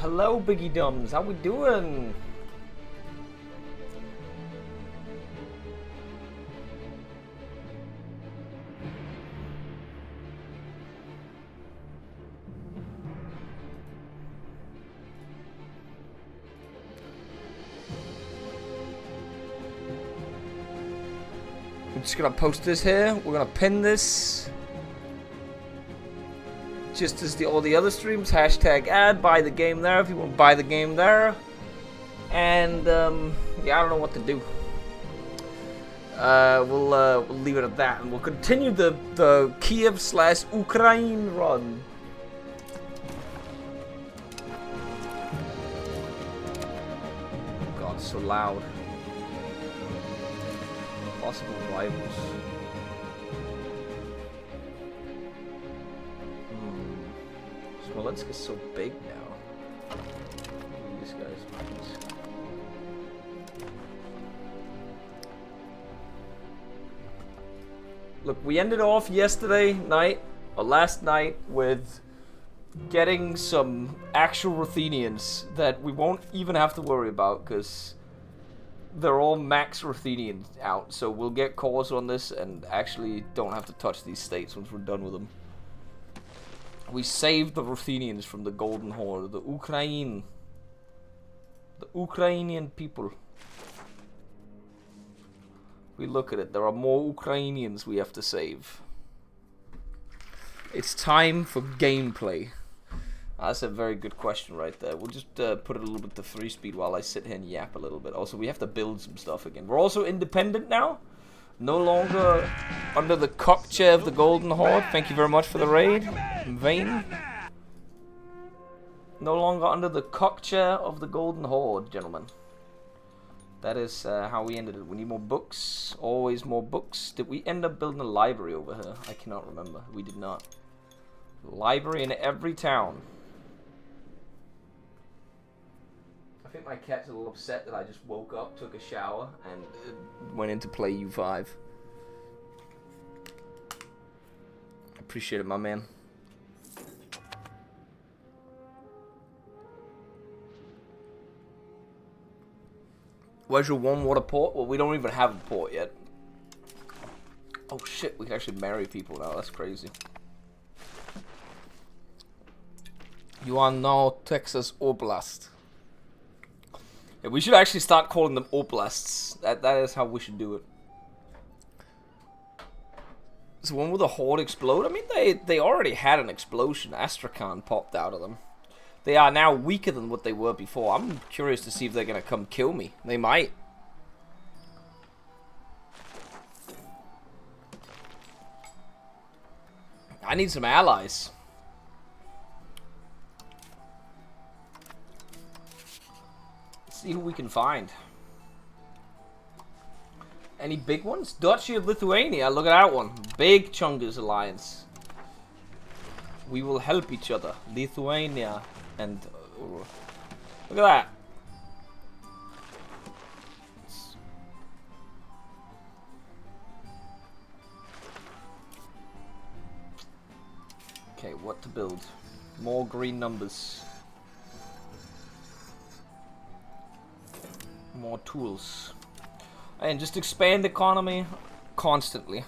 Hello, Biggie Dums. How we doing? I'm just gonna post this here. We're gonna pin this. Just as all the other streams, hashtag ad, buy the game there if you want to buy the game there. And, yeah, I don't know what to do. We'll leave it at that, and we'll continue the Kyiv/Ukraine run. Oh God, it's so loud. Possible rivals. Smolensk is so big now. These guys. Look, we ended off yesterday night, or last night, with getting some actual Ruthenians that we won't even have to worry about, because they're all max Ruthenians out. So we'll get cores on this and actually don't have to touch these states once we're done with them. We saved the Ruthenians from the Golden Horde, the Ukrainian people. We look at it, there are more Ukrainians we have to save. It's time for gameplay. That's a very good question right there. We'll just put it a little bit to 3-speed while I sit here and yap a little bit. Also, we have to build some stuff again. We're also independent now. No longer under the cock chair of the Golden Horde. Thank you very much for the raid, Vane. No longer under the cock chair of the Golden Horde, gentlemen. That is how we ended it. We need more books. Always more books. Did we end up building a library over here? I cannot remember. We did not. Library in every town. I think my cat's a little upset that I just woke up, took a shower, and went in to play EU5. Appreciate it, my man. Where's your warm water port? Well, we don't even have a port yet. Oh shit, we can actually marry people now. That's crazy. You are now Texas Oblast. Yeah, we should actually start calling them Oblasts. That is how we should do it. So when will the Horde explode? I mean, they already had an explosion. Astrakhan popped out of them. They are now weaker than what they were before. I'm curious to see if they're going to come kill me. They might. I need some allies. See who we can find. Any big ones? Duchy of Lithuania. Look at that one. Big Chungus alliance. We will help each other. Lithuania and look at that. Okay, what to build? More green numbers. More tools. And just expand the economy constantly.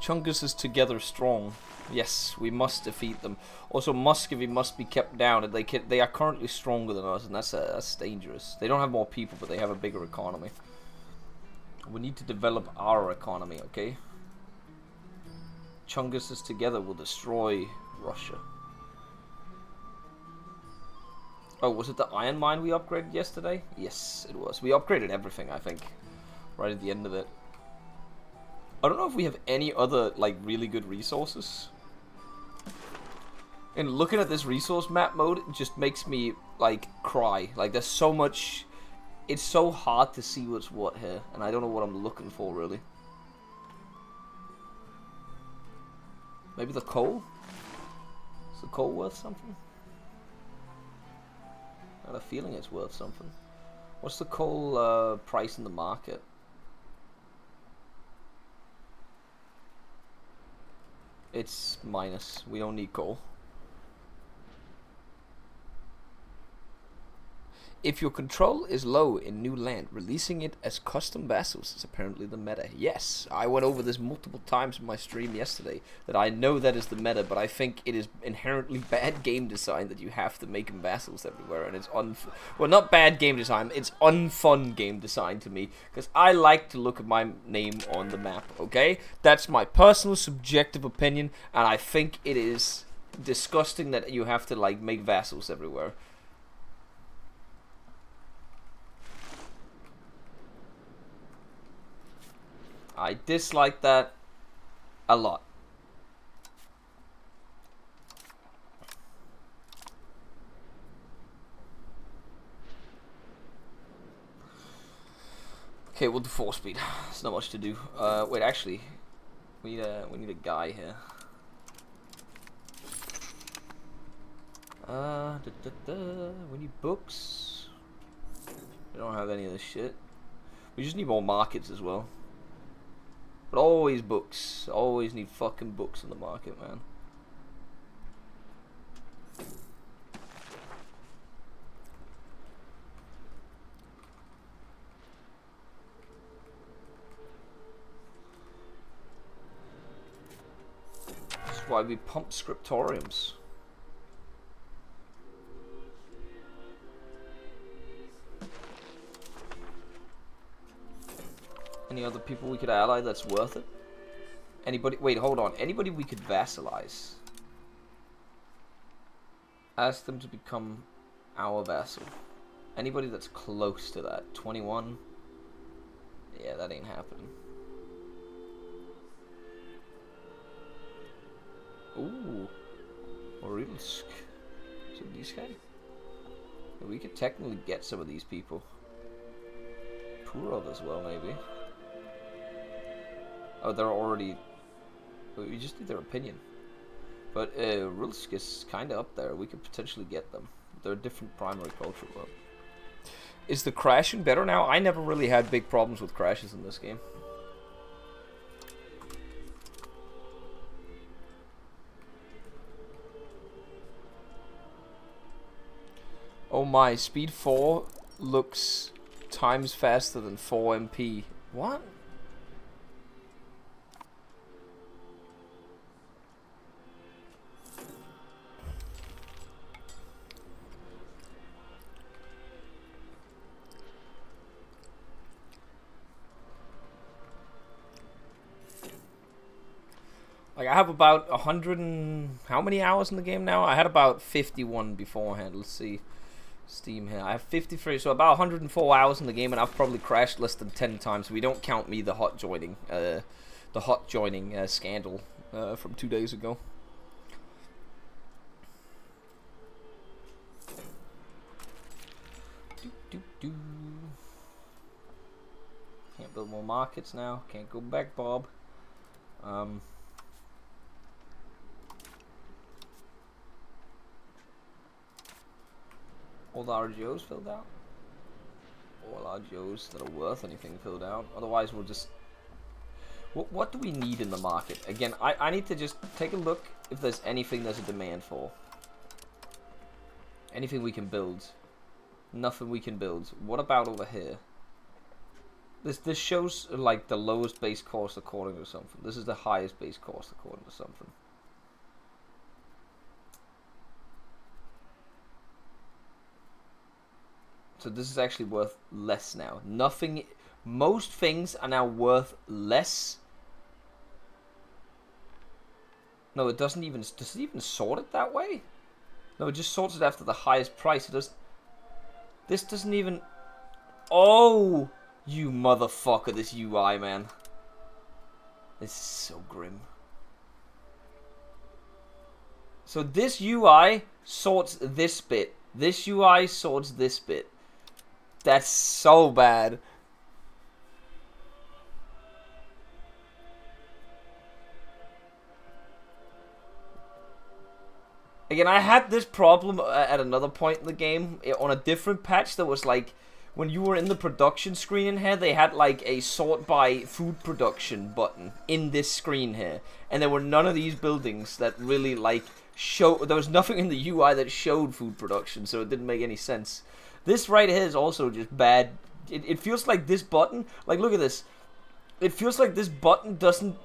Chungus is together strong. Yes, we must defeat them. Also, Muscovy must be kept down. They are currently stronger than us, and that's dangerous. They don't have more people, but they have a bigger economy. We need to develop our economy, okay? Chungus is together will destroy Russia. Oh, was it the iron mine we upgraded yesterday? Yes, it was. We upgraded everything, I think, right at the end of it. I don't know if we have any other, like, really good resources. And looking at this resource map mode, it just makes me, like, cry. Like, there's so much... It's so hard to see what's what here, and I don't know what I'm looking for, really. Maybe the coal? Is the coal worth something? I have a feeling it's worth something. What's the coal price in the market? It's minus. We don't need coal. If your control is low in new land, releasing it as custom vassals is apparently the meta. Yes, I went over this multiple times in my stream yesterday, that I know that is the meta, but I think it is inherently bad game design that you have to make them vassals everywhere, and it's well, not bad game design, it's unfun game design to me, because I like to look at my name on the map, okay? That's my personal subjective opinion, and I think it is disgusting that you have to, like, make vassals everywhere. I dislike that a lot. Okay, we'll do 4 speed. There's not much to do. Wait, actually, we need a guy here. We need books. We don't have any of this shit. We just need more markets as well. But always books. Always need fucking books in the market, man. That's why we pump scriptoriums. Any other people we could ally that's worth it? Anybody? Wait, hold on. Anybody we could vassalize? Ask them to become our vassal. Anybody that's close to that? 21? Yeah, that ain't happening. Ooh. Orilsk. So these guys? We could technically get some of these people. Purov as well, maybe. Oh, they're already... We just need their opinion. But Rilsk is kind of up there. We could potentially get them. They're a different primary culture, though. Is the crashing better now? I never really had big problems with crashes in this game. Oh my, speed 4 looks times faster than 4 MP. What? Like, I have about 100 and... How many hours in the game now? I had about 51 beforehand. Let's see. Steam here. I have 53, so about 104 hours in the game, and I've probably crashed less than 10 times. We don't count me the hot joining scandal from 2 days ago. Can't build more markets now. Can't go back, Bob. All the RGOs filled out? All RGOs that are worth anything filled out. Otherwise we'll just... What do we need in the market? Again, I need to just take a look if there's anything there's a demand for. Anything we can build. Nothing we can build. What about over here? This shows like the lowest base cost according to something. This is the highest base cost according to something. So this is actually worth less now. Nothing, most things are now worth less. No, it doesn't even, does it even sort it that way? No, it just sorts it after the highest price. It does, this doesn't even, oh, you motherfucker, this UI, man. This is so grim. So this UI sorts this bit. This UI sorts this bit. That's so bad. Again, I had this problem at another point in the game on a different patch that was like, when you were in the production screen in here, they had like a sort by food production button in this screen here. And there were none of these buildings that really like there was nothing in the UI that showed food production, so it didn't make any sense. This right here is also just bad. It feels like this button, like look at this. It feels like this button doesn't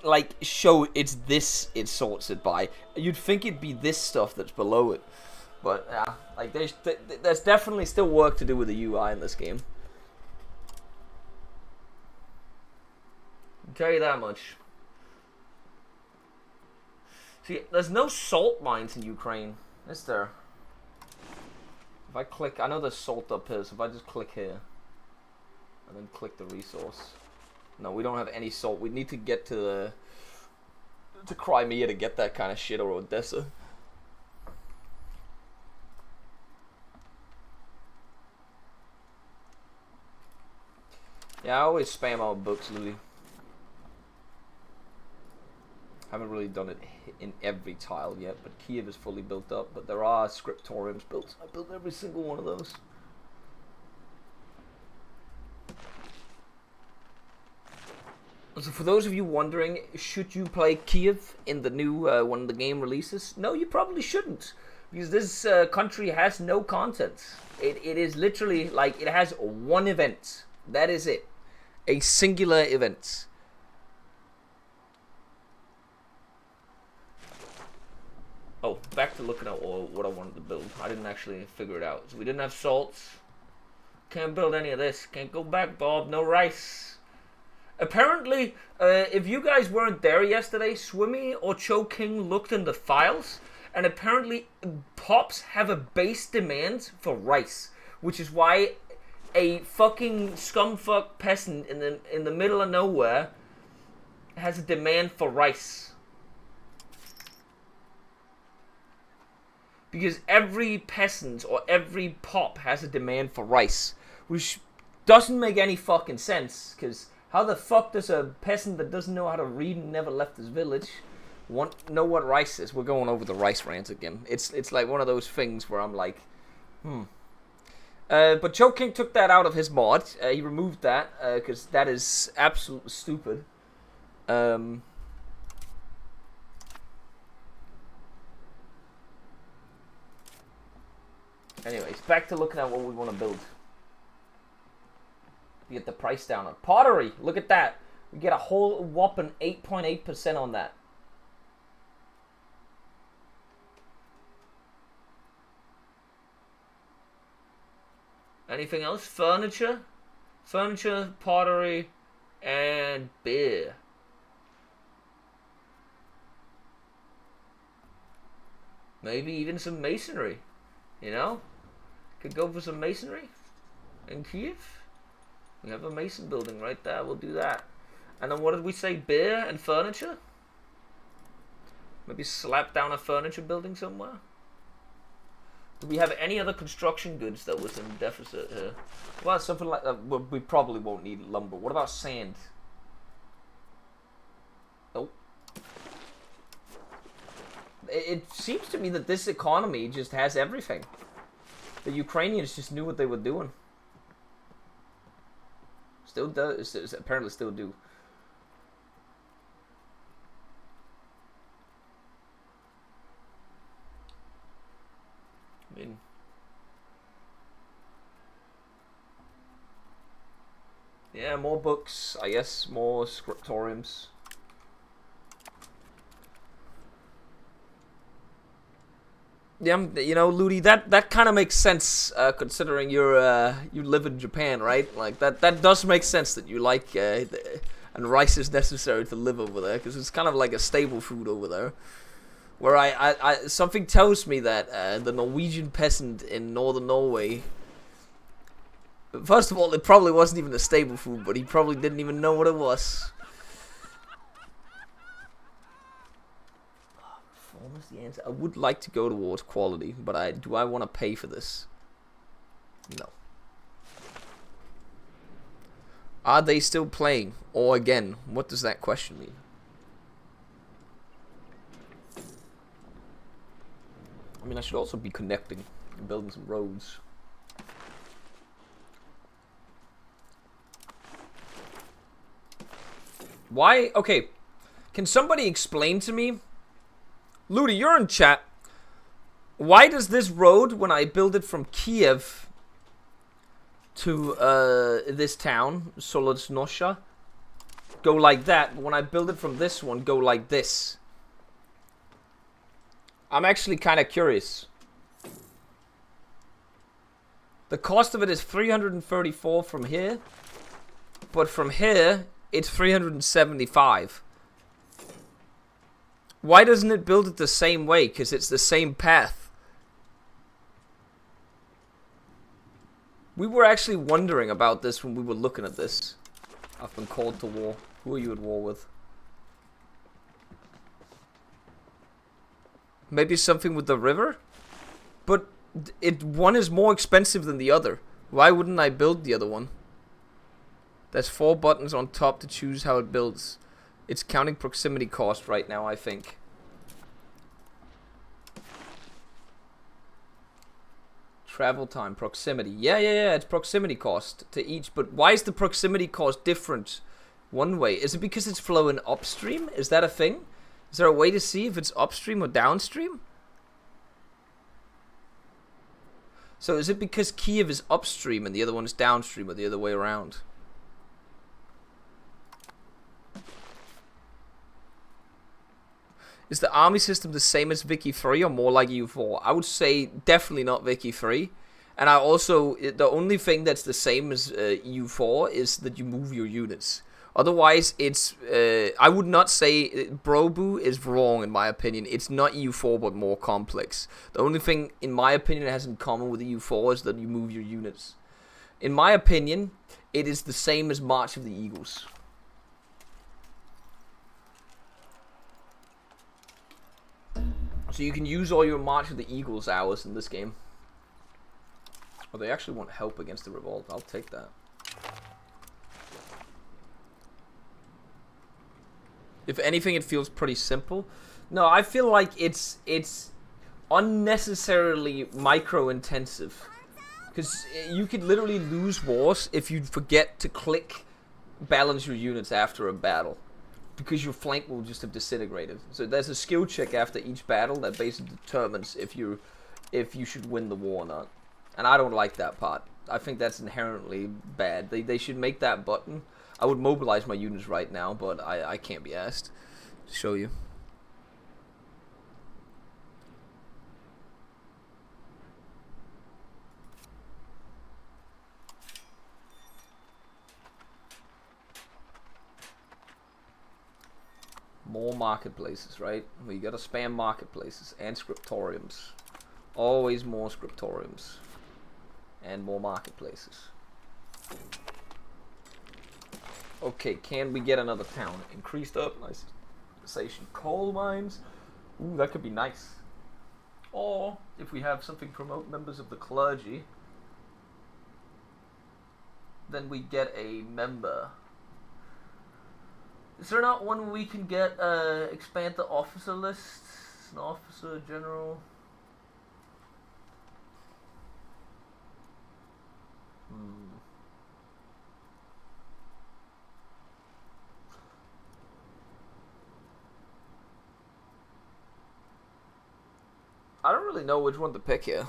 like show it's this it sorts it by. You'd think it'd be this stuff that's below it. But yeah, like there's definitely still work to do with the UI in this game. I'll tell you that much. See, there's no salt mines in Ukraine, is there? If I click, I know there's salt up here, so if I just click here and then click the resource. No, we don't have any salt. We need to get to Crimea to get that kind of shit, or Odessa. Yeah, I always spam out books, Louis. Haven't really done it in every tile yet, but Kyiv is fully built up. But there are scriptoriums built. I built every single one of those. So for those of you wondering, should you play Kyiv in the new when the game releases? No, you probably shouldn't, because this country has no content. It is literally like it has one event. That is it, a singular event. Oh, back to looking at what I wanted to build. I didn't actually figure it out. So we didn't have salts. Can't build any of this. Can't go back, Bob. No rice. Apparently, if you guys weren't there yesterday, Swimmy or Choking looked in the files, and apparently Pops have a base demand for rice, which is why a fucking scumfuck peasant in the middle of nowhere has a demand for rice. Because every peasant or every pop has a demand for rice, which doesn't make any fucking sense, because how the fuck does a peasant that doesn't know how to read and never left his village know what rice is? We're going over the rice rant again. It's like one of those things where I'm like, but Joe King took that out of his mod. He removed that, because that is absolutely stupid. Anyways, back to looking at what we want to build. We get the price down on pottery. Look at that. We get a whole whopping 8.8% on that. Anything else? Furniture? Furniture, pottery, and beer. Maybe even some masonry. You know? Could go for some masonry in Kyiv. We have a mason building right there. We'll do that. And then what did we say? Beer and furniture? Maybe slap down a furniture building somewhere? Do we have any other construction goods that was in deficit here? Well, something like that. We probably won't need lumber. What about sand? Oh. It seems to me that this economy just has everything. The Ukrainians just knew what they were doing. Still does. Apparently still do. I mean, yeah, more books, I guess, more scriptoriums. Yeah, you know, Ludi, that kind of makes sense, considering you live in Japan, right? Like that does make sense that you like, and rice is necessary to live over there, because it's kind of like a staple food over there. Where I something tells me that the Norwegian peasant in northern Norway, first of all, it probably wasn't even a staple food, but he probably didn't even know what it was. Almost the answer. I would like to go towards quality, but do I want to pay for this? No. Are they still playing? Or again, what does that question mean? I mean, I should also be connecting and building some roads. Why? Okay. Can somebody explain to me Ludi, you're in chat. Why does this road, when I build it from Kyiv to this town, Solodnosha, go like that? When I build it from this one, go like this? I'm actually kind of curious. The cost of it is 334 from here, but from here, it's 375. Why doesn't it build it the same way? Because it's the same path. We were actually wondering about this when we were looking at this. I've been called to war. Who are you at war with? Maybe something with the river? But one is more expensive than the other. Why wouldn't I build the other one? There's 4 buttons on top to choose how it builds. It's counting proximity cost right now, I think. Travel time, proximity. Yeah, it's proximity cost to each. But why is the proximity cost different one way? Is it because it's flowing upstream? Is that a thing? Is there a way to see if it's upstream or downstream? So is it because Kyiv is upstream and the other one is downstream, or the other way around? Is the army system the same as Wiki 3 or more like EU4? I would say definitely not Wiki 3. And I also, the only thing that's the same as EU4 is that you move your units. Otherwise, it's, I would not say, Brobu is wrong in my opinion. It's not EU4 but more complex. The only thing, in my opinion, it has in common with EU4 is that you move your units. In my opinion, it is the same as March of the Eagles. So you can use all your March of the Eagles hours in this game. Oh, they actually want help against the revolt. I'll take that. If anything, it feels pretty simple. No, I feel like it's unnecessarily micro-intensive. Because you could literally lose wars if you forget to click balance your units after a battle. Because your flank will just have disintegrated. So there's a skill check after each battle that basically determines if you should win the war or not. And I don't like that part. I think that's inherently bad. They should make that button. I would mobilize my units right now, but I can't be asked to show you. More marketplaces, right? We gotta spam marketplaces and scriptoriums. Always more scriptoriums. And more marketplaces. Okay, can we get another town? Increased urbanization. Coal mines. Ooh, that could be nice. Or, if we have something promote members of the clergy, then we get a member. Is there not one we can get, expand the officer list? An officer general. I don't really know which one to pick here.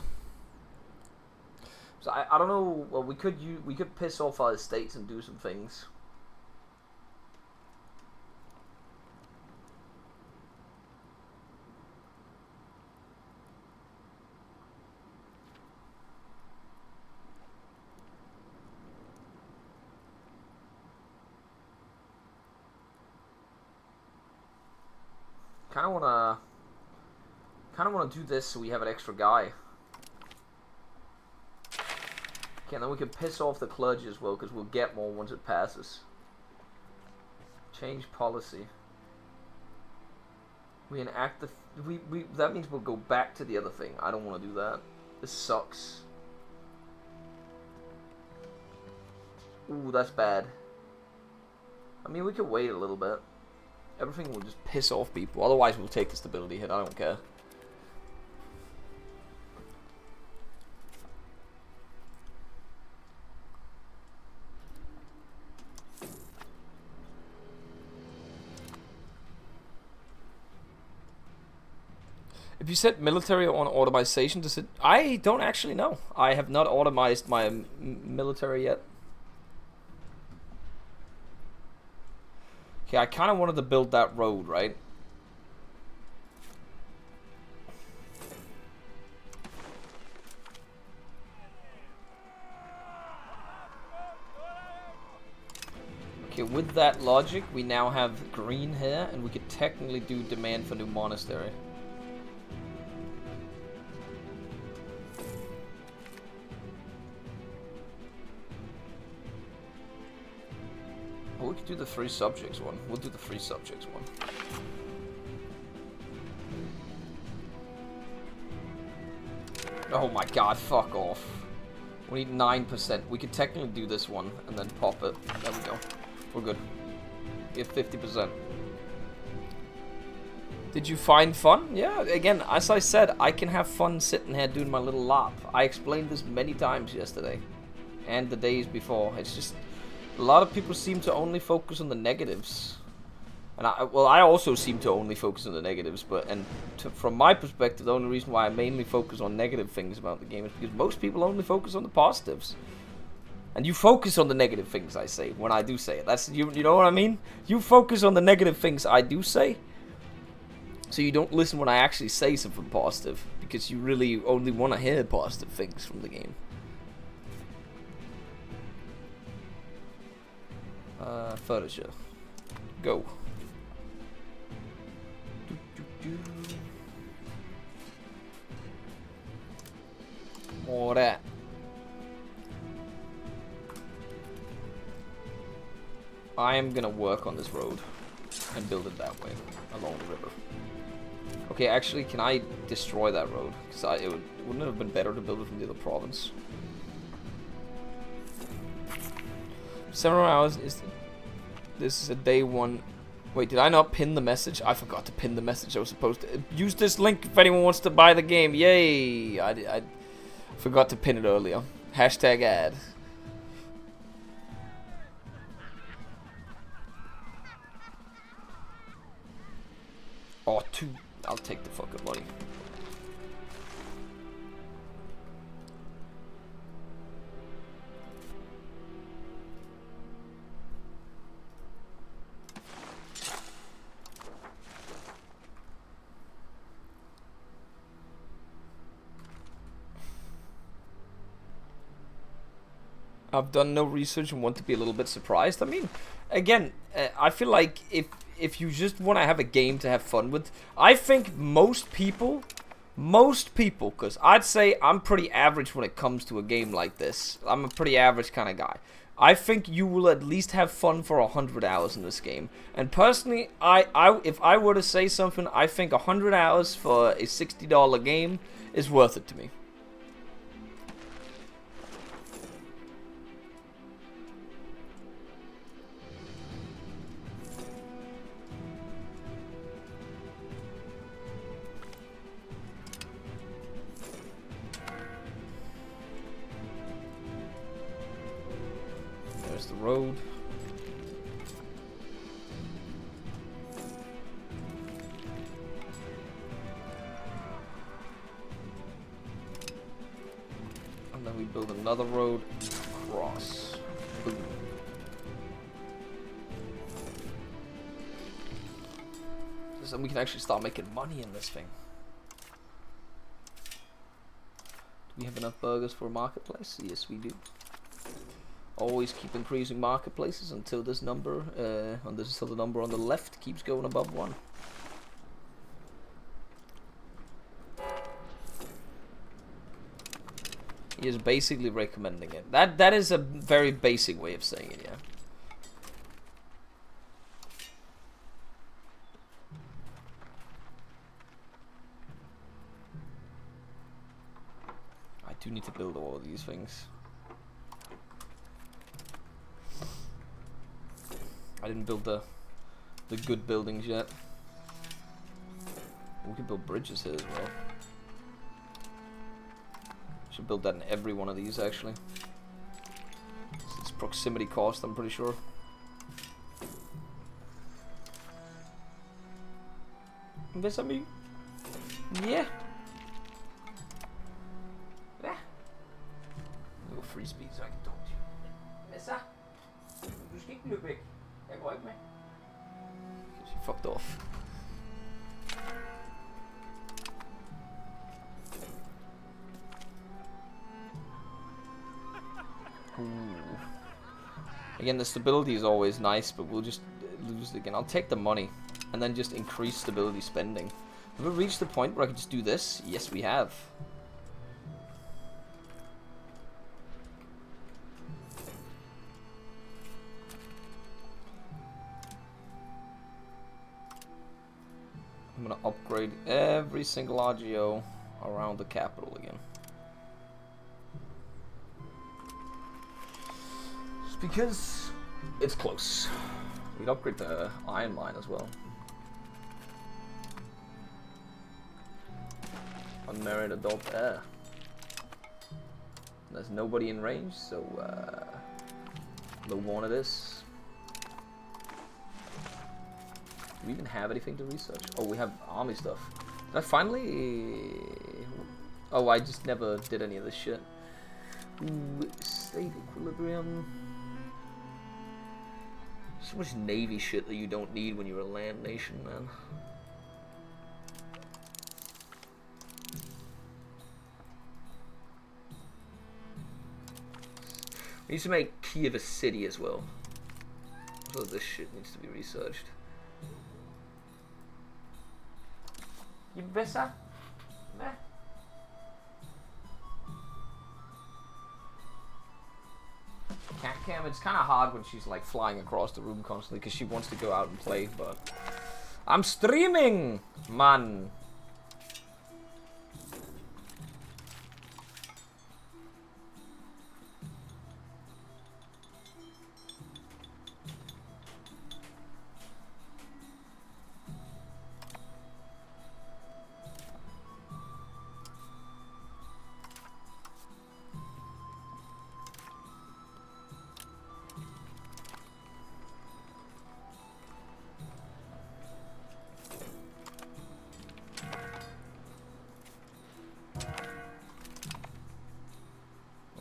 So I don't know. Well, we could piss off our estates and do some things. Kind of wanna do this so we have an extra guy. Okay, and then we can piss off the clergy as well, because we'll get more once it passes. Change policy. We enact the that means we'll go back to the other thing. I don't want to do that. This sucks. Ooh, that's bad. I mean, we could wait a little bit. Everything will just piss off people. Otherwise, we'll take the stability hit. I don't care. If you set military on automation, does it... I don't actually know. I have not automized my military yet. Okay, I kind of wanted to build that road, right? Okay, with that logic, we now have green here, and we could technically do demand for new monastery. Oh, we could do the 3 subjects one. We'll do the 3 subjects one. Oh my god, fuck off. We need 9%. We could technically do this one and then pop it. There we go. We're good. We have 50%. Did you find fun? Yeah, again, as I said, I can have fun sitting here doing my little lap. I explained this many times yesterday. And the days before. It's just... a lot of people seem to only focus on the negatives. And I also seem to only focus on the negatives, but from my perspective, the only reason why I mainly focus on negative things about the game is because most people only focus on the positives. And you focus on the negative things I say when I do say it. That's you know what I mean? You focus on the negative things I do say, so you don't listen when I actually say something positive, because you really only want to hear positive things from the game. Furniture. Go. More of that. I am gonna work on this road and build it that way, along the river. Okay, actually, can I destroy that road? Because wouldn't it have been better to build it from the other province? 7 hours is... This is a day 1. Wait, did I not pin the message? I forgot to pin the message. I was supposed to use this link if anyone wants to buy the game. Yay! I forgot to pin it earlier. Hashtag ad. Oh, 2. I'll take the fucking money. I've done no research and want to be a little bit surprised. I mean, again, I feel like if you just want to have a game to have fun with, I think most people, because I'd say I'm pretty average when it comes to a game like this. I'm a pretty average kind of guy. I think you will at least have fun for 100 hours in this game. And personally, if I were to say something, I think 100 hours for a $60 game is worth it to me. There's the road. And then we build another road across. Boom. So we can actually start making money in this thing. Do we have enough burgers for a marketplace? Yes, we do. Always keep increasing marketplaces until this number, until the number on the left keeps going above 1. He is basically recommending it. That is a very basic way of saying it, yeah. I do need to build all of these things. I didn't build the good buildings yet. We can build bridges here as well. Should build that in every one of these actually. It's proximity cost, I'm pretty sure. Ves a mí. Yeah. Ja. Det var free speed, så jeg kan dårligt. Hvad så? Du skal ikke løbe væk. Jeg går ikke med. She fucked off. Again, the stability is always nice, but we'll just lose it again. I'll take the money and then just increase stability spending. Have we reached the point where I can just do this? Yes, we have. I'm gonna upgrade every single RGO around the capital again. Just because it's close. We'd upgrade the iron mine as well. Unmarried adult heir. There's nobody in range, so low one of this. Do we even have anything to research? Oh, we have army stuff. Did I finally... Oh, I just never did any of this shit. Ooh, state equilibrium. So much navy shit that you don't need when you're a land nation, man. We need to make Kyiv a city as well. So this shit needs to be researched. Vessa? Meh. Cat Cam, it's kind of hard when she's like flying across the room constantly because she wants to go out and play, but I'm streaming, man.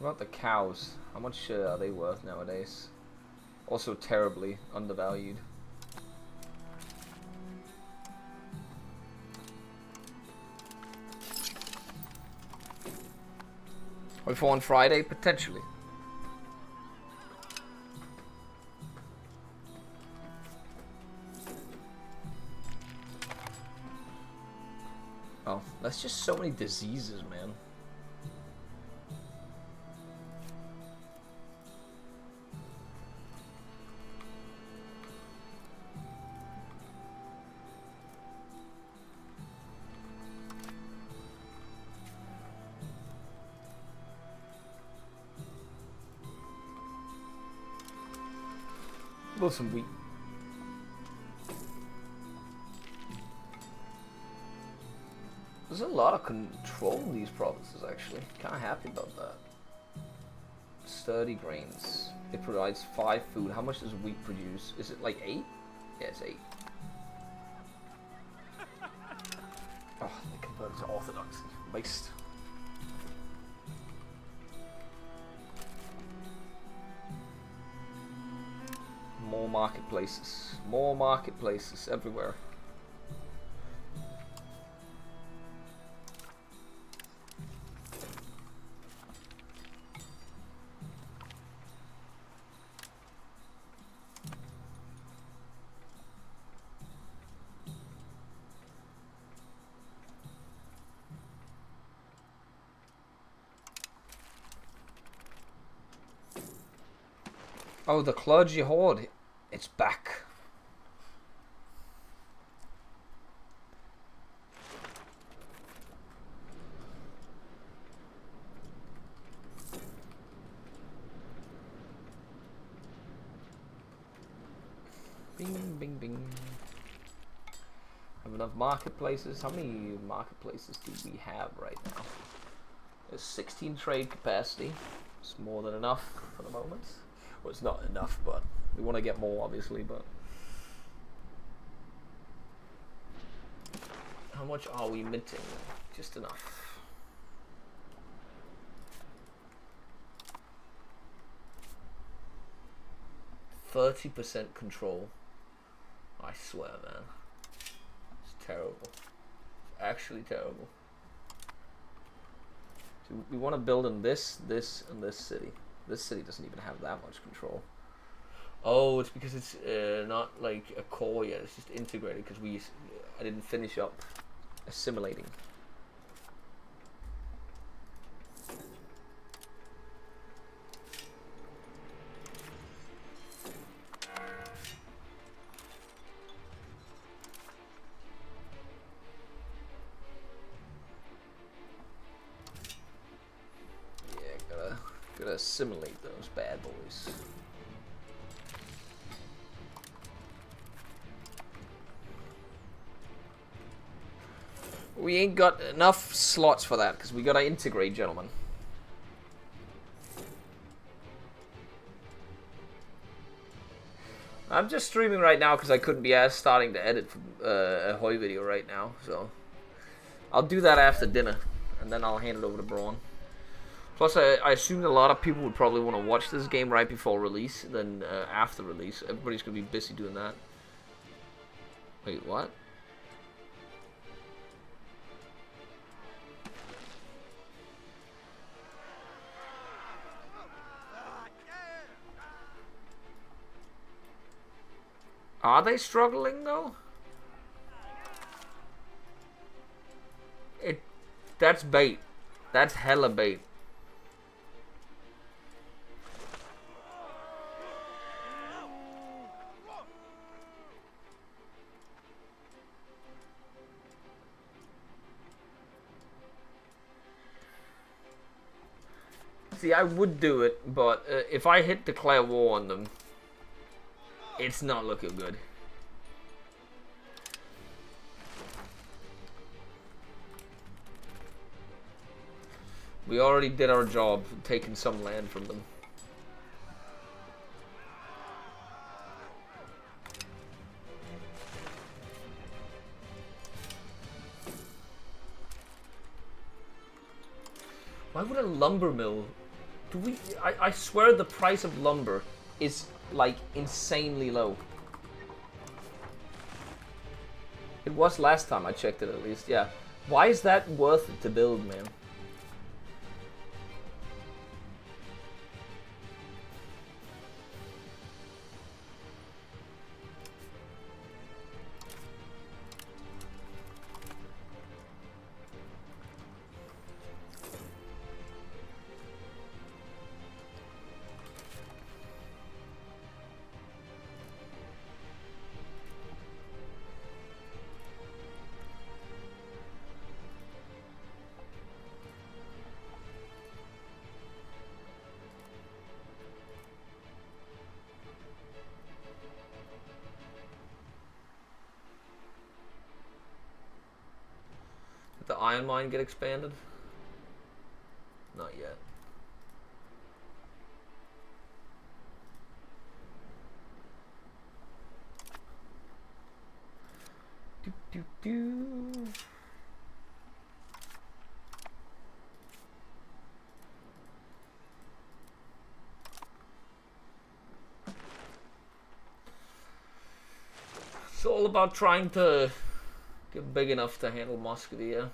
What about the cows? How much are they worth nowadays? Also terribly undervalued. Or for on Friday? Potentially. Oh, that's just so many diseases, man. Some wheat. There's a lot of control in these provinces, actually. Kind of happy about that. Sturdy grains. It provides 5 food. How much does wheat produce? Is it like 8? Yeah, it's 8. Oh, they converted to Orthodoxy. Based. More marketplaces. More marketplaces everywhere. Oh, the clergy horde. It's back. Bing, bing, bing. Have enough marketplaces. How many marketplaces do we have right now? There's 16 trade capacity. It's more than enough for the moment. Well, it's not enough, but we want to get more, obviously, but How much are we minting? Just enough. 30% control. I swear, man. It's terrible. It's actually terrible. So we want to build in this, and this city. This city doesn't even have that much control. Oh, it's because it's not like a core yet. It's just integrated because I didn't finish up assimilating. Gotta assimilate those bad boys. We ain't got enough slots for that because we gotta integrate, gentlemen. I'm just streaming right now because I couldn't be asked starting to edit a Hoi video right now, so I'll do that after dinner, and then I'll hand it over to Braun. Plus, I assume a lot of people would probably want to watch this game right before release than after release. Everybody's going to be busy doing that. Wait, what? Are they struggling, though? That's bait. That's hella bait. See, I would do it, but if I hit declare war on them, it's not looking good. We already did our job, taking some land from them. Why would a lumber mill... I swear the price of lumber is, like, insanely low. It was last time I checked it, at least, yeah. Why is that worth it to build, man? The iron mine get expanded? Not yet. It's all about trying to get big enough to handle Muscovy, yeah.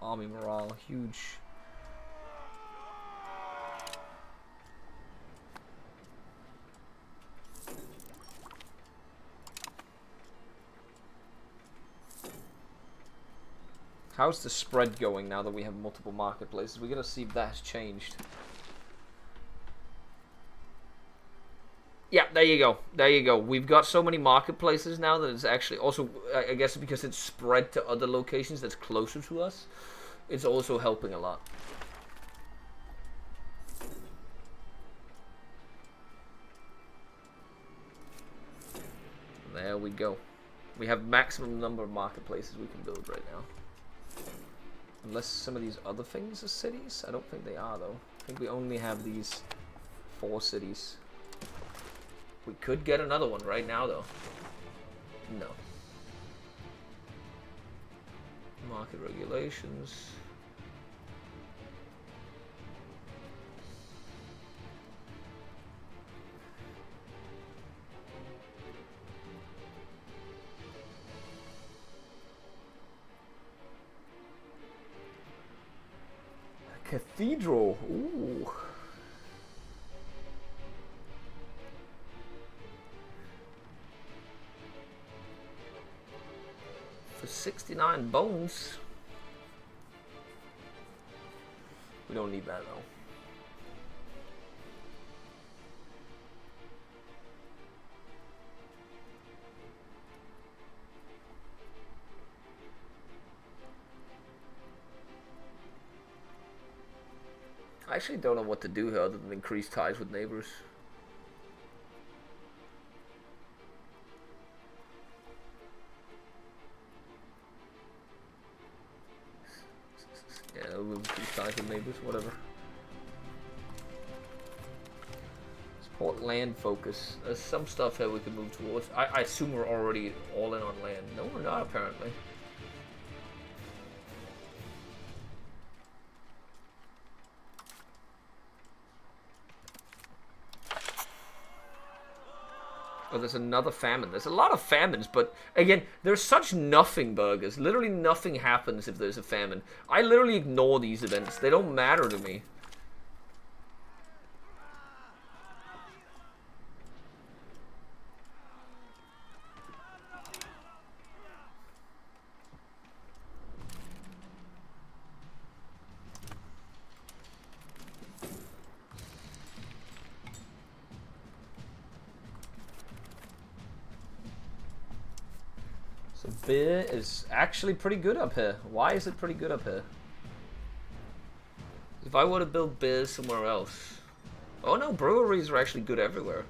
Army morale, huge. How's the spread going now that we have multiple marketplaces? We're gonna see if that has changed. Yeah, there you go. There you go. We've got so many marketplaces now that it's actually also, I guess because it's spread to other locations that's closer to us, it's also helping a lot. There we go. We have maximum number of marketplaces we can build right now. Unless some of these other things are cities? I don't think they are, though. I think we only have these 4 cities. We could get another one right now, though. No. Market regulations. Cathedral. Ooh. For 69 bones. We don't need that though. I actually don't know what to do here other than increase ties with neighbors. Yeah, we'll increase ties with neighbors, whatever. Support land focus. There's some stuff here we can move towards. I assume we're already all in on land. No, we're not apparently. Oh, there's another famine. There's a lot of famines, but again, there's such nothing burgers. Literally nothing happens if there's a famine. I literally ignore these events. They don't matter to me. Beer is actually pretty good up here. Why is it pretty good up here? If I were to build beers somewhere else... Oh no, breweries are actually good everywhere.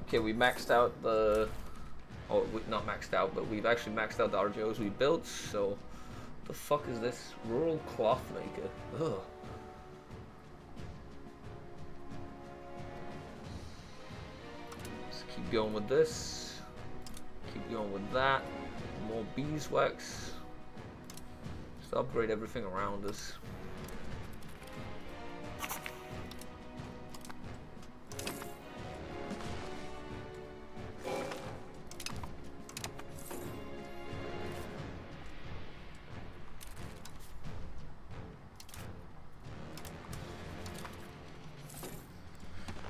Okay, we maxed out the... Oh, not maxed out, but we've actually maxed out the RGOs we built, so... The fuck is this? Rural cloth maker. Ugh. Let's keep going with this. Keep going with that. More beeswax. Just upgrade everything around us.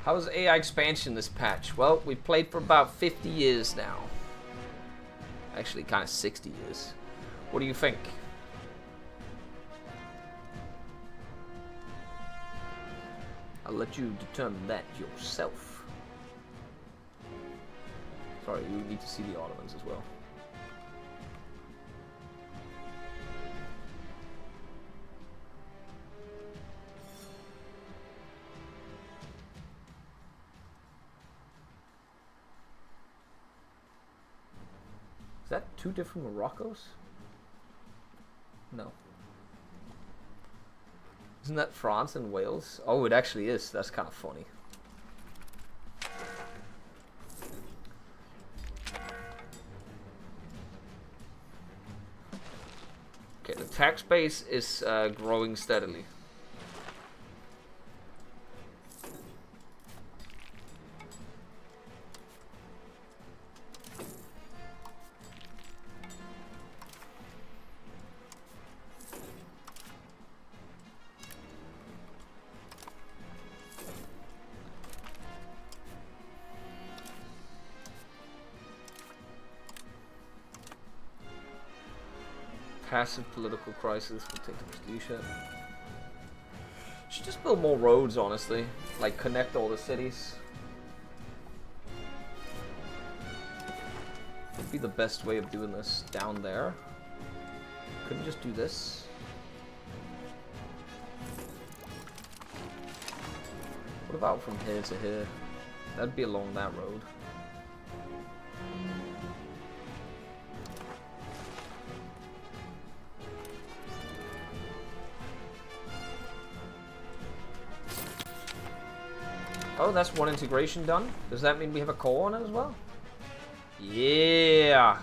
How's AI expansion this patch? Well, we played for about 50 years now. Actually, kind of 60 years. What do you think? I'll let you determine that yourself. Sorry, you need to see the Ottomans as well. Is that two different Moroccos? No. Isn't that France and Wales? Oh, it actually is. That's kind of funny. Okay, the tax base is growing steadily. Passive political crisis will take the prestige hit. Should just build more roads, honestly. Like, connect all the cities. Would be the best way of doing this down there. Couldn't just do this. What about from here to here? That'd be along that road. Oh, that's one integration done. Does that mean we have a core on it as well? Yeah.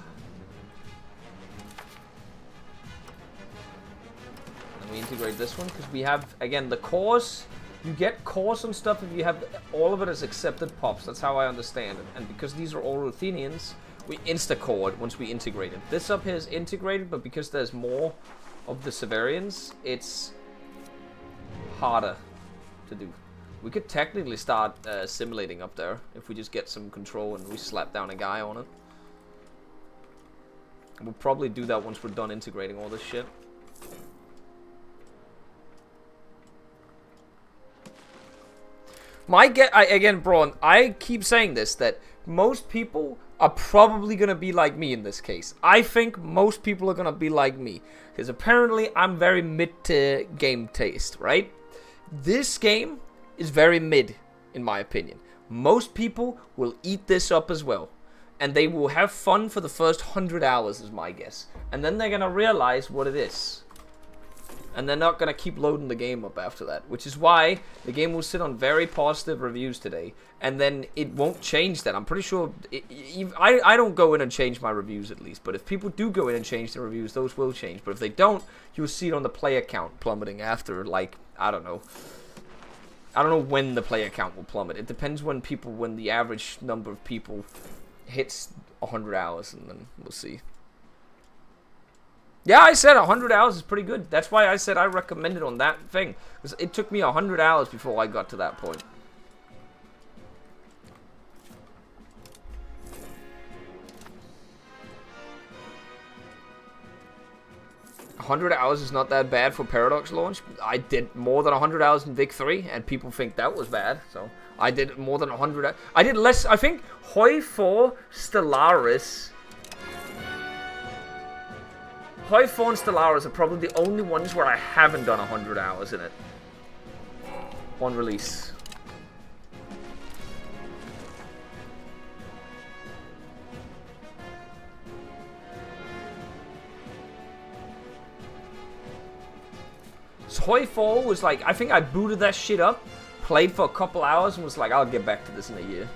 And we integrate this one because we have, again, the cores. You get cores and stuff if you have all of it as accepted pops. That's how I understand it. And because these are all Ruthenians, we insta-core it once we integrate it. This up here is integrated, but because there's more of the Severians, it's harder to do. We could technically start simulating up there if we just get some control and we slap down a guy on it. We'll probably do that once we're done integrating all this shit. Again, Braun, I keep saying this, that most people are probably going to be like me in this case. I think most people are going to be like me. Because apparently I'm very mid to game taste, right? This game is very mid, in my opinion. Most people will eat this up as well. And they will have fun for the first 100 hours, is my guess. And then they're going to realize what it is. And they're not going to keep loading the game up after that. Which is why the game will sit on very positive reviews today. And then it won't change that. I'm pretty sure... I don't go in and change my reviews at least. But if people do go in and change the reviews, those will change. But if they don't, you'll see it on the player count plummeting after, like, I don't know. I don't know when the player count will plummet. It depends when the average number of people hits 100 hours. And then we'll see. Yeah, I said 100 hours is pretty good. That's why I said I recommended on that thing. Because it took me 100 hours before I got to that point. $100 hours is not that bad for Paradox launch. I did more than 100 hours in Vic 3, and people think that was bad. So I did more than 100. I did less. I think Hoi 4 Stellaris. Hoi 4 and Stellaris are probably the only ones where I haven't done 100 hours in it. On release. So Hoi 4 was like, I think I booted that shit up, played for a couple hours, and was like, I'll get back to this in a year.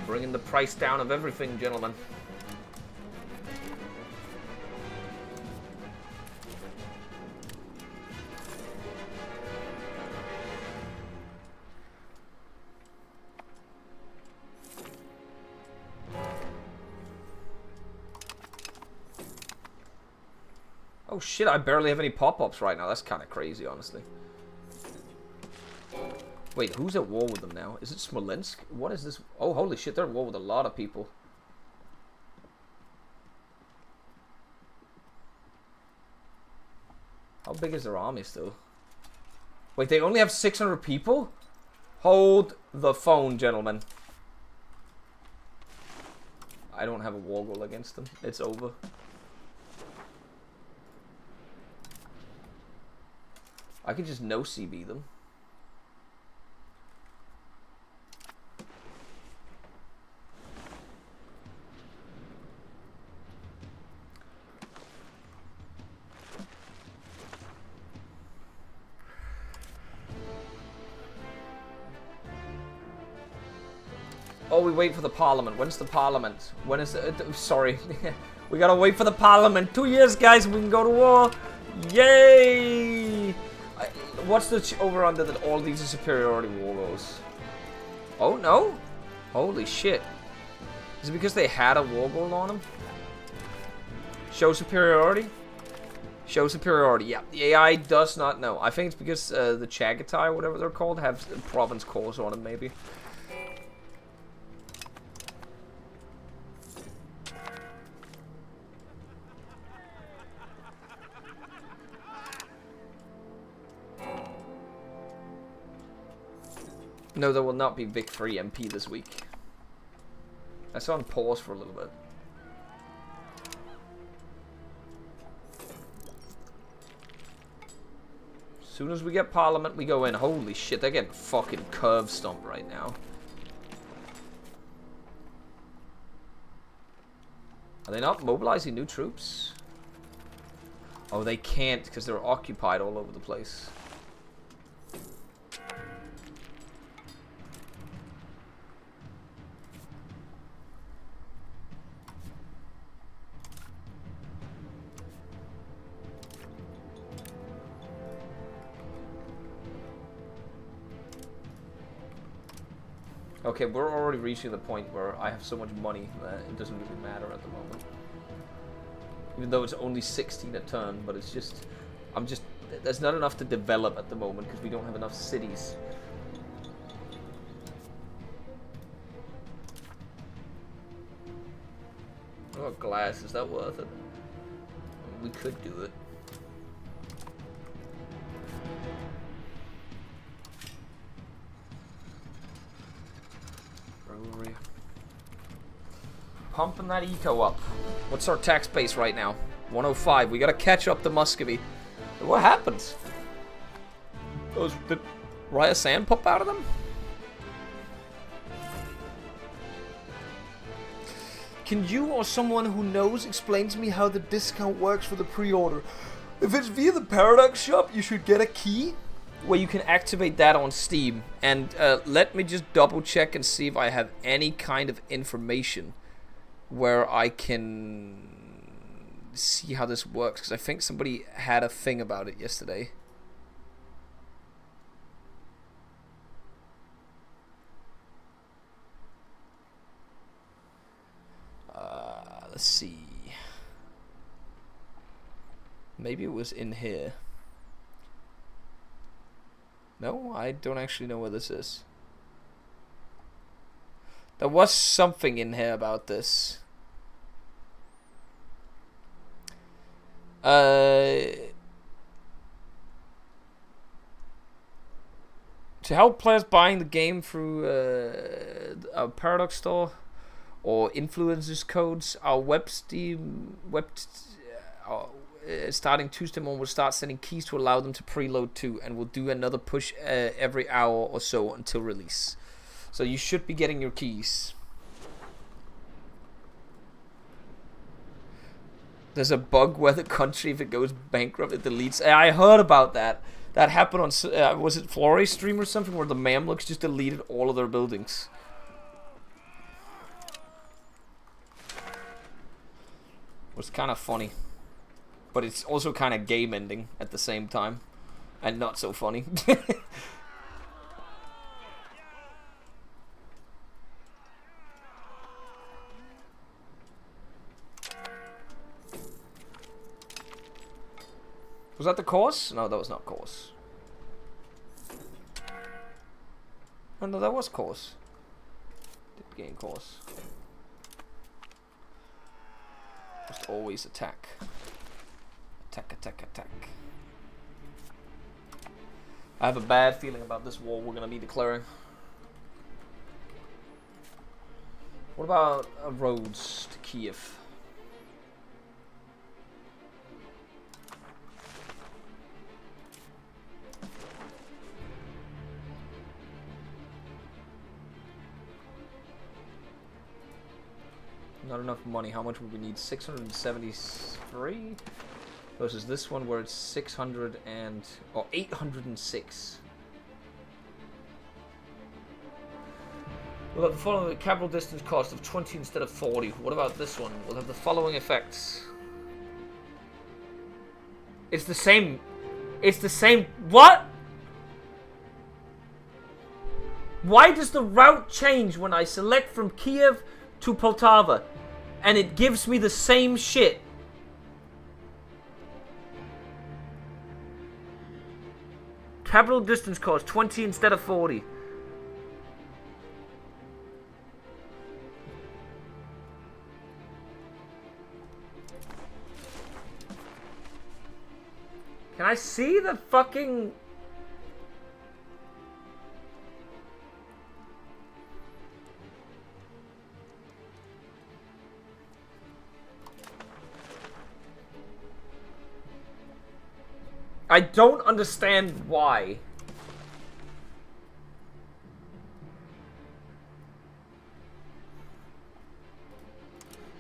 Bringing the price down of everything, gentlemen. Oh shit, I barely have any pop-ups right now. That's kind of crazy, honestly. Wait, who's at war with them now? Is it Smolensk? What is this? Oh, holy shit, they're at war with a lot of people. How big is their army still? Wait, they only have 600 people? Hold the phone, gentlemen. I don't have a war goal against them. It's over. I could just no CB them. Oh, we wait for the parliament. When's the parliament? When is it? Sorry. We gotta wait for the parliament. 2 years, guys, and we can go to war. Yay! What's the over-under that all these are superiority war goals? Oh, no? Holy shit. Is it because they had a war goal on them? Show superiority? Show superiority. Yeah, the AI does not know. I think it's because the Chagatai, whatever they're called, have province cores on them, maybe. No, there will not be Vic 3 MP this week. I saw him pause for a little bit. As soon as we get Parliament, we go in. Holy shit, they're getting fucking curve stomped right now. Are they not mobilizing new troops? Oh, they can't because they're occupied all over the place. Okay, we're already reaching the point where I have so much money that it doesn't really matter at the moment. Even though it's only 16 a turn, but it's just... there's not enough to develop at the moment because we don't have enough cities. Oh, glass, is that worth it? We could do it. Brewery. Pumping that eco up. What's our tax base right now? 105. We gotta catch up to Muscovy. What happens? Did Raya sand pop out of them? Can you or someone who knows explain to me how the discount works for the pre-order? If it's via the Paradox shop, you should get a key where you can activate that on Steam. And let me just double check and see if I have any kind of information where I can see how this works, because I think somebody had a thing about it yesterday. Let's see. Maybe it was in here. No, I don't actually know where this is. There was something in here about this. To help players buying the game through a Paradox store or influencers codes, our starting Tuesday morning, we'll start sending keys to allow them to preload too, and we'll do another push every hour or so until release. So you should be getting your keys. There's a bug where the country, if it goes bankrupt, it deletes. I heard about that. That happened on, was it Flores stream or something, where the Mamluks just deleted all of their buildings. It was kind of funny. But it's also kind of game ending at the same time. And not so funny. Was that the course? No, that was not course. Oh, no, that was course. Did gain course. Just always attack. Attack, attack, attack. I have a bad feeling about this war we're gonna be declaring. What about roads to Kyiv? Not enough money. How much would we need? 673 versus this one where it's 600 and 806. We'll have the following capital distance cost of 20 instead of 40. What about this one? We'll have the following effects. It's the same. It's the same. What? Why does the route change when I select from Kyiv to Poltava? And it gives me the same shit. Capital distance cost 20 instead of 40. Can I see the fucking... I don't understand why.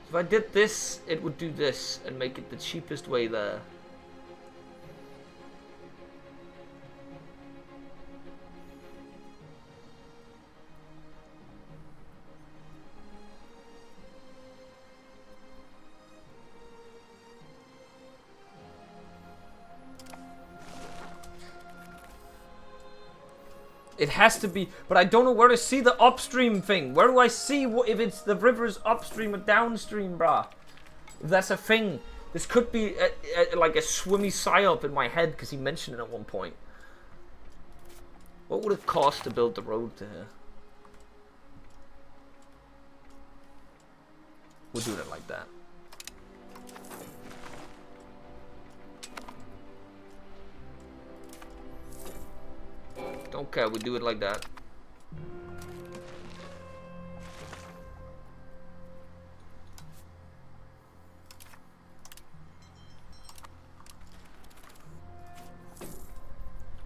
If I did this, it would do this and make it the cheapest way there. It has to be, but I don't know where to see the upstream thing. Where do I see if it's the river's upstream or downstream, brah? If that's a thing. This could be like a swimmy psyop in my head because he mentioned it at one point. What would it cost to build the road to here? We'll do it like that. Don't care, we do it like that.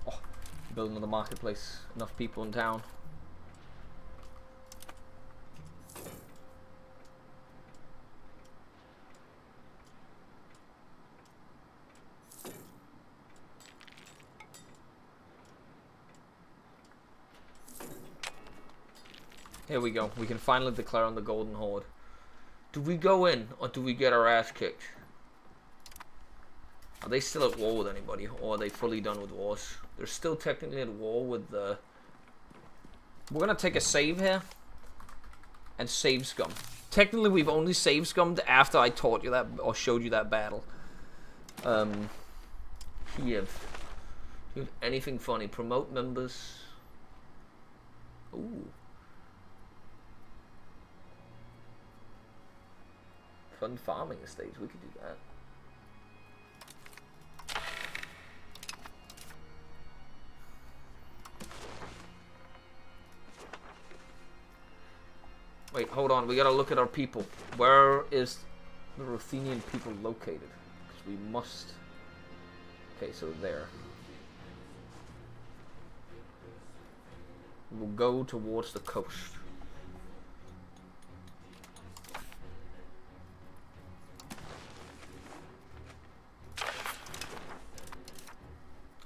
Oh, build another marketplace. Enough people in town. Here we go. We can finally declare on the Golden Horde. Do we go in, or do we get our ass kicked? Are they still at war with anybody, or are they fully done with wars? They're still technically at war with the... We're gonna take a save here, and save scum. Technically, we've only save scummed after I taught you that, or showed you that battle. Kyiv. Do you have anything funny? Promote members. Ooh. Fun farming estates, we could do that. Wait, hold on, we gotta look at our people. Where is the Ruthenian people located? Because we must... Okay, so there. We'll go towards the coast.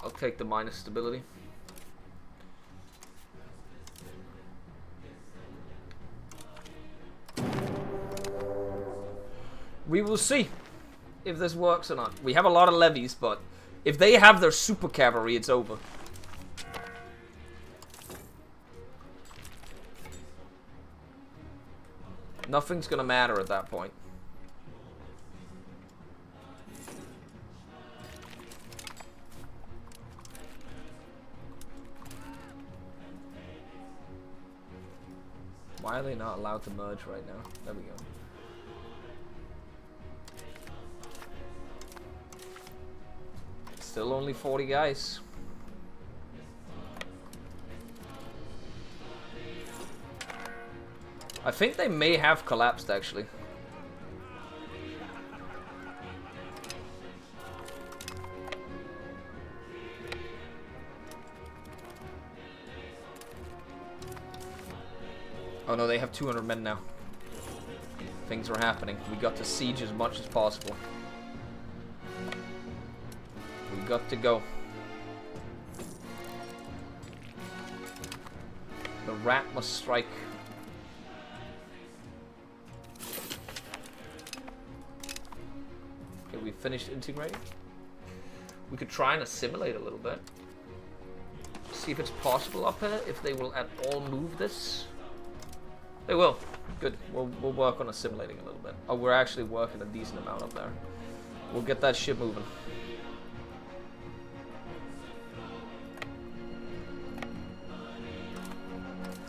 I'll take the minus stability. We will see if this works or not. We have a lot of levies, but if they have their super cavalry, it's over. Nothing's gonna matter at that point. Why are they not allowed to merge right now? There we go. Still only 40 guys. I think they may have collapsed actually. Oh no, they have 200 men now. Things are happening. We got to siege as much as possible. We got to go. The rat must strike. Okay, we finished integrating. We could try and assimilate a little bit. See if it's possible up here, if they will at all move this. They will. Good. We'll work on assimilating a little bit. Oh, we're actually working a decent amount up there. We'll get that ship moving.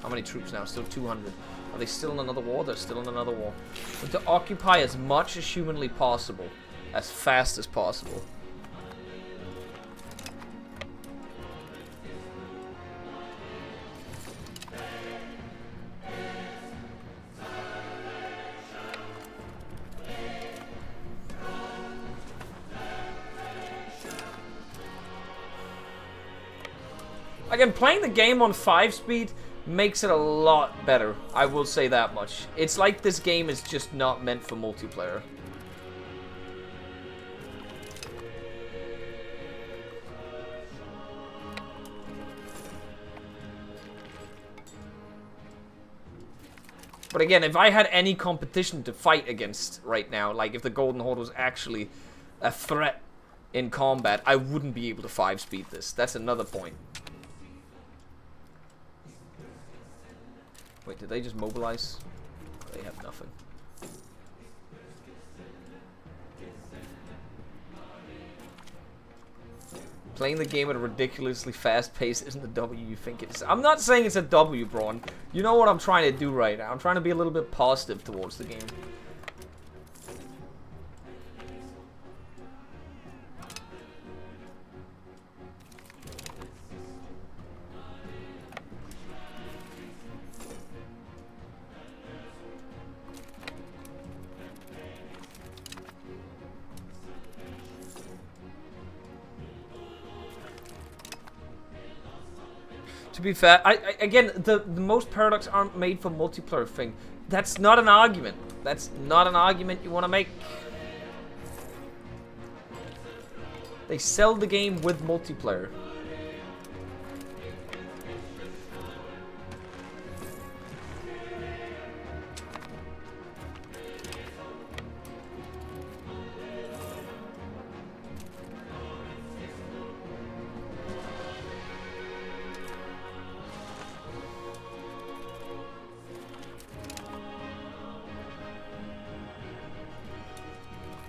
How many troops now? Still 200. Are they still in another war? They're still in another war. But to occupy as much as humanly possible, as fast as possible. Again, playing the game on 5 speed makes it a lot better. I will say that much. It's like this game is just not meant for multiplayer. But again, if I had any competition to fight against right now, like if the Golden Horde was actually a threat in combat, I wouldn't be able to 5-speed this. That's another point. Wait, did they just mobilize? They have nothing. Playing the game at a ridiculously fast pace isn't the W you think it is. I'm not saying it's a W, Braun. You know what I'm trying to do right now. I'm trying to be a little bit positive towards the game. To be fair, again, the most Paradox aren't made for multiplayer thing. That's not an argument. That's not an argument you want to make. They sell the game with multiplayer.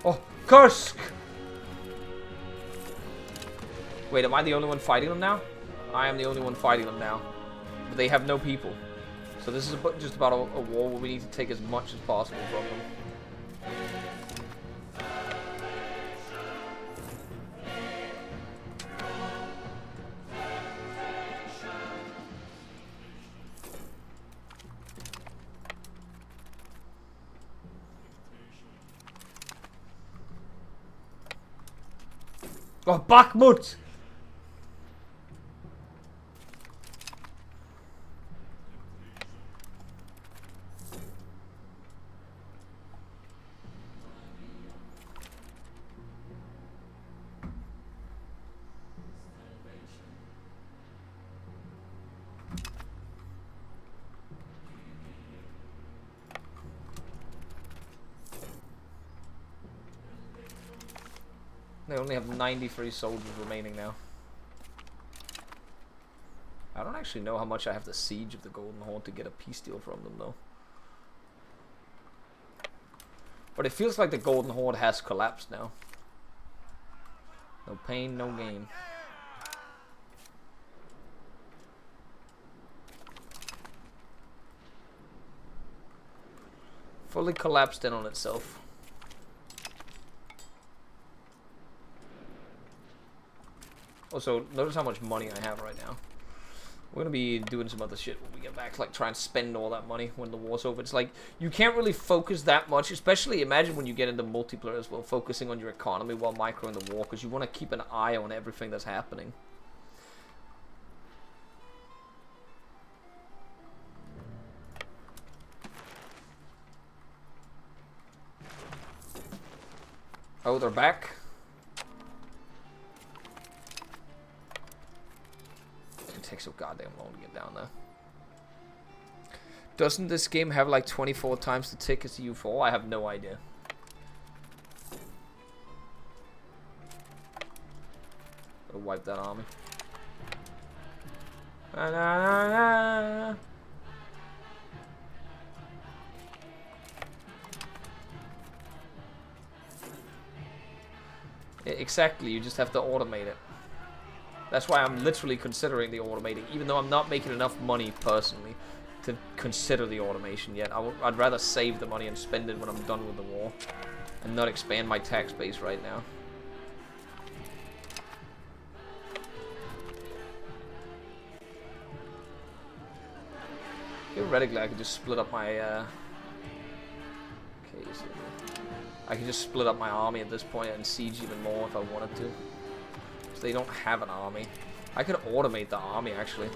Oh, Kursk! Wait, am I the only one fighting them now? I am the only one fighting them now. But they have no people. So this is just about a war where we need to take as much as possible from them. Oh, Bakhmut! They only have 93 soldiers remaining now. I don't actually know how much I have to siege of the Golden Horde to get a peace deal from them, though. But it feels like the Golden Horde has collapsed now. No pain, no gain. Fully collapsed in on itself. Also, notice how much money I have right now. We're gonna be doing some other shit when we get back, like try and spend all that money when the war's over. It's like, you can't really focus that much, especially imagine when you get into multiplayer as well, focusing on your economy while microing the war, because you want to keep an eye on everything that's happening. Oh, they're back. It takes so goddamn long to get down there. Doesn't this game have like 24 times the tick as EU4? I have no idea. Gotta wipe that army. Na, na, na, na. Exactly, you just have to automate it. That's why I'm literally considering the automating, even though I'm not making enough money personally to consider the automation yet. I'd rather save the money and spend it when I'm done with the war, and not expand my tax base right now. Theoretically, I could just split up my okay, so I can just split up my army at this point and siege even more if I wanted to. So they don't have an army. I could automate the army, actually.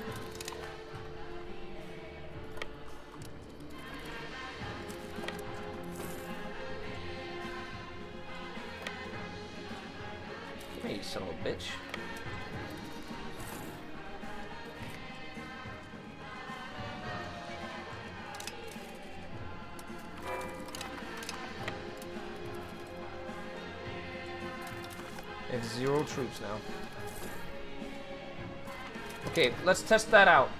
Hey, you son of a bitch. I have 0 troops now. Okay, let's test that out.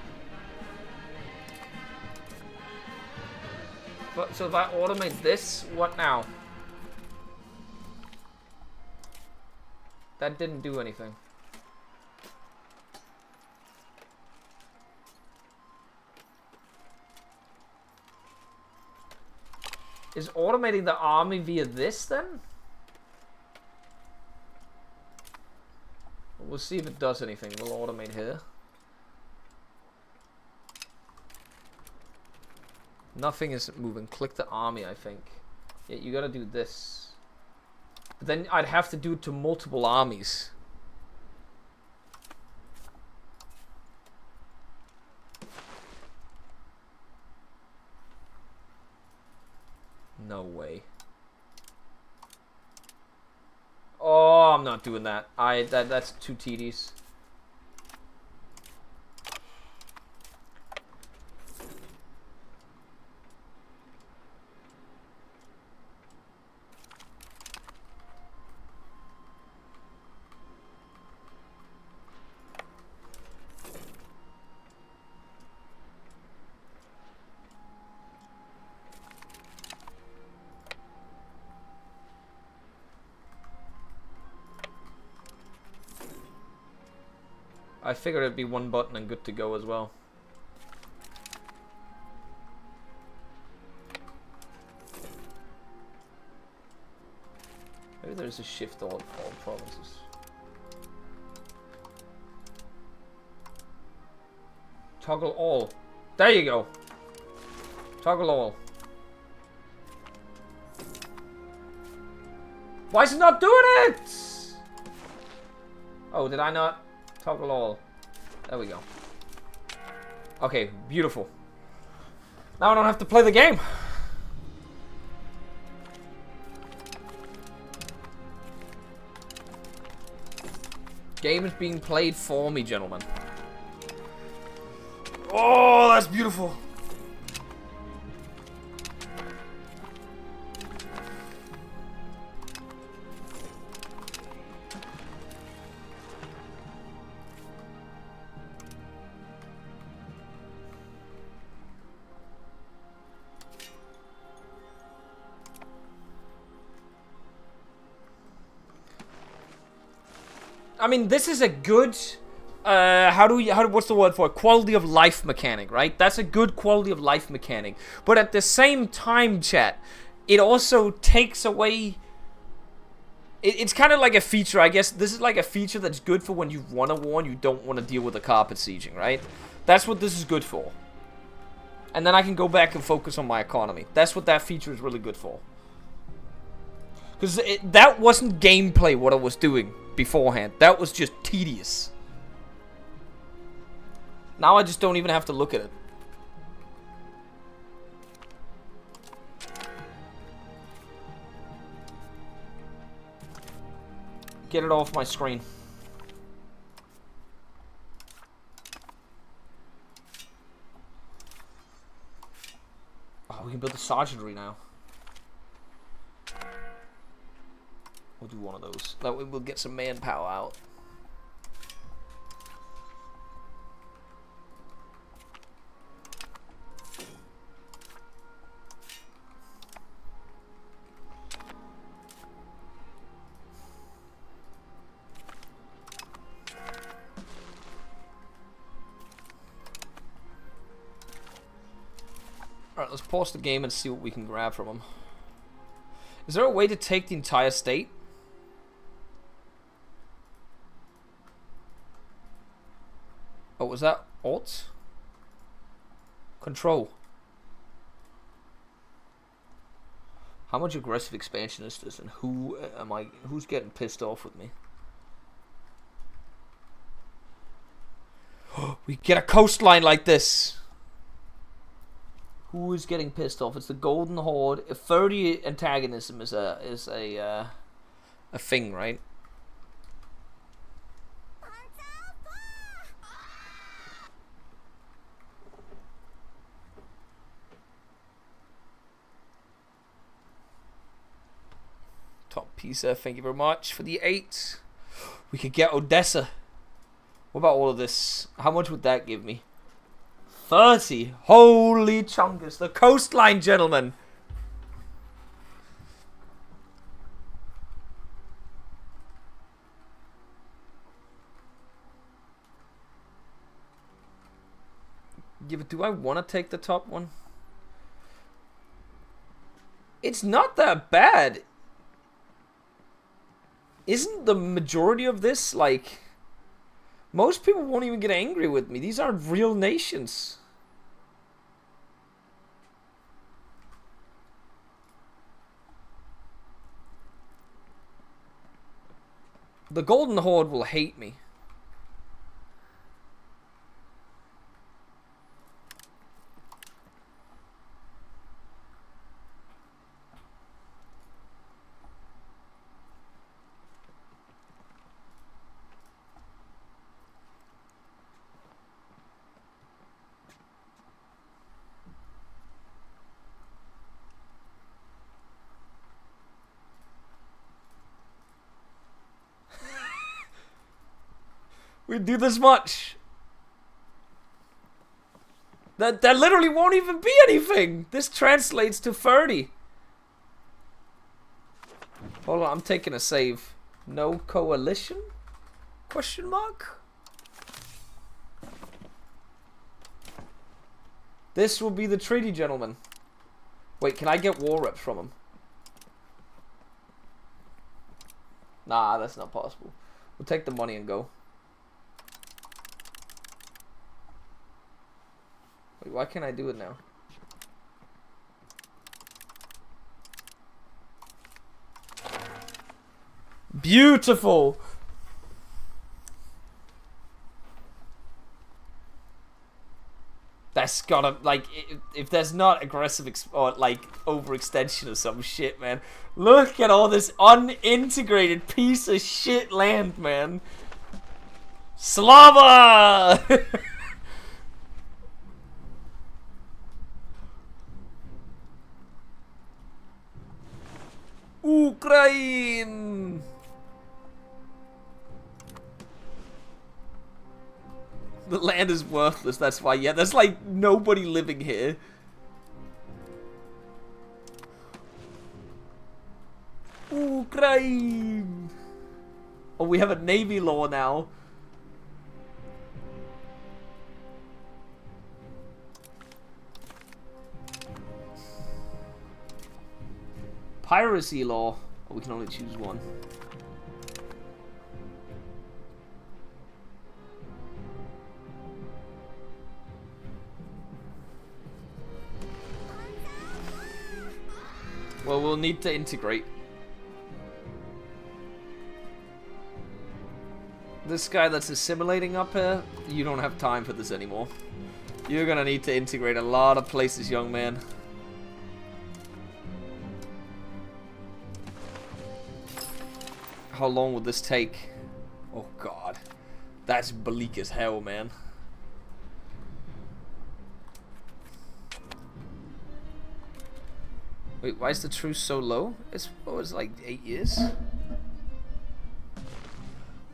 But, so if I automate this, what now? That didn't do anything. Is automating the army via this then? We'll see if it does anything. We'll automate here. Nothing is moving. Click the army, I think. Yeah, you gotta do this. But then I'd have to do it to multiple armies. No way. Oh, I'm not doing that. That's too tedious. I figured it'd be one button and good to go as well. Maybe there's a shift all provinces. Toggle all. There you go. Toggle all. Why is it not doing it? Oh, did I not? Toggle all. There we go. Okay, beautiful. Now I don't have to play the game. Game is being played for me, gentlemen. Oh, that's beautiful. I mean, this is a good, what's the word for it? Quality of life mechanic, right? That's a good quality of life mechanic. But at the same time, chat, it also takes away, it's kind of like a feature, I guess. This is like a feature that's good for when you've won a war and you don't want to deal with the carpet sieging, right? That's what this is good for. And then I can go back and focus on my economy. That's what that feature is really good for. Because that wasn't gameplay what I was doing beforehand. That was just tedious. Now I just don't even have to look at it. Get it off my screen. Oh, we can build a sergeantry now. We'll do one of those. That way we'll get some manpower out. Alright, let's pause the game and see what we can grab from them. Is there a way to take the entire state? Oh, was that Alt? Control. How much aggressive expansion is this, and who's getting pissed off with me? We get a coastline like this. Who is getting pissed off? It's the Golden Horde. 30 antagonism is a thing, right? Top Pisa, thank you very much for the 8. We could get Odessa. What about all of this? How much would that give me? 30. Holy chungus. The coastline, gentlemen. Yeah, but do I want to take the top one? It's not that bad. Isn't the majority of this, like... Most people won't even get angry with me. These aren't real nations. The Golden Horde will hate me. We do this much. That literally won't even be anything. This translates to 30. Hold on, I'm taking a save. No coalition? Question mark? This will be the treaty, gentlemen. Wait, can I get war reps from him? Nah, that's not possible. We'll take the money and go. Wait, why can't I do it now? Beautiful! That's gotta, like, if there's not aggressive or, like, overextension or some shit, man. Look at all this unintegrated piece of shit land, man. Slava! Ukraine! The land is worthless, that's why. Yeah, there's like nobody living here. Ukraine! Oh, we have a navy law now. Piracy law. Oh, we can only choose one. Well, we'll need to integrate. This guy that's assimilating up here, you don't have time for this anymore. You're gonna need to integrate a lot of places, young man. How long will this take? Oh god. That's bleak as hell, man. Wait, why is the truce so low? It's, what was it, like 8 years?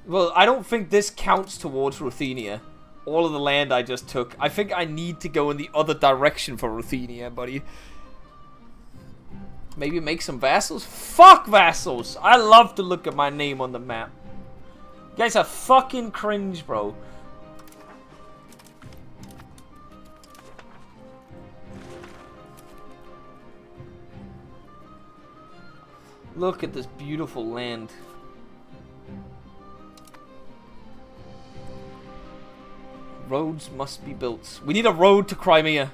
Well, I don't think this counts towards Ruthenia. All of the land I just took. I think I need to go in the other direction for Ruthenia, buddy. Maybe make some vassals? Fuck vassals! I love to look at my name on the map. You guys are fucking cringe, bro. Look at this beautiful land. Roads must be built. We need a road to Crimea.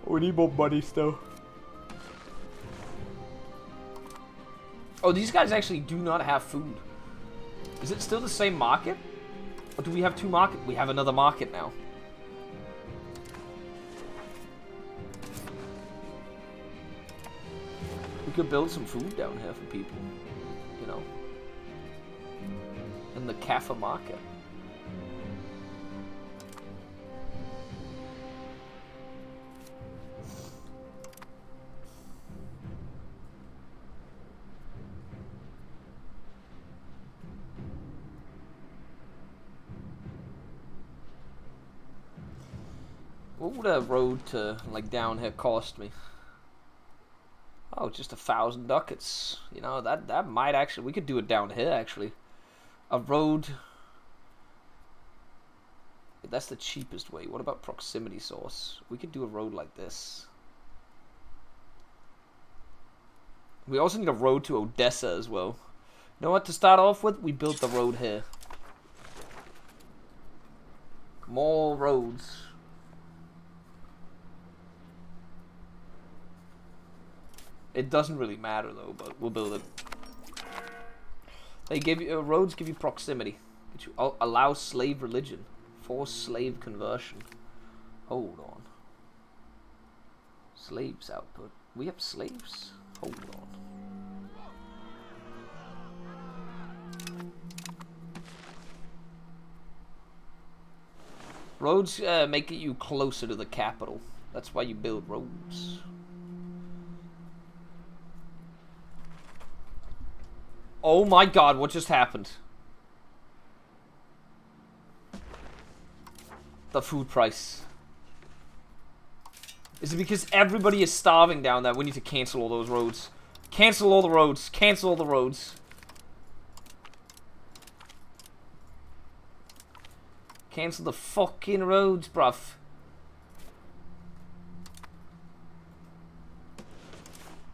We need more money still. Oh, these guys actually do not have food. Is it still the same market? Or do we have two markets? We have another market now. We could build some food down here for people. You know. In the cafe market. What would a road to, like, down here cost me? Oh, just 1,000 ducats. You know, that might actually... We could do it down here, actually. A road... That's the cheapest way. What about proximity source? We could do a road like this. We also need a road to Odessa as well. You know what? To start off with, we built the road here. More roads. It doesn't really matter though, but we'll build it. They give you roads give you proximity, which allows slave religion, force slave conversion. Hold on. Slaves output. We have slaves. Hold on. Roads make you closer to the capital. That's why you build roads. Oh my god, what just happened? The food price. Is it because everybody is starving down there? We need to cancel all those roads. Cancel all the roads. Cancel all the roads. Cancel the fucking roads, bruv.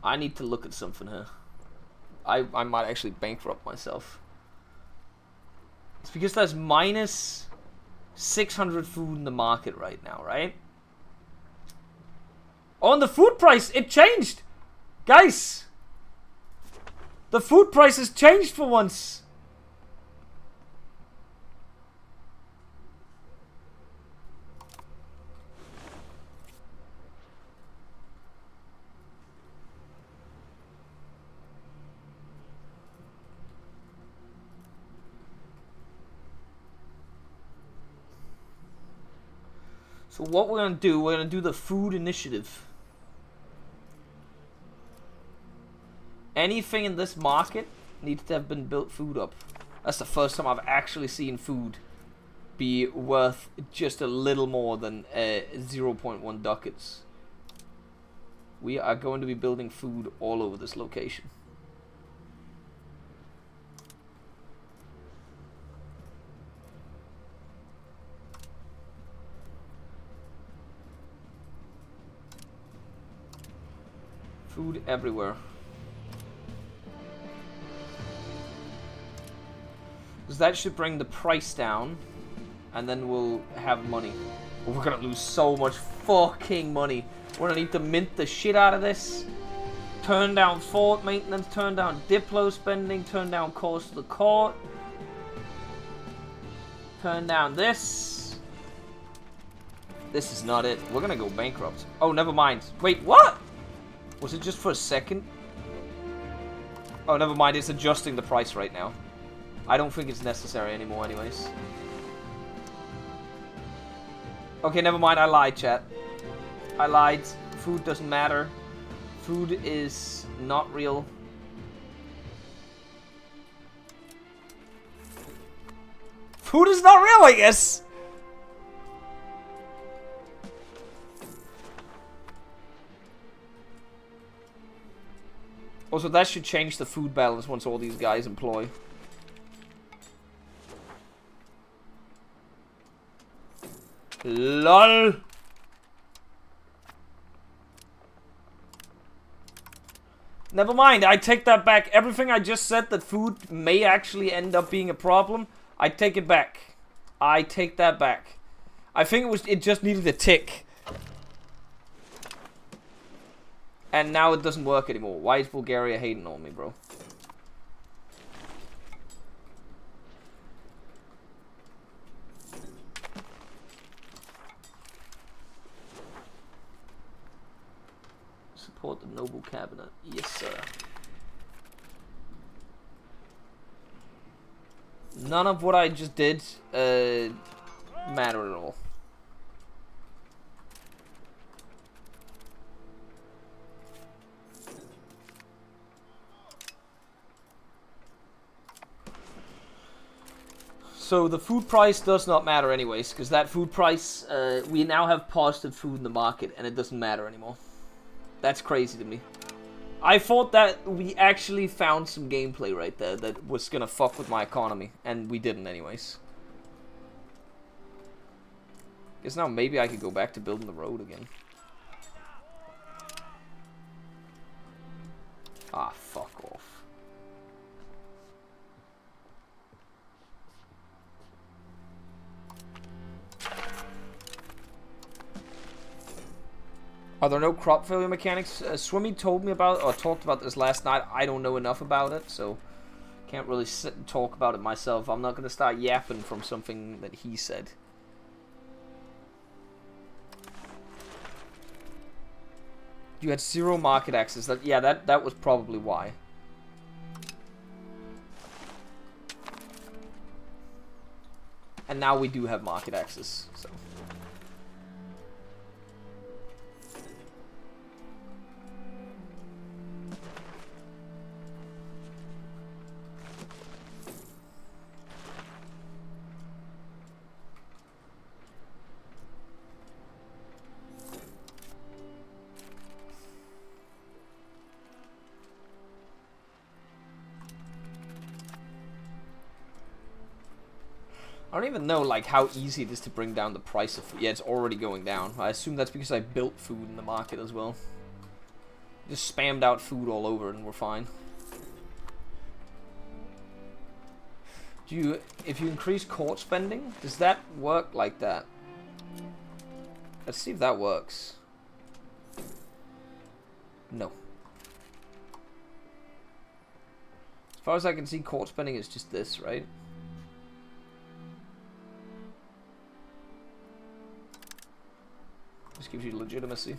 I need to look at something here. I might actually bankrupt myself. It's because there's minus 600 food in the market right now, right? On the food price, it changed! Guys! The food price has changed for once! So what we're gonna do the food initiative. Anything in this market needs to have been built food up. That's the first time I've actually seen food be worth just a little more than 0.1 ducats. We are going to be building food all over this location. Food everywhere. Because that should bring the price down. And then we'll have money. But we're gonna lose so much fucking money. We're gonna need to mint the shit out of this. Turn down fort maintenance. Turn down Diplo spending. Turn down cost of the court. Turn down this. This is not it. We're gonna go bankrupt. Oh, never mind. Wait, what? Was it just for a second? Oh, never mind. It's adjusting the price right now. I don't think it's necessary anymore anyways. Okay, never mind. I lied, chat. I lied. Food doesn't matter. Food is not real. Food is not real, I guess! Also, that should change the food balance once all these guys employ. LOL! Never mind, I take that back. Everything I just said that food may actually end up being a problem, I take it back. I take that back. I think it just needed a tick. And now it doesn't work anymore. Why is Bulgaria hating on me, bro? Support the noble cabinet. Yes, sir. None of what I just did matter at all. So the food price does not matter anyways, because that food price, we now have positive food in the market, and it doesn't matter anymore. That's crazy to me. I thought that we actually found some gameplay right there that was gonna fuck with my economy, and we didn't anyways. Guess now maybe I could go back to building the road again. Ah, fuck off. Are there no crop failure mechanics? Swimmy told me about, or talked about this last night. I don't know enough about it, so can't really sit and talk about it myself. I'm not going to start yapping from something that he said. You had 0 market access. Yeah, that was probably why. And now we do have market access, so... I don't even know, like, how easy it is to bring down the price of food. Yeah, it's already going down. I assume that's because I built food in the market as well. Just spammed out food all over and we're fine. If you increase court spending, does that work like that? Let's see if that works. No. As far as I can see, court spending is just this, right? This gives you legitimacy.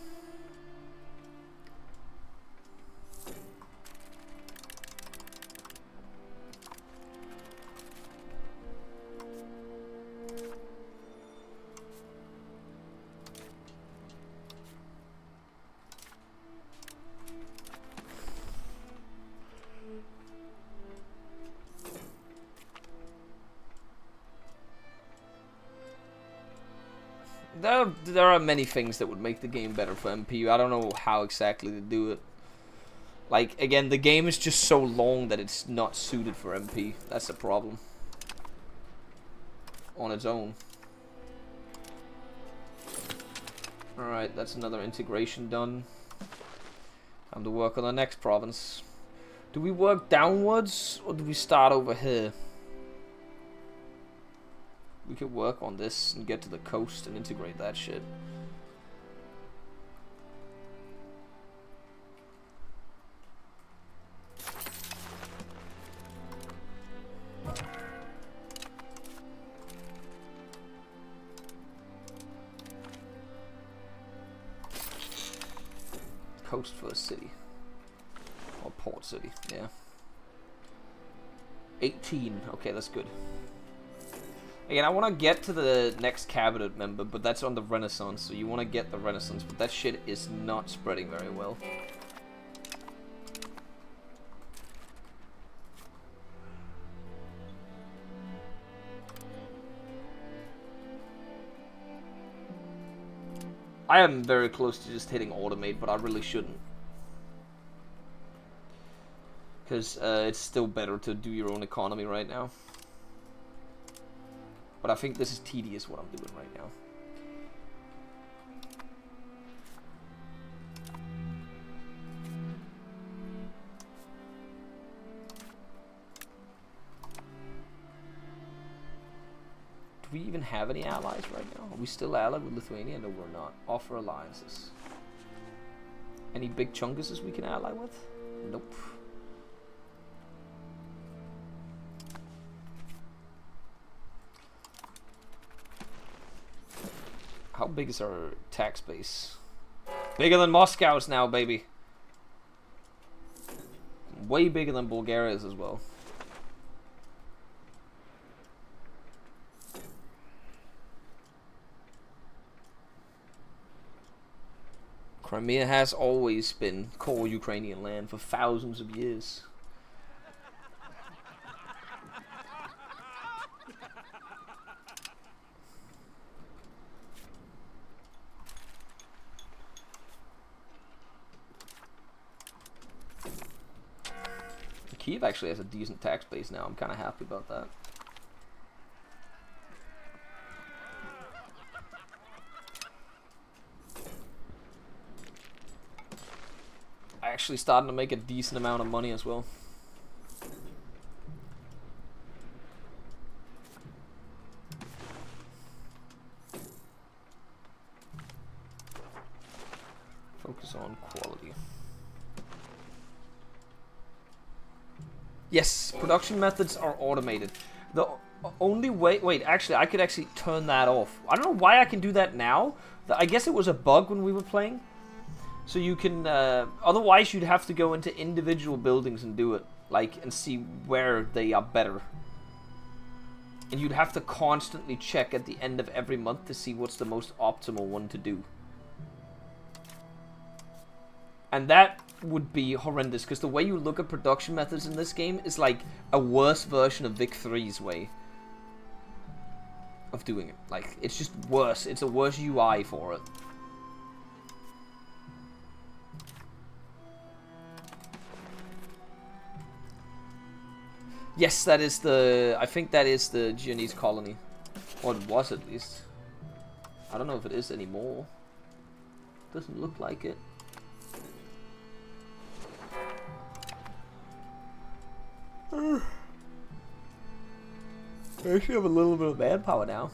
There are many things that would make the game better for MP. I don't know how exactly to do it. Like, again, the game is just so long that it's not suited for MP. That's the problem. On its own. Alright, that's another integration done. Time to work on the next province. Do we work downwards, or do we start over here? We could work on this and get to the coast and integrate that shit. Coast for a city. Or port city, yeah. 18, okay, that's good. Again, I want to get to the next cabinet member, but that's on the Renaissance, so you want to get the Renaissance, but that shit is not spreading very well. I am very close to just hitting automate, but I really shouldn't. Because it's still better to do your own economy right now. But I think this is tedious what I'm doing right now. Do we even have any allies right now? Are we still allied with Lithuania? No, we're not. Offer alliances. Any big chunguses we can ally with? Nope. How big is our tax base? Bigger than Moscow's now, baby. way bigger than Bulgaria's as well. Crimea has always been core Ukrainian land for thousands of years. Kyiv actually has a decent tax base now. I'm kind of happy about that. Actually starting to make a decent amount of money as well. Focus on quality. Yes, production methods are automated. The only way... Wait, actually, I could actually turn that off. I don't know why I can do that now. I guess it was a bug when we were playing. So you can, otherwise you'd have to go into individual buildings and do it, like, and see where they are better. And you'd have to constantly check at the end of every month to see what's the most optimal one to do. And that would be horrendous, because the way you look at production methods in this game is like a worse version of Vic 3's way of doing it. Like, it's just worse. It's a worse UI for it. Yes, that is the... I think that is the Genoese colony. Or it was, at least. I don't know if it is anymore. Doesn't look like it. I actually have a little bit of manpower now.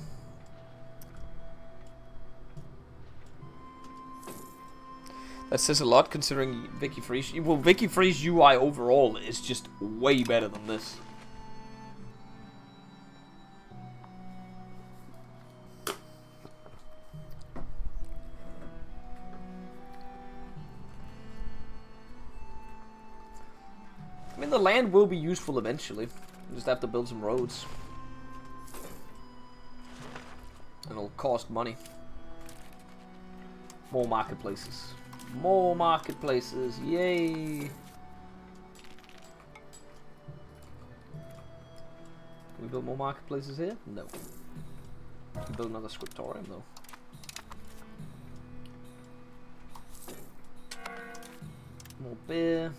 That says a lot considering Vicky Freeze. Well, Vicky Freeze UI overall is just way better than this. I mean, the land will be useful eventually. You just have to build some roads. And it'll cost money. More marketplaces. More marketplaces. Yay! Can we build more marketplaces here? No. Can we build another scriptorium though? More beer.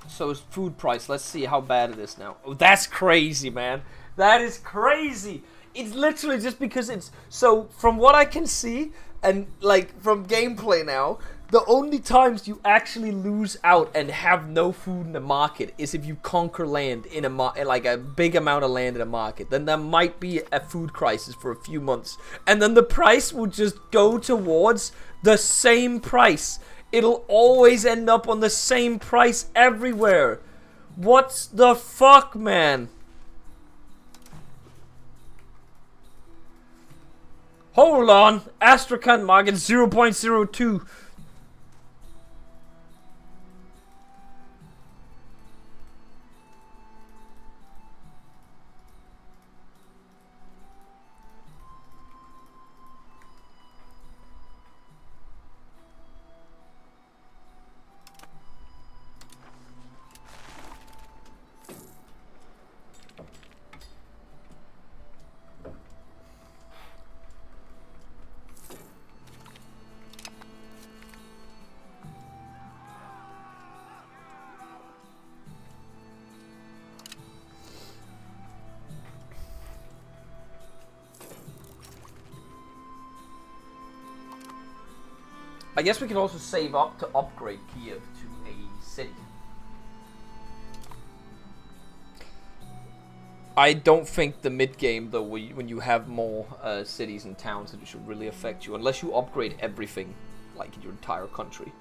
So is food price. Let's see how bad it is now. Oh, that's crazy, man. That is crazy. It's literally just because it's... So, from what I can see, and, like, from gameplay now, the only times you actually lose out and have no food in the market is if you conquer land in a like a big amount of land in a market. Then there might be a food crisis for a few months. And then the price will just go towards the same price. It'll always end up on the same price everywhere. What the fuck, man? Hold on. Astrakhan market 0.02. I guess we can also save up to upgrade Kyiv to a city. I don't think the mid-game, though, when you have more cities and towns, that it should really affect you. Unless you upgrade everything, like in your entire country.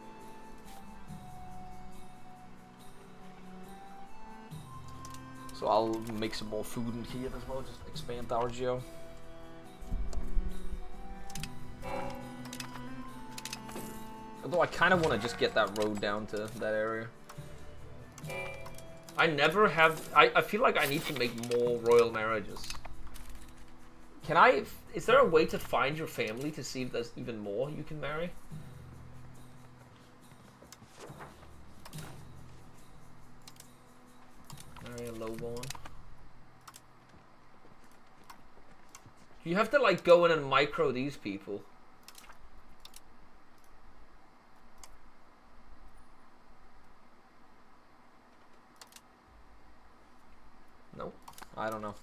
So I'll make some more food in Kyiv as well, just expand our geo. Although I kind of want to just get that road down to that area. I never have... I feel like I need to make more royal marriages. Can I... Is there a way to find your family to see if there's even more you can marry? Marry a lowborn. You have to like go in and micro these people. Nope. I don't know.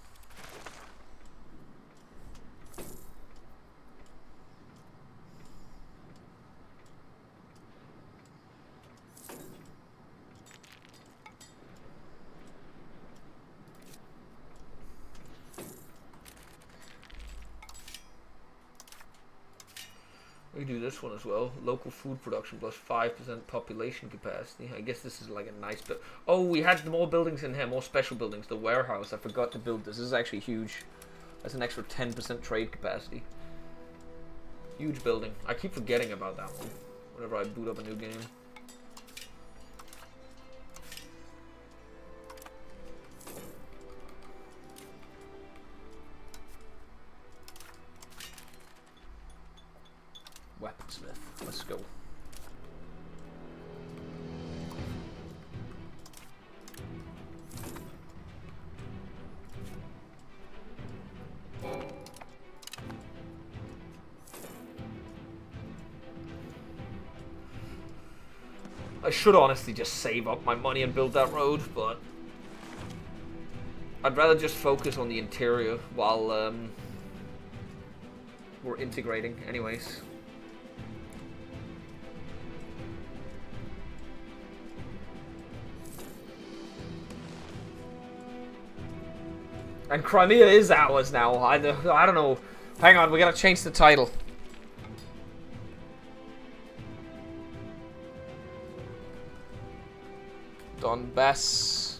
We do this one as well. Local food production plus 5% population capacity. I guess this is like a nice bit. Oh, we had more buildings in here, more special buildings. The warehouse, I forgot to build this. This is actually huge. That's an extra 10% trade capacity. Huge building. I keep forgetting about that one whenever I boot up a new game. Weaponsmith. Let's go. I should honestly just save up my money and build that road, but I'd rather just focus on the interior while we're integrating anyways. And Crimea is ours now. I don't know. Hang on, we gotta change the title. Donbass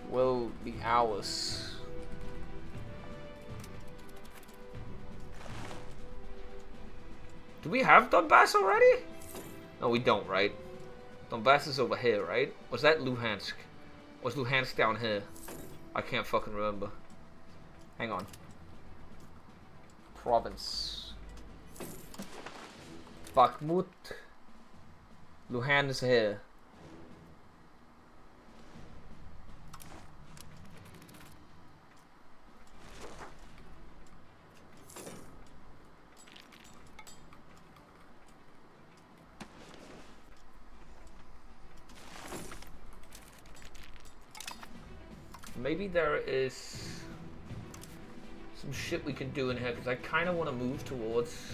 will be ours. Do we have Donbass already? No, we don't, right? Donbass is over here, right? Was that Luhansk? Was Luhansk down here? I can't fucking remember. Hang on. Province. Bakhmut. Luhansk is here. Maybe there is some shit we can do in here, because I kind of want to move towards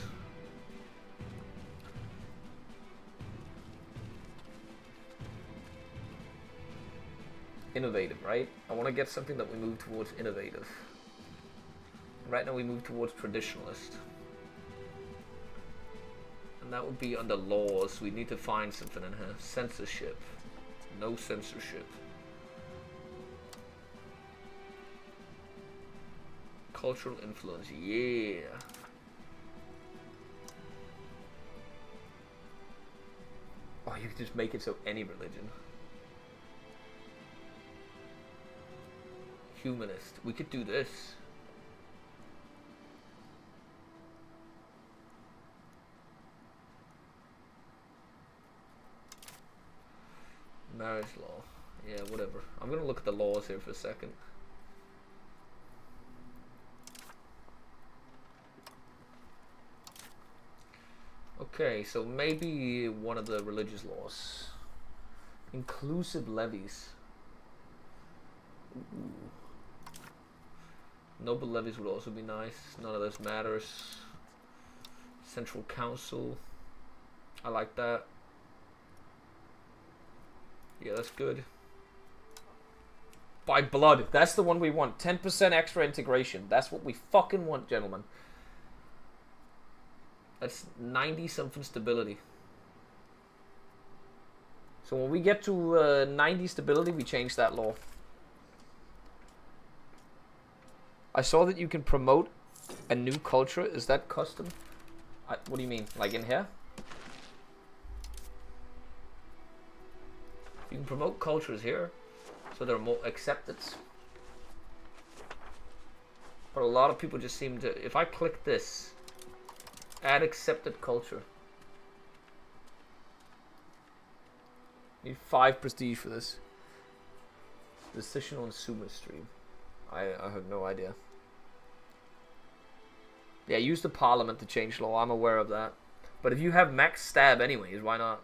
innovative, right? I want to get something that we move towards innovative. Right now we move towards traditionalist. And that would be under laws. We need to find something in here. Censorship. No censorship. Cultural influence, yeah. Oh, you can just make it so any religion. Humanist. We could do this. Marriage law. Yeah, whatever. I'm gonna look at the laws here for a second. Okay, so maybe one of the religious laws. Inclusive levies. Ooh. Noble levies would also be nice. None of this matters. Central council. I like that. Yeah, that's good. By blood. That's the one we want. 10% extra integration. That's what we fucking want, gentlemen. That's 90 something stability. So when we get to 90 stability, we change that law. I saw that you can promote a new culture. Is that custom? What do you mean? Like in here? You can promote cultures here, so they're more accepted. But a lot of people just seem to... If I click this, add accepted culture. Need 5 prestige for this. Decision on Sumo stream. I have no idea. Yeah, use the parliament to change law. I'm aware of that. But if you have max stab anyways, why not?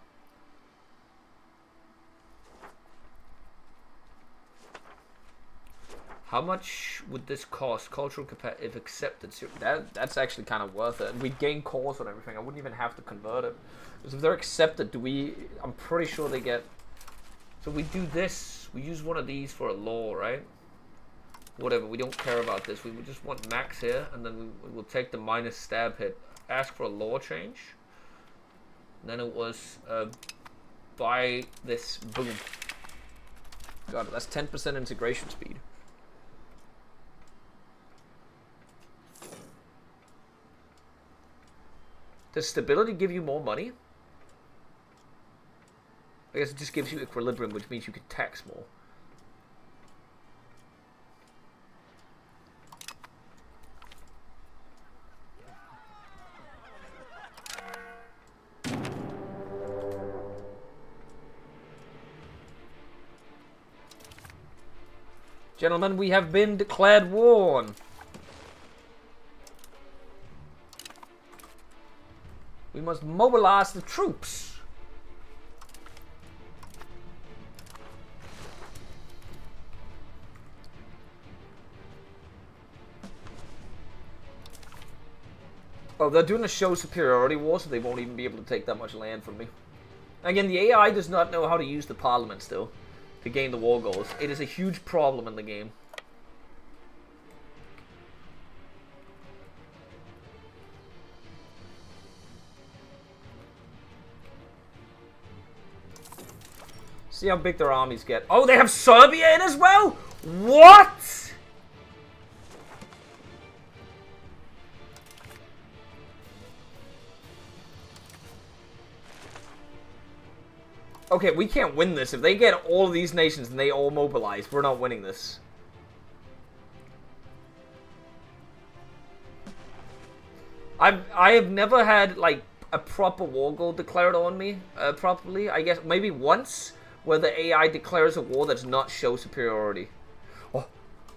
How much would this cost? Cultural capacity, if accepted. That's actually kind of worth it. We'd gain cores and everything. I wouldn't even have to convert it. Because if they're accepted, I'm pretty sure they get... So we do this. We use one of these for a law, right? Whatever, we don't care about this. We would just want max here, and then we will take the minus stab hit. Ask for a law change. And then it was buy this. Boom. God, that's 10% integration speed. Does stability give you more money? I guess it just gives you equilibrium, which means you can tax more. Gentlemen, we have been declared war on. We must mobilize the troops. Oh, they're doing a show superiority war, so they won't even be able to take that much land from me. Again, the AI does not know how to use the parliament still to gain the war goals. It is a huge problem in the game. See how big their armies get. Oh, they have Serbia in as well? What? Okay, we can't win this. If they get all of these nations and they all mobilize, we're not winning this. I have never had, like, a proper war goal declared on me properly. I guess maybe once, where the AI declares a war that's not show superiority. Oh,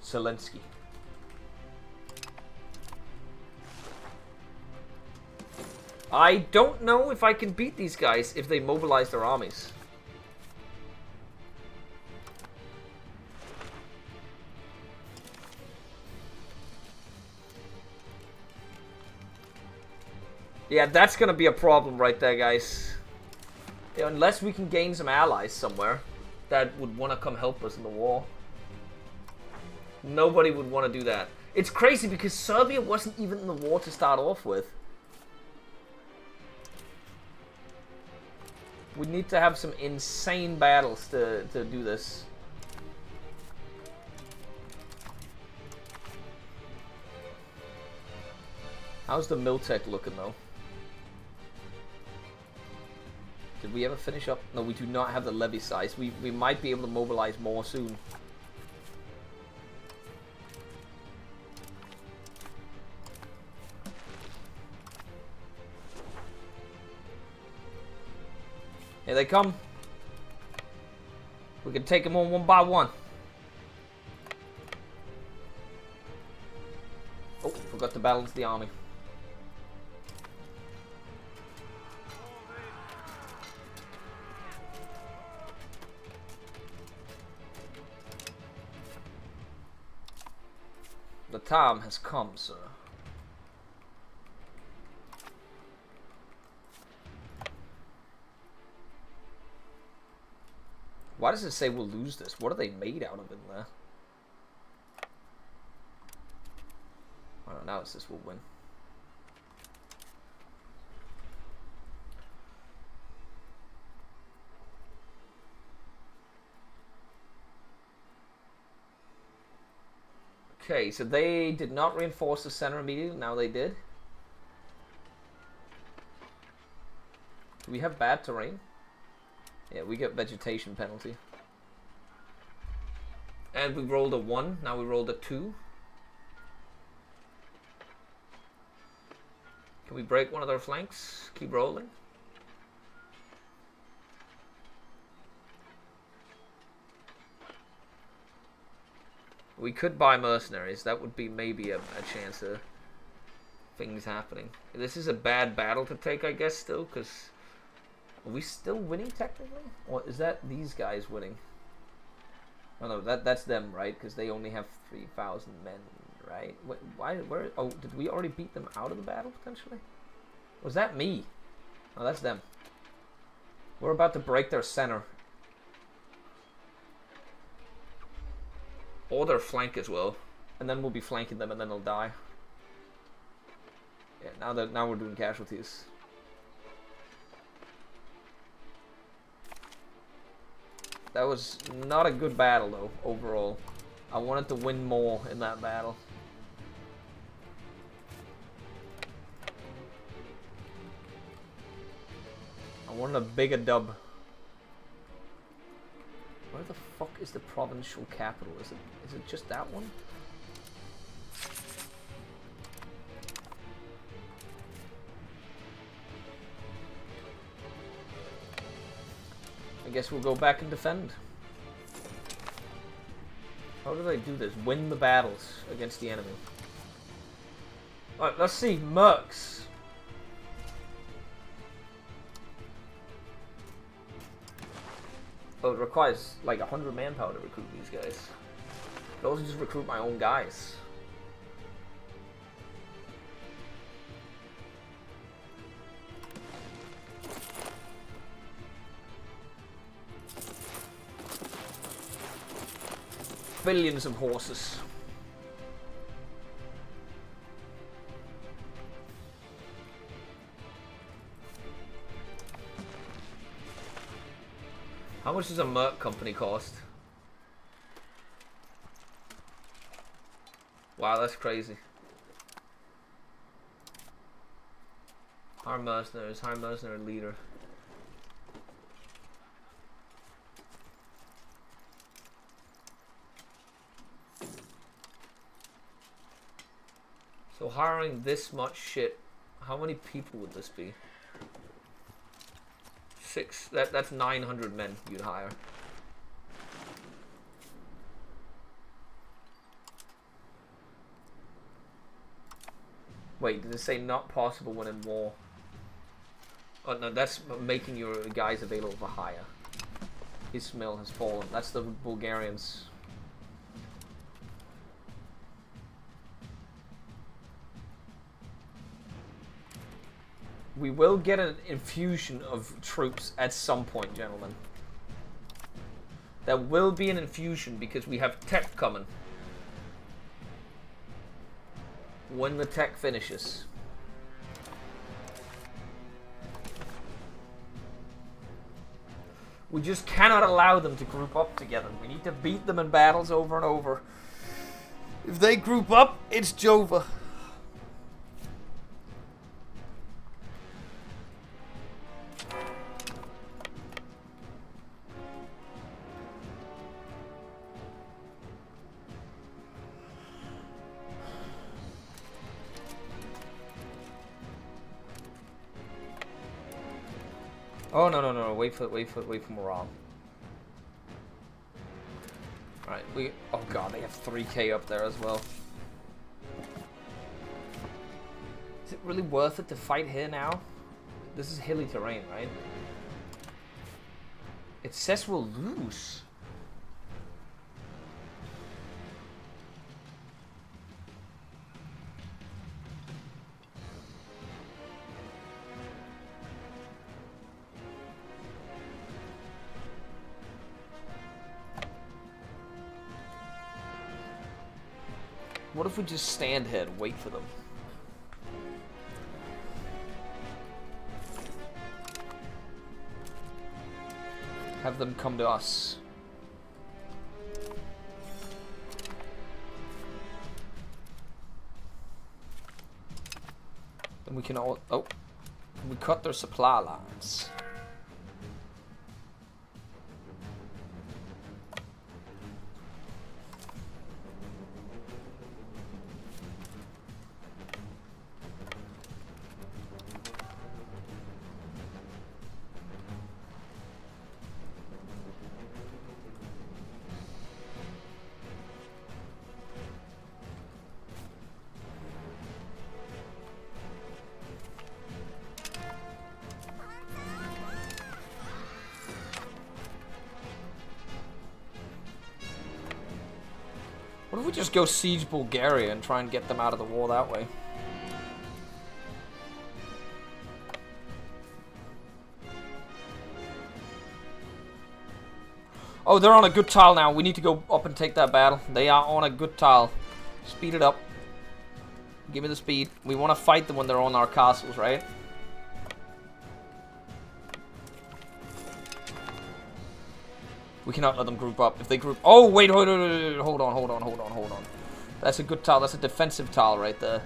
Zelensky. I don't know if I can beat these guys if they mobilize their armies. Yeah, that's gonna be a problem right there, guys. Yeah, unless we can gain some allies somewhere that would want to come help us in the war. Nobody would want to do that. It's crazy because Serbia wasn't even in the war to start off with. We need to have some insane battles to do this. How's the Miltech looking though? Did we ever finish up? No, we do not have the levy size. We might be able to mobilize more soon. Here they come. We can take them on one by one. Oh, forgot to balance the army. The time has come, sir. Why does it say we'll lose this? What are they made out of in there? I don't know, now it says we'll win. Okay, so they did not reinforce the center immediately. Now they did. Do we have bad terrain? Yeah, we get vegetation penalty. And we rolled a 1. Now we rolled a 2. Can we break one of their flanks? Keep rolling. We could buy mercenaries. That would be maybe a chance of things happening. This is a bad battle to take, I guess, still, because... Are we still winning, technically? Or is that these guys winning? Oh, no, that's them, right? Because they only have 3,000 men, right? Where... Oh, did we already beat them out of the battle, potentially? Was that me? Oh, that's them. We're about to break their center. Or their flank as well. And then we'll be flanking them and then they'll die. Yeah, now we're doing casualties. That was not a good battle though, overall. I wanted to win more in that battle. I wanted a bigger dub. Where the fuck is the provincial capital? Is it just that one? I guess we'll go back and defend. How do they do this? Win the battles against the enemy. Alright, let's see. Mercs. Oh, it requires like 100 manpower to recruit these guys. I could also just recruit my own guys. Billions of horses. How much does a merc company cost? Wow, that's crazy. Hire mercenaries, hire mercenary leader. So hiring this much shit, how many people would this be? 6. That's 900 men you'd hire. Wait, did it say not possible when in war? Oh no, that's making your guys available for hire. Ismail has fallen. That's the Bulgarians. We will get an infusion of troops at some point, gentlemen. There will be an infusion because we have tech coming. When the tech finishes. We just cannot allow them to group up together. We need to beat them in battles over and over. If they group up, it's Jova. Oh no! Wait for morale. All right, oh god, they have 3k up there as well. Is it really worth it to fight here now? This is hilly terrain, right? It says we'll lose. What if we just stand here and wait for them? Have them come to us. We can all... Oh. We cut their supply lines. What if we just go siege Bulgaria and try and get them out of the war that way? Oh, they're on a good tile now. We need to go up and take that battle. They are on a good tile. Speed it up. Give me the speed. We want to fight them when they're on our castles, right? We cannot let them group up. If they group... Oh, wait, hold on. That's a good tile. That's a defensive tile right there.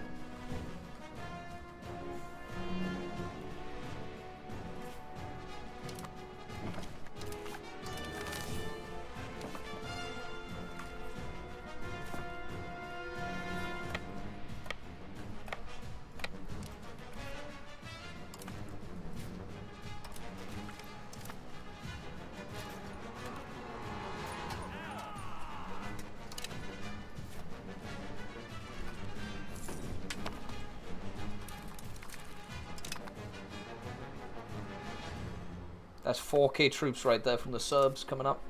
That's 4K troops right there from the Serbs coming up.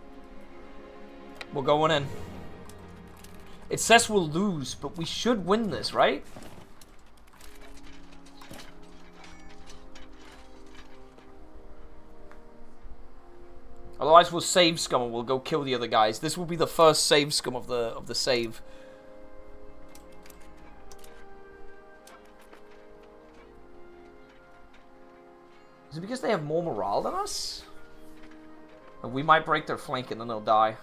We're going in. It says we'll lose, but we should win this, right? Otherwise we'll save scum and we'll go kill the other guys. This will be the first save scum of the save. Is it because they have more morale than us? We might break their flank and then they'll die.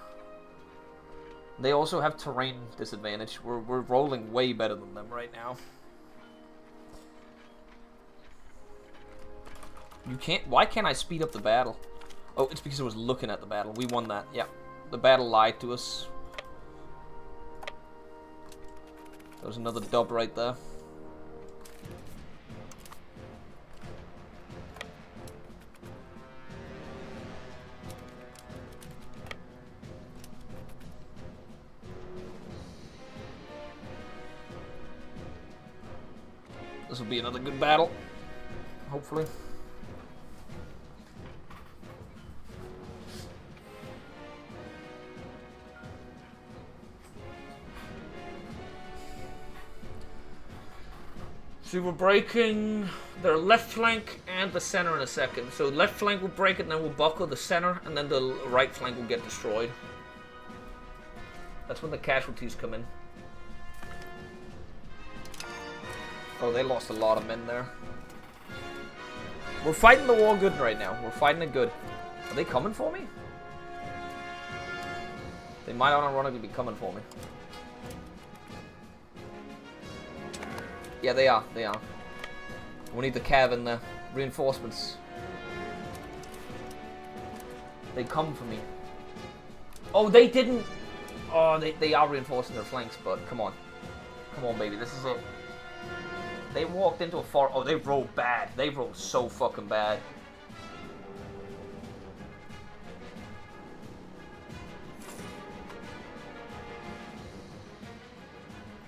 They also have terrain disadvantage. We're rolling way better than them right now. You can't... Why can't I speed up the battle? Oh, it's because I was looking at the battle. We won that. Yep. The battle lied to us. There was another dub right there. This will be another good battle, hopefully. So we're breaking their left flank and the center in a second. So left flank will break it, and then we'll buckle the center, and then the right flank will get destroyed. That's when the casualties come in. Oh, they lost a lot of men there. We're fighting the war good right now. We're fighting it good. Are they coming for me? They might unironically be coming for me. Yeah, they are. They are. We need the cav and the reinforcements. They come for me. Oh, they didn't. Oh, they are reinforcing their flanks, but come on. Come on, baby. This is it. They walked into a fort. Oh, they rolled bad. They rolled so fucking bad.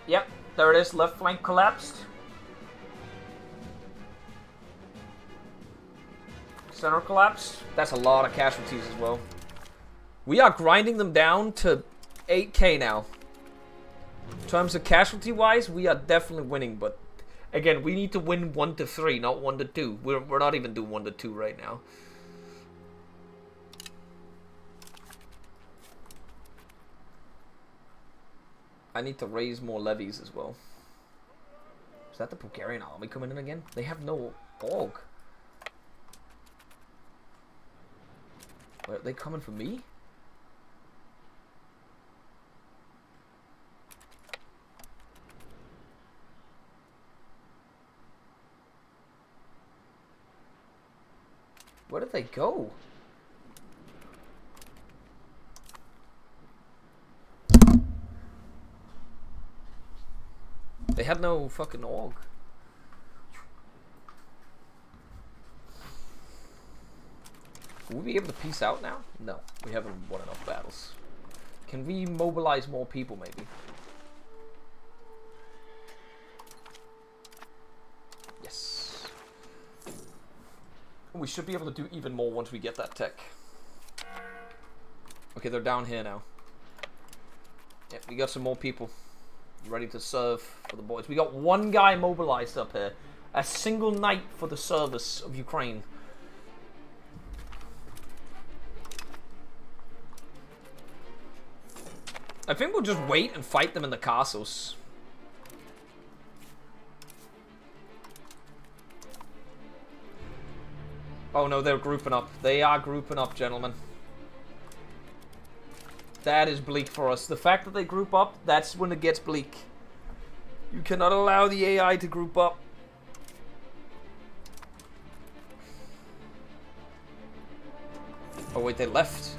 Yep, there it is. Left flank collapsed. Center collapsed. That's a lot of casualties as well. We are grinding them down to 8K now. In terms of casualty-wise, we are definitely winning, but again, we need to win 1 to 3, not 1 to 2. We're not even doing 1 to 2 right now. I need to raise more levies as well. Is that the Bulgarian army coming in again? They have no org. Are they coming for me? Where did they go? They had no fucking org. Will we be able to peace out now? No, we haven't won enough battles. Can we mobilize more people, maybe? Yes. We should be able to do even more once we get that tech. Okay, they're down here now. Yeah, we got some more people ready to serve for the boys. We got one guy mobilized up here. A single knight for the service of Ukraine. I think we'll just wait and fight them in the castles. Oh no, they're grouping up. They are grouping up, gentlemen. That is bleak for us. The fact that they group up, that's when it gets bleak. You cannot allow the AI to group up. Oh wait, they left.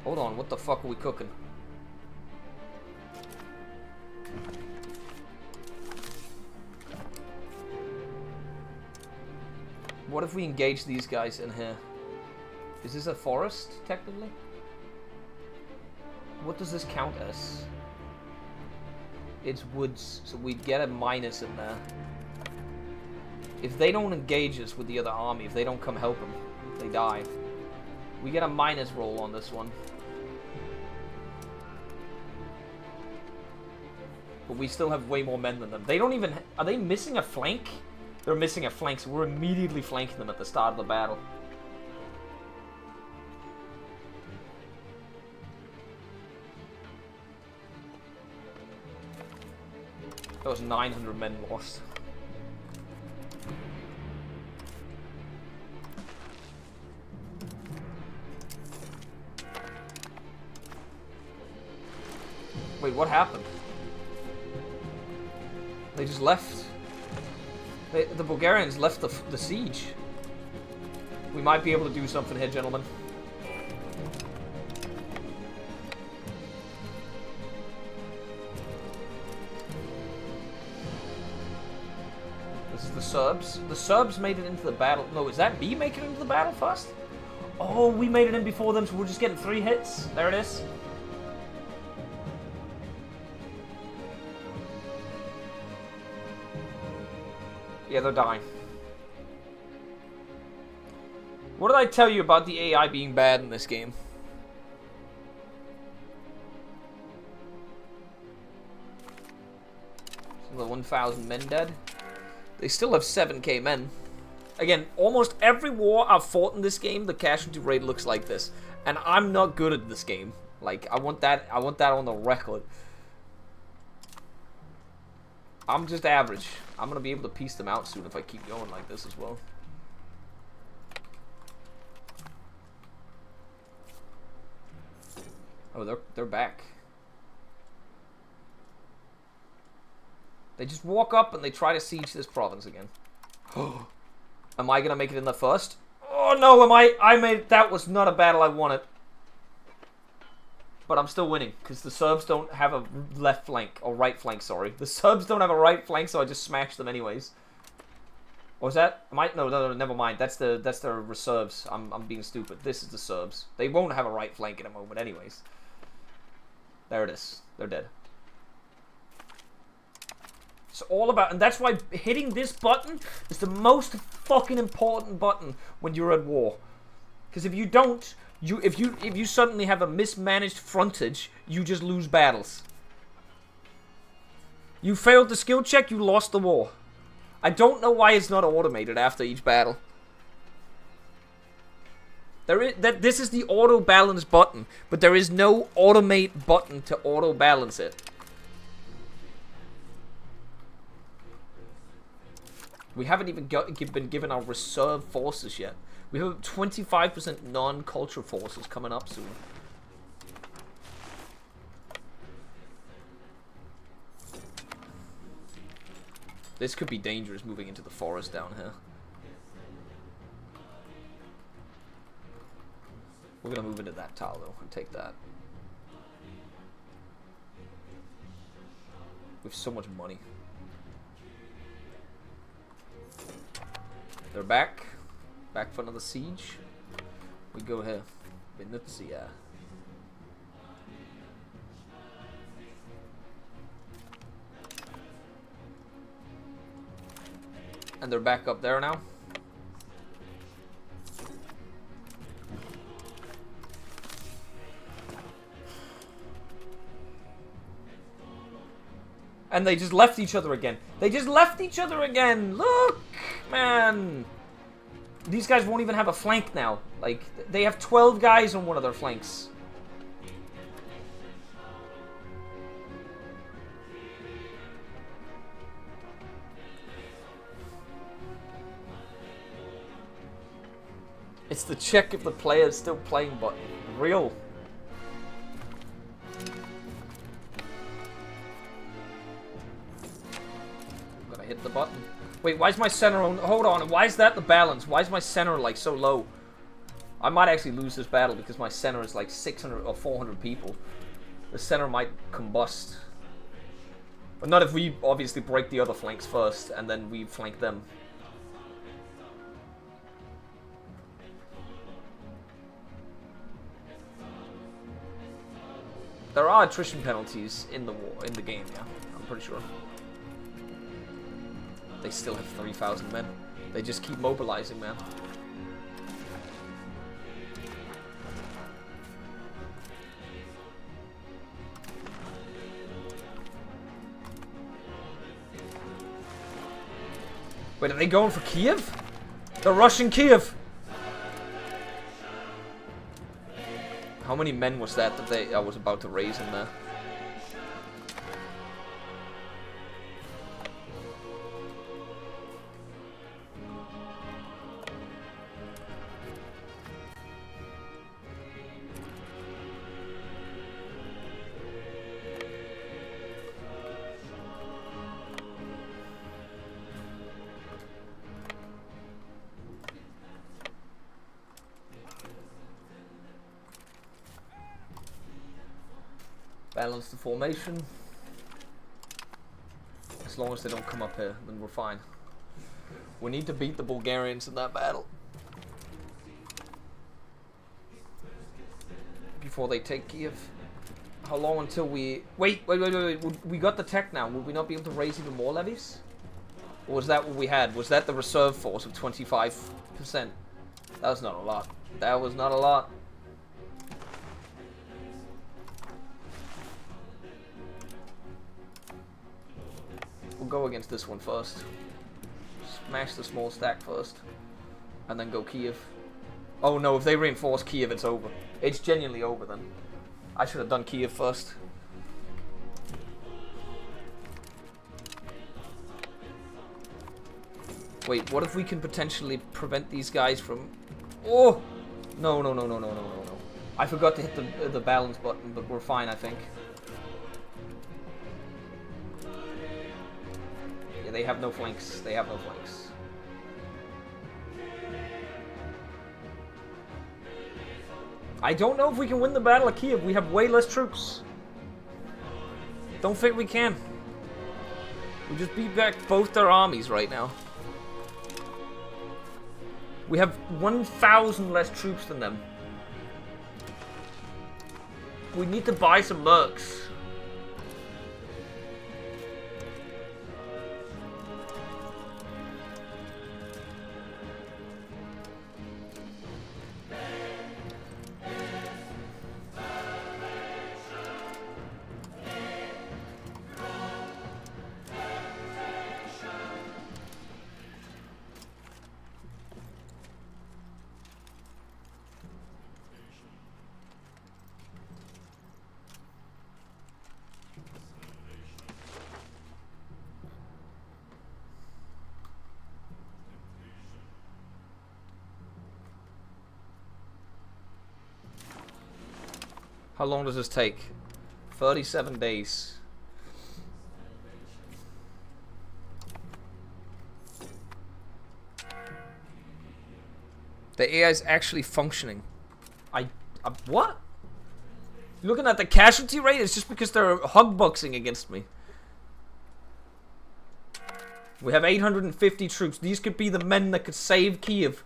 Hold on, what the fuck are we cooking? What if we engage these guys in here? Is this a forest, technically? What does this count as? It's woods, so we'd get a minus in there. If they don't engage us with the other army, if they don't come help them, they die. We get a minus roll on this one. But we still have way more men than them. They don't even... Are they missing a flank? They're missing a flank, so we're immediately flanking them at the start of the battle. That was 900 men lost. Wait, what happened? They just left. The Bulgarians left the siege. We might be able to do something here, gentlemen. This is the Serbs. The Serbs made it into the battle. No, is that me making it into the battle first? Oh, we made it in before them, so we're just getting 3 hits. There it is. Yeah, they're dying. What did I tell you about the AI being bad in this game? So the 1,000 men dead. They still have 7k men. Again, almost every war I've fought in this game, the casualty rate looks like this. And I'm not good at this game. Like, I want that on the record. I'm just average. I'm gonna be able to piece them out soon if I keep going like this as well. Oh, they're back. They just walk up and they try to siege this province again. Am I gonna make it in the first? Oh no, I made... That was not a battle I wanted. But I'm still winning, because the Serbs don't have a left flank, or right flank, sorry. The Serbs don't have a right flank, so I just smashed them anyways. Or is that... No, never mind. That's the reserves. I'm being stupid. This is the Serbs. They won't have a right flank in a moment anyways. There it is. They're dead. It's all about... And that's why hitting this button is the most fucking important button when you're at war. Because if you don't... If you suddenly have a mismanaged frontage, you just lose battles. You failed the skill check, you lost the war. I don't know why it's not automated after each battle. This is the auto balance button, but there is no automate button to auto balance it. We haven't even been given our reserve forces yet. We have 25% non-culture forces coming up soon. This could be dangerous moving into the forest down here. We're gonna move into that tile though and take that. We have so much money. They're back. Back for another siege. We go here. Venezia. And they're back up there now. And they just left each other again. They just left each other again. Look, man. These guys won't even have a flank now. Like, they have 12 guys on one of their flanks. It's the check if the player is still playing button. Real. I'm gonna hit the button. Wait, why is my center on? Hold on, why is that the balance? Why is my center like so low? I might actually lose this battle because my center is like 600 or 400 people. The center might combust. But not if we obviously break the other flanks first and then we flank them. There are attrition penalties in the war, in the game, yeah. I'm pretty sure. They still have 3,000 men. They just keep mobilizing, man. Wait, are they going for Kyiv? They're rushing Kyiv! How many men was that I was about to raise in there? Balance the formation. As long as they don't come up here, then we're fine. We need to beat the Bulgarians in that battle. Before they take Kyiv. How long until we... Wait. We got the tech now. Will we not be able to raise even more levies? Or was that what we had? Was that the reserve force of 25%? That was not a lot. That was not a lot. We'll go against this one first. Smash the small stack first. And then go Kyiv. Oh no, if they reinforce Kyiv, it's over. It's genuinely over then. I should have done Kyiv first. Wait, what if we can potentially prevent these guys from... Oh! No. I forgot to hit the balance button, but we're fine, I think. Yeah, they have no flanks. They have no flanks. I don't know if we can win the Battle of Kyiv. We have way less troops. Don't think we can. We just beat back both their armies right now. We have 1,000 less troops than them. We need to buy some mercs. How long does this take? 37 days. The AI is actually functioning. What? Looking at the casualty rate, it's just because they're hugboxing against me. We have 850 troops. These could be the men that could save Kyiv.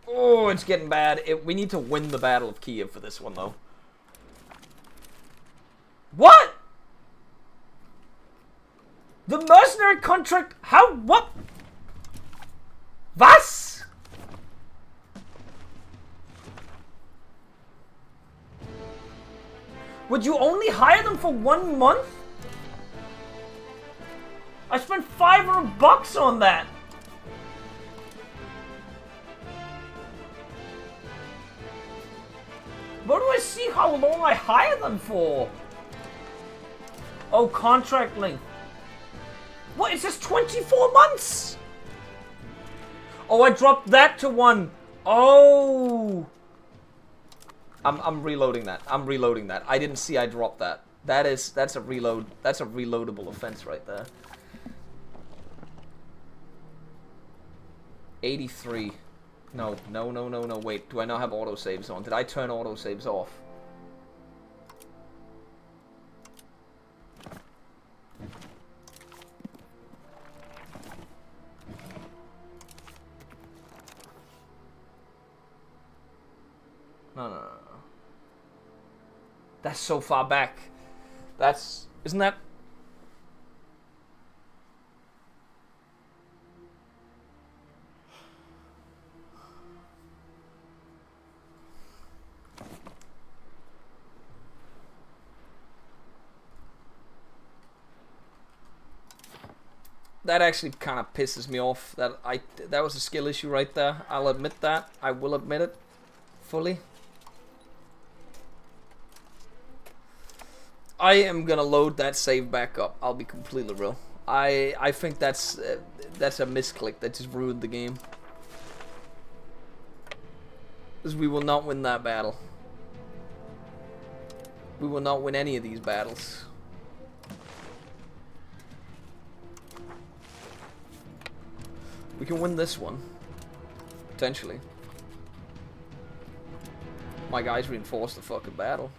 Oh, it's getting bad. We need to win the Battle of Kyiv for this one, though. What? The mercenary contract? How? What? Was? Would you only hire them for 1 month? I spent $500 on that. Where do I see how long I hire them for? Oh, contract length. What? It says 24 months. Oh, I dropped that to 1. Oh. I'm reloading that. I'm reloading that. I didn't see I dropped that. That's a reload. That's a reloadable offense right there. 83. No. Wait, do I not have autosaves on? Did I turn autosaves off? No. That's so far back. Isn't that... That actually kind of pisses me off. That was a skill issue right there. I'll admit that. I will admit it fully. I am gonna load that save back up. I'll be completely real. I think that's a misclick that just ruined the game. Because we will not win that battle. We will not win any of these battles. We can win this one. Potentially. My guys reinforced the fucking battle.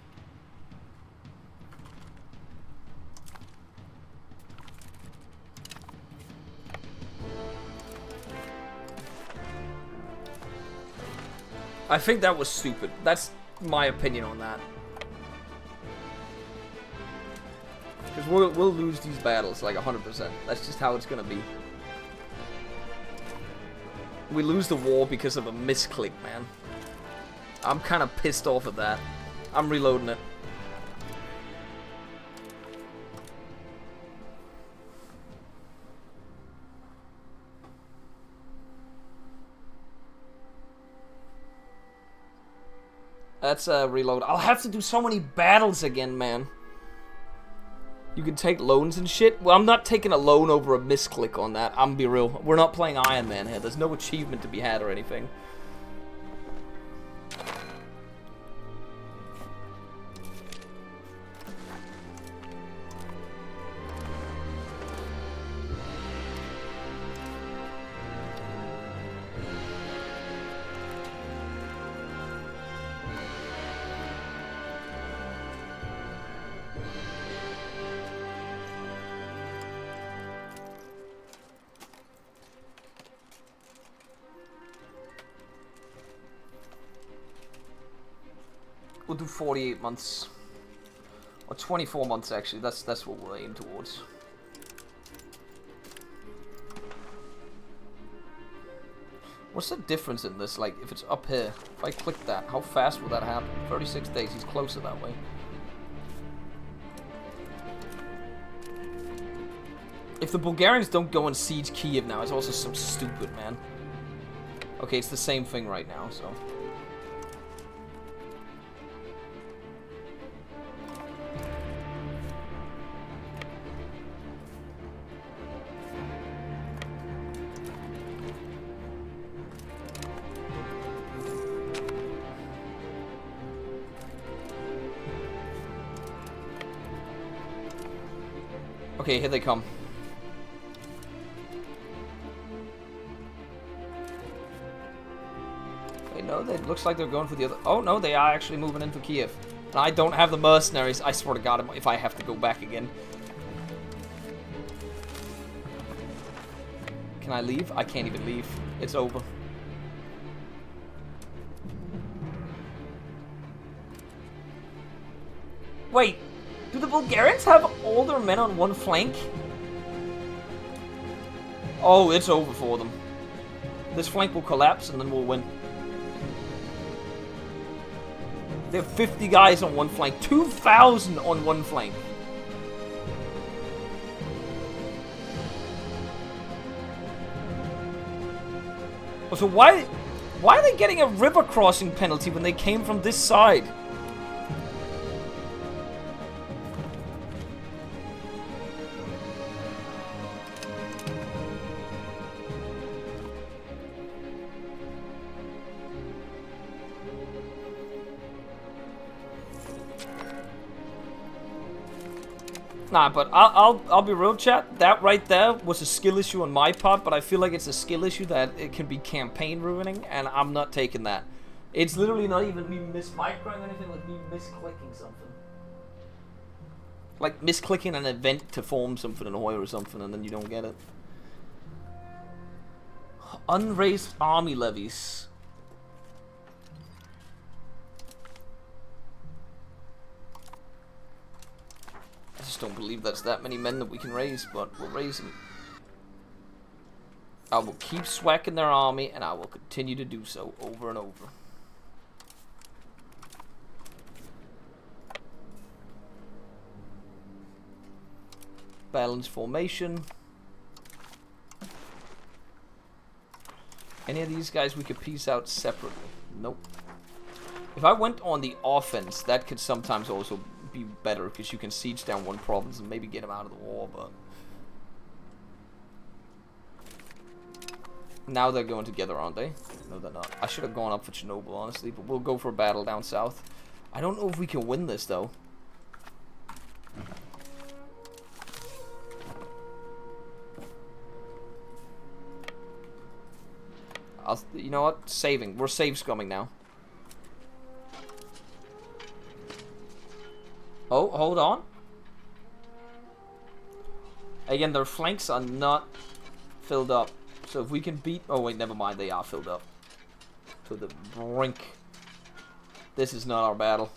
I think that was stupid. That's my opinion on that. Because we'll lose these battles like 100%. That's just how it's gonna be. We lose the war because of a misclick, man. I'm kind of pissed off at that. I'm reloading it. That's a reload. I'll have to do so many battles again, man. You can take loans and shit. Well, I'm not taking a loan over a misclick on that. I'm gonna be real. We're not playing Iron Man here. There's no achievement to be had or anything. We'll do 48 months. Or 24 months, actually. That's what we'll aim towards. What's the difference in this? Like, if it's up here, if I click that, how fast will that happen? 36 days. He's closer that way. If the Bulgarians don't go and siege Kyiv now, it's also so stupid, man. Okay, it's the same thing right now, so... Okay, here they come. Wait, no, it looks like they're going for the other... Oh, no, they are actually moving in for Kyiv. And I don't have the mercenaries. I swear to God, if I have to go back again. Can I leave? I can't even leave. It's over. Wait, do the Bulgarians have all their men on one flank? Oh, it's over for them. This flank will collapse and then we'll win. They have 50 guys on one flank. 2,000 on one flank. So why are they getting a river crossing penalty when they came from this side? Nah, but I'll be real, chat. That right there was a skill issue on my part, but I feel like it's a skill issue that it can be campaign ruining, and I'm not taking that. It's literally not even me mismicroing or anything, like me misclicking something. Like misclicking an event to form something in oil or something, and then you don't get it. Unraised army levies. I just don't believe that's that many men that we can raise, but we'll raise them. I will keep swacking their army, and I will continue to do so over and over. Balance formation. Any of these guys we could piece out separately? Nope. If I went on the offense, that could sometimes also be better, because you can siege down one province and maybe get them out of the war, but... Now they're going together, aren't they? No, they're not. I should have gone up for Chernobyl, honestly, but we'll go for a battle down south. I don't know if we can win this, though. You know what? Saving. We're save scumming now. Oh, hold on. Again, their flanks are not filled up. So if we can beat... Oh, wait, never mind. They are filled up. To the brink. This is not our battle.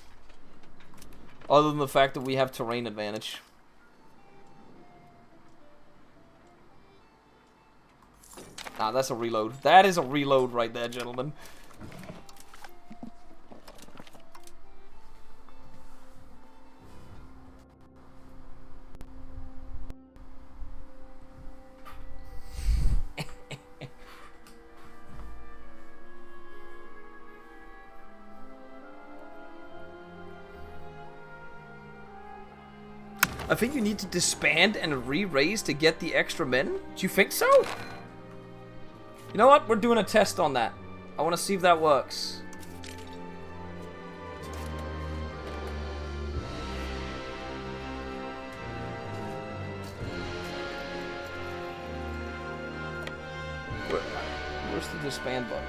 Other than the fact that we have terrain advantage. Nah, that's a reload. That is a reload right there, gentlemen. I think you need to disband and re-raise to get the extra men? Do you think so? You know what? We're doing a test on that. I want to see if that works. Where's the disband button?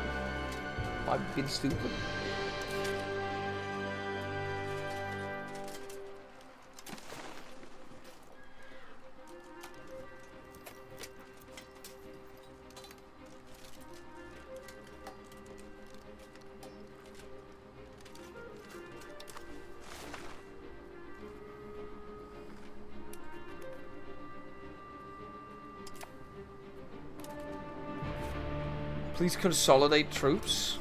Am I being stupid? Please consolidate troops.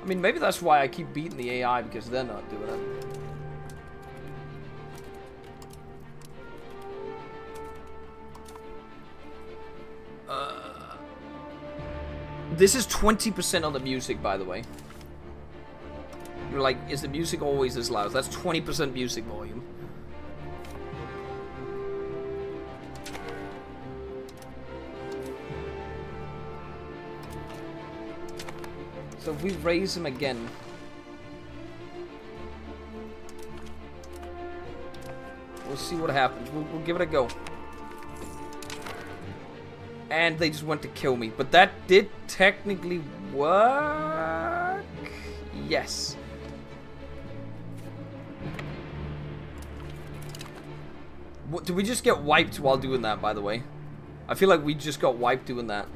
I mean, maybe that's why I keep beating the AI, because they're not doing it. This is 20% on the music, by the way. You're like, is the music always this loud? That's 20% music volume. So if we raise him again... We'll see what happens. We'll give it a go. And they just went to kill me. But that did technically work. Yes. What, did we just get wiped while doing that, by the way? I feel like we just got wiped doing that.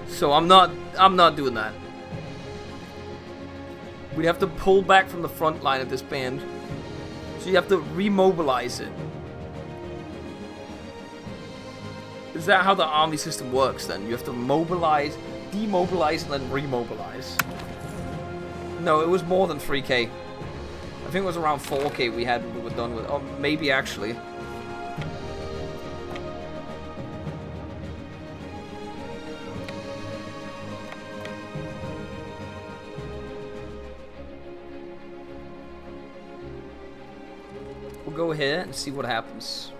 So I'm not doing that. We'd have to pull back from the front line of this band. So you have to remobilize it. Is that how the army system works then? You have to mobilize, demobilize, and then remobilize. No, it was more than 3k. I think it was around 4k we had when we were done with it. Oh, maybe actually. We'll go here and see what happens.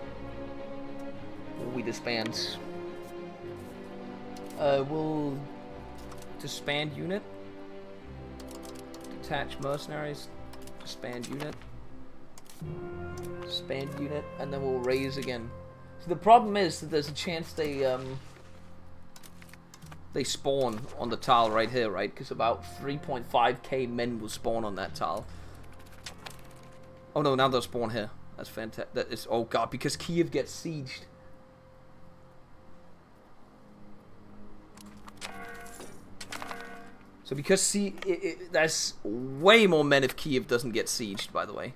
We disband. We'll disband unit. Detach mercenaries. Disband unit. Disband unit, and then we'll raise again. So the problem is that there's a chance they spawn on the tile right here, right? Because about 3.5k men will spawn on that tile. Oh no, now they'll spawn here. That's fantastic. That is, oh god, because Kyiv gets sieged. So because that's way more men if Kyiv doesn't get sieged, by the way.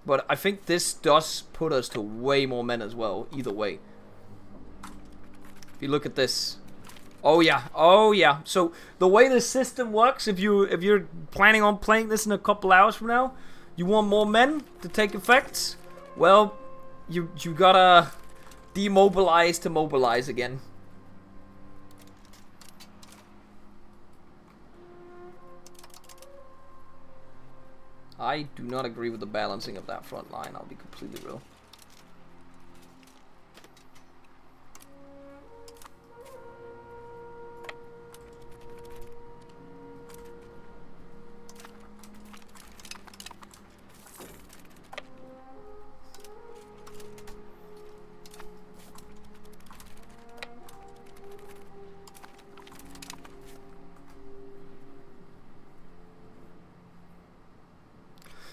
But I think this does put us to way more men as well, either way. If you look at this. Oh yeah, oh yeah. So the way the system works, if you're planning on playing this in a couple hours from now, you want more men to take effects? Well, you gotta demobilize to mobilize again. I do not agree with the balancing of that front line, I'll be completely real.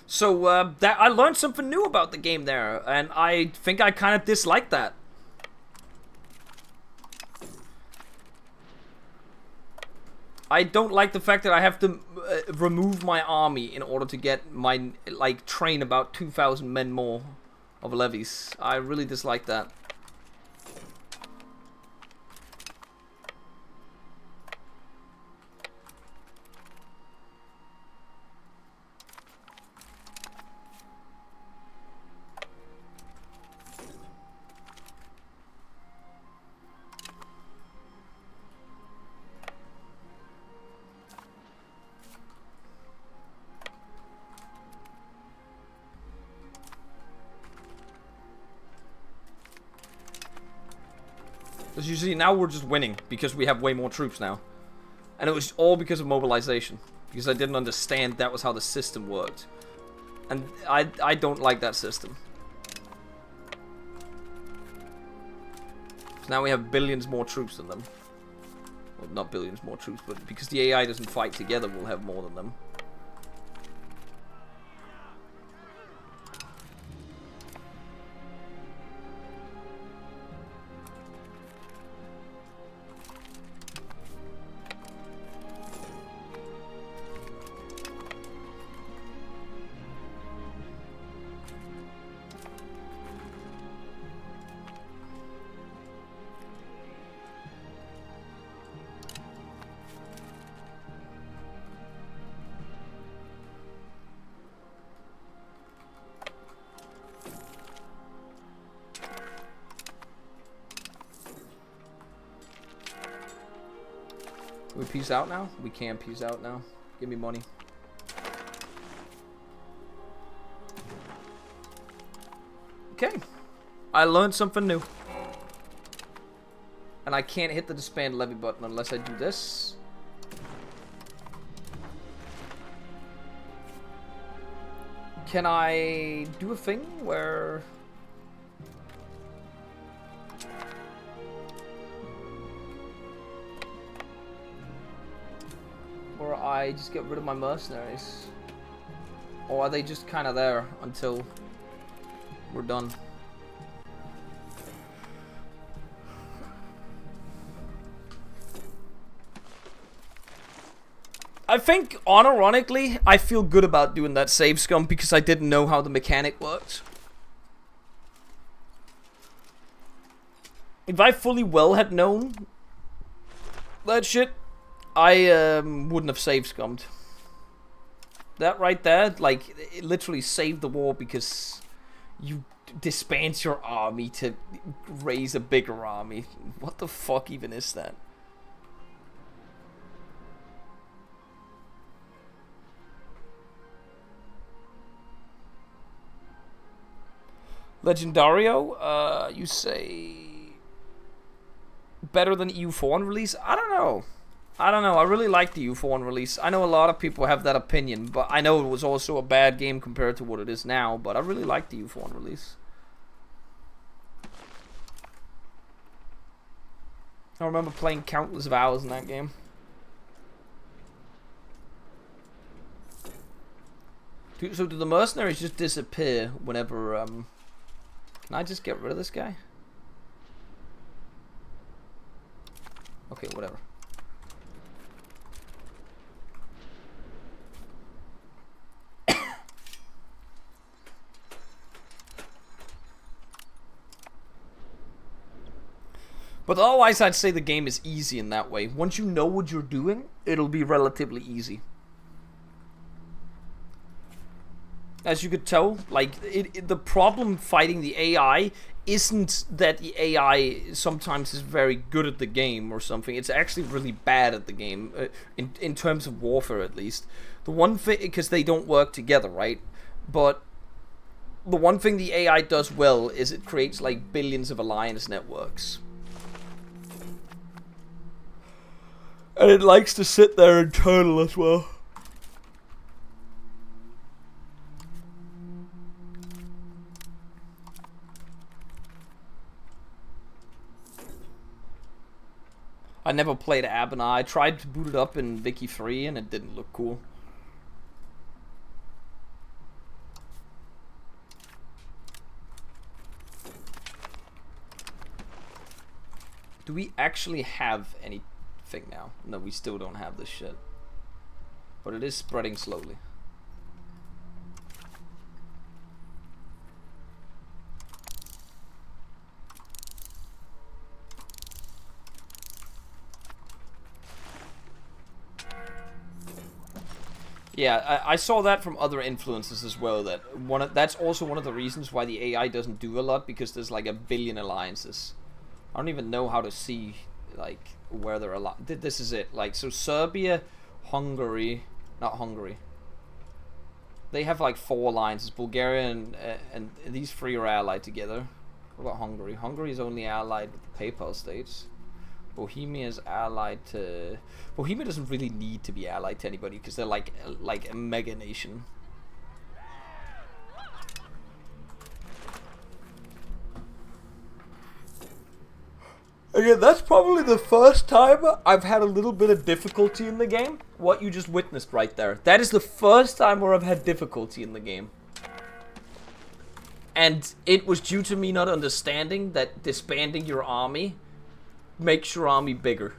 So, that I learned something new about the game there, and I think I kind of dislike that. I don't like the fact that I have to remove my army in order to get my, like, train about 2,000 men more of levies. I really dislike that. As you see, now we're just winning because we have way more troops now. And it was all because of mobilization. Because I didn't understand that was how the system worked. And I don't like that system. So now we have billions more troops than them. Well, not billions more troops, but because the AI doesn't fight together, we'll have more than them. Can we peace out now? We can peace out now. Give me money. Okay. I learned something new. And I can't hit the disband levy button unless I do this. Can I do a thing where... Or I just get rid of my mercenaries? Or are they just kind of there until we're done? I think, unironically, I feel good about doing that save scum because I didn't know how the mechanic worked. If I fully well had known that shit, I wouldn't have save scummed. That right there, like, it literally saved the war because you disband your army to raise a bigger army. What the fuck even is that? Legendario, you say better than EU4 release? I don't know. I really like the EU4 release. I know a lot of people have that opinion, but I know it was also a bad game compared to what it is now, but I really like the EU4 release. I remember playing countless of hours in that game. So do the mercenaries just disappear whenever, Can I just get rid of this guy? Okay, whatever. But otherwise, I'd say the game is easy in that way. Once you know what you're doing, it'll be relatively easy. As you could tell, like, the problem fighting the AI isn't that the AI sometimes is very good at the game or something. It's actually really bad at the game, in terms of warfare at least. The one thing, because they don't work together, right? But the one thing the AI does well is it creates like billions of alliance networks. And it likes to sit there and turtle as well. I never played Abana. I tried to boot it up in Wiki 3 and it didn't look cool. Do we actually have anything now? No, we still don't have this shit. But it is spreading slowly. Yeah, I saw that from other influences as well. That's also one of the reasons why the AI doesn't do a lot, because there's like a billion alliances. I don't even know how to see like where they're aligned. This is it. Like, so Serbia, Hungary, not Hungary. They have like 4 alliances. Bulgaria and these 3 are allied together. What about Hungary? Hungary is only allied with the Papal states. Bohemia is allied to... Bohemia doesn't really need to be allied to anybody because they're like a mega nation. Again, that's probably the first time I've had a little bit of difficulty in the game. What you just witnessed right there. That is the first time where I've had difficulty in the game. And it was due to me not understanding that disbanding your army makes your army bigger.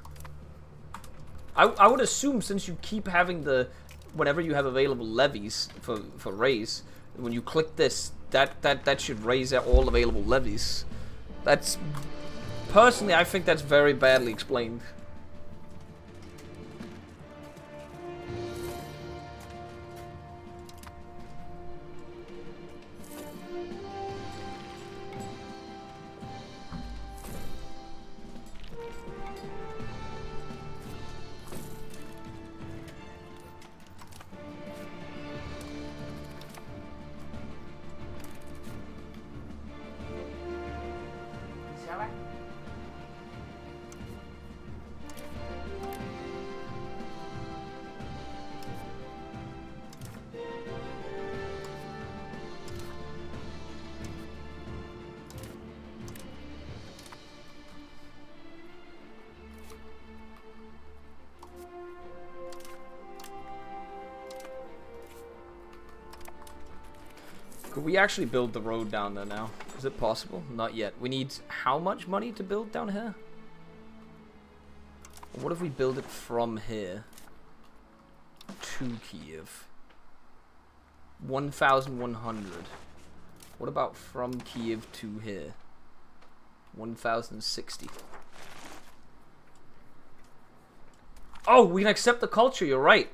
I would assume, since you keep having the... Whenever you have available levies for raise, when you click this, that should raise all available levies. That's... Personally, I think that's very badly explained. Could we actually build the road down there now? Is it possible? Not yet. We need how much money to build down here? What if we build it from here to Kyiv? 1,100. What about from Kyiv to here? 1,060. Oh, we can accept the culture, you're right.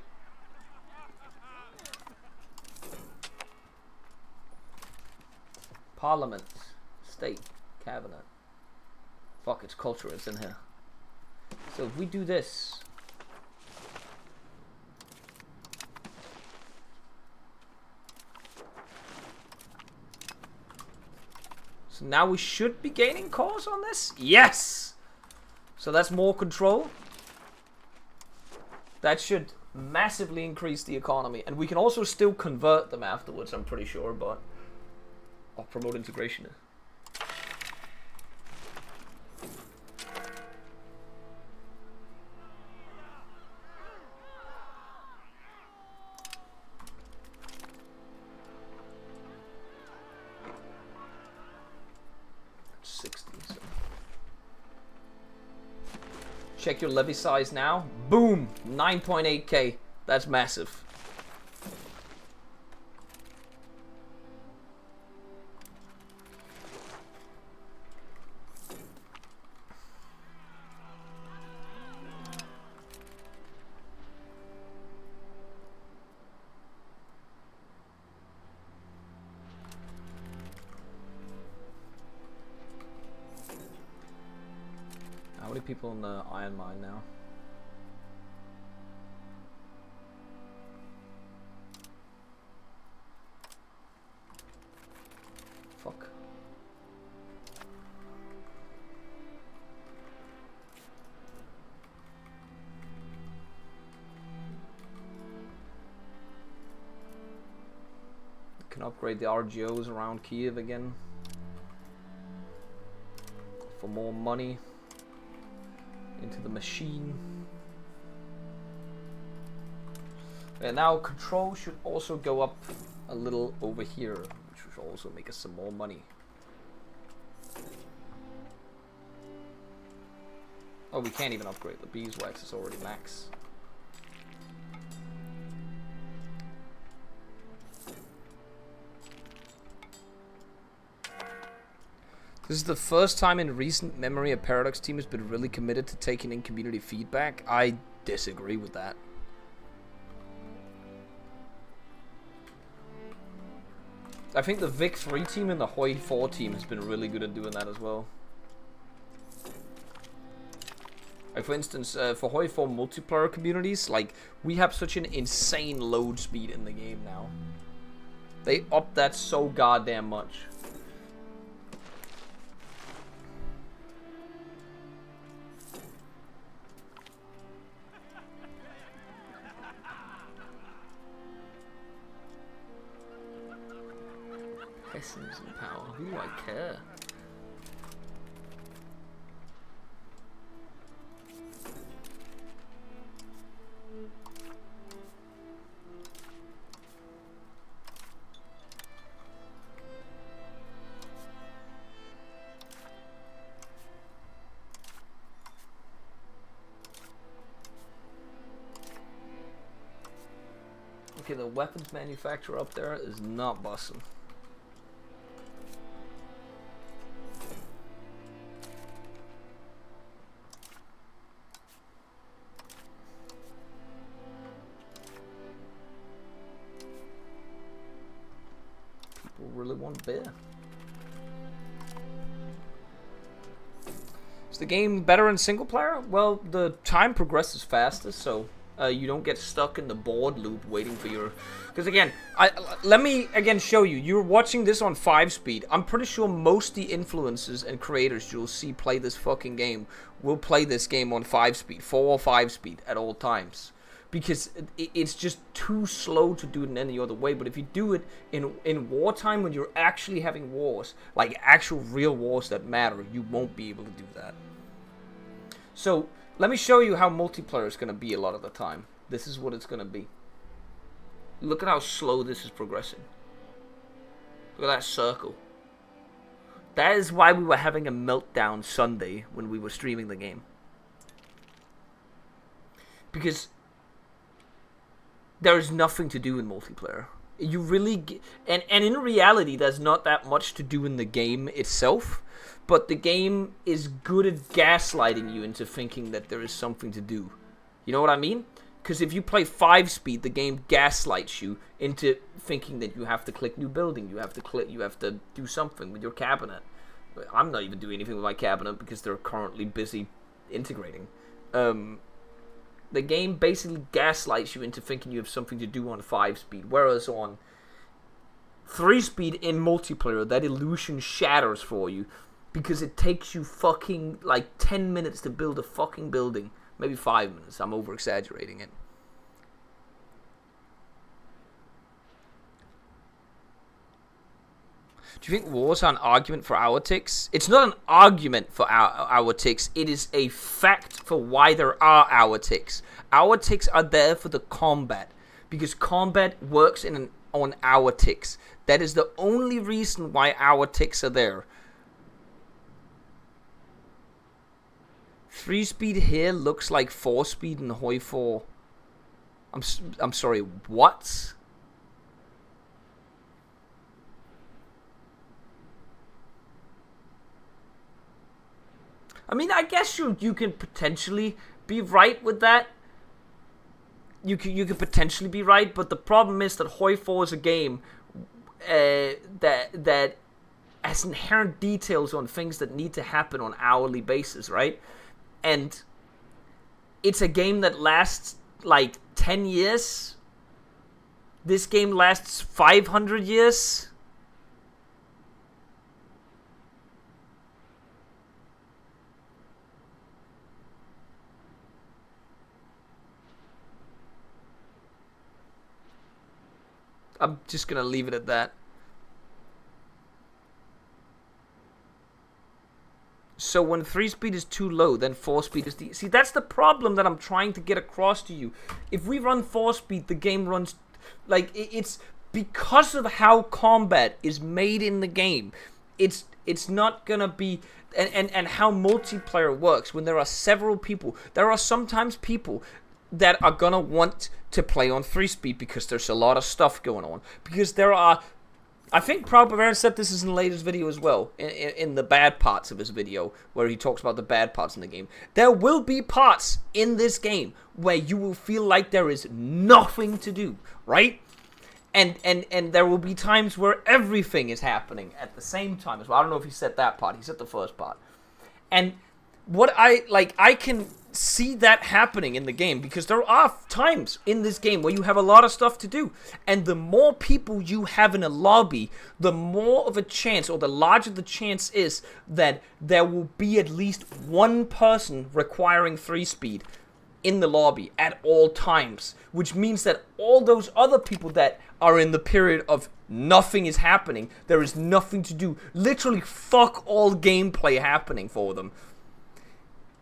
Parliament, state, cabinet. Fuck, it's culture, it's in here. So if we do this. So now we should be gaining cores on this? Yes! So that's more control. That should massively increase the economy. And we can also still convert them afterwards, I'm pretty sure, but... I'll promote integration. 60. So. Check your levy size now. Boom! 9.8k. That's massive. How many people in the iron mine now? Fuck. Can upgrade the RGOs around Kyiv again for more money into the machine. And now control should also go up a little over here, which will also make us some more money. Oh, we can't even upgrade the beeswax, it's already max. This is the first time in recent memory a Paradox team has been really committed to taking in community feedback. I disagree with that. I think the Vic 3 team and the Hoi 4 team has been really good at doing that as well. Like for instance, for Hoi 4 multiplayer communities, like we have such an insane load speed in the game now. They upped that so goddamn much. Essence and power. Who do I care? Okay, the weapons manufacturer up there is not busting. Really want beer. Is the game better in single player? Well, the time progresses faster, so you don't get stuck in the board loop waiting for your... Because again, let me again show you. You're watching this on 5-speed. I'm pretty sure most of the influencers and creators you'll see play this fucking game will play this game on 5-speed, 4 or 5-speed at all times. Because it's just too slow to do it in any other way. But if you do it in wartime, when you're actually having wars, like actual real wars that matter, you won't be able to do that. So let me show you how multiplayer is going to be a lot of the time. This is what it's going to be. Look at how slow this is progressing. Look at that circle. That is why we were having a meltdown Sunday when we were streaming the game. Because there is nothing to do in multiplayer. You really... And in reality, there's not that much to do in the game itself. But the game is good at gaslighting you into thinking that there is something to do. You know what I mean? Because if you play 5-speed, the game gaslights you into thinking that you have to click new building. You have to do something with your cabinet. I'm not even doing anything with my cabinet because they're currently busy integrating. The game basically gaslights you into thinking you have something to do on 5-speed. Whereas on 3-speed in multiplayer, that illusion shatters for you. Because it takes you fucking like 10 minutes to build a fucking building. Maybe 5 minutes. I'm over-exaggerating it. Do you think wars are an argument for our ticks? It's not an argument for our ticks. It is a fact for why there are our ticks. Our ticks are there for the combat. Because combat works on our ticks. That is the only reason why our ticks are there. 3-speed here looks like 4-speed in Hoi 4. I'm sorry, what? I mean, I guess you can potentially be right with that. You could potentially be right, but the problem is that Hoi 4 is a game that has inherent details on things that need to happen on hourly basis, right? And it's a game that lasts like 10 years. This game lasts 500 years. I'm just gonna leave it at that. So when 3-speed is too low, then 4-speed is the... See, that's the problem that I'm trying to get across to you. If we run 4-speed, the game runs... Like, it's because of how combat is made in the game. It's not gonna be... And how multiplayer works when there are several people. There are sometimes people that are gonna want to play on 3-speed because there's a lot of stuff going on. Because there are... I think Proud Bavarian said this is in the latest video as well, in the bad parts of his video, where he talks about the bad parts in the game. There will be parts in this game where you will feel like there is nothing to do, right? And there will be times where everything is happening at the same time as well. I don't know if he said that part, he said the first part. And what I can see that happening in the game, because there are times in this game where you have a lot of stuff to do, and the more people you have in a lobby, the more of a chance, or the larger the chance is that there will be at least one person requiring 3-speed in the lobby at all times, which means that all those other people that are in the period of nothing is happening, there is nothing to do, literally fuck all gameplay happening for them,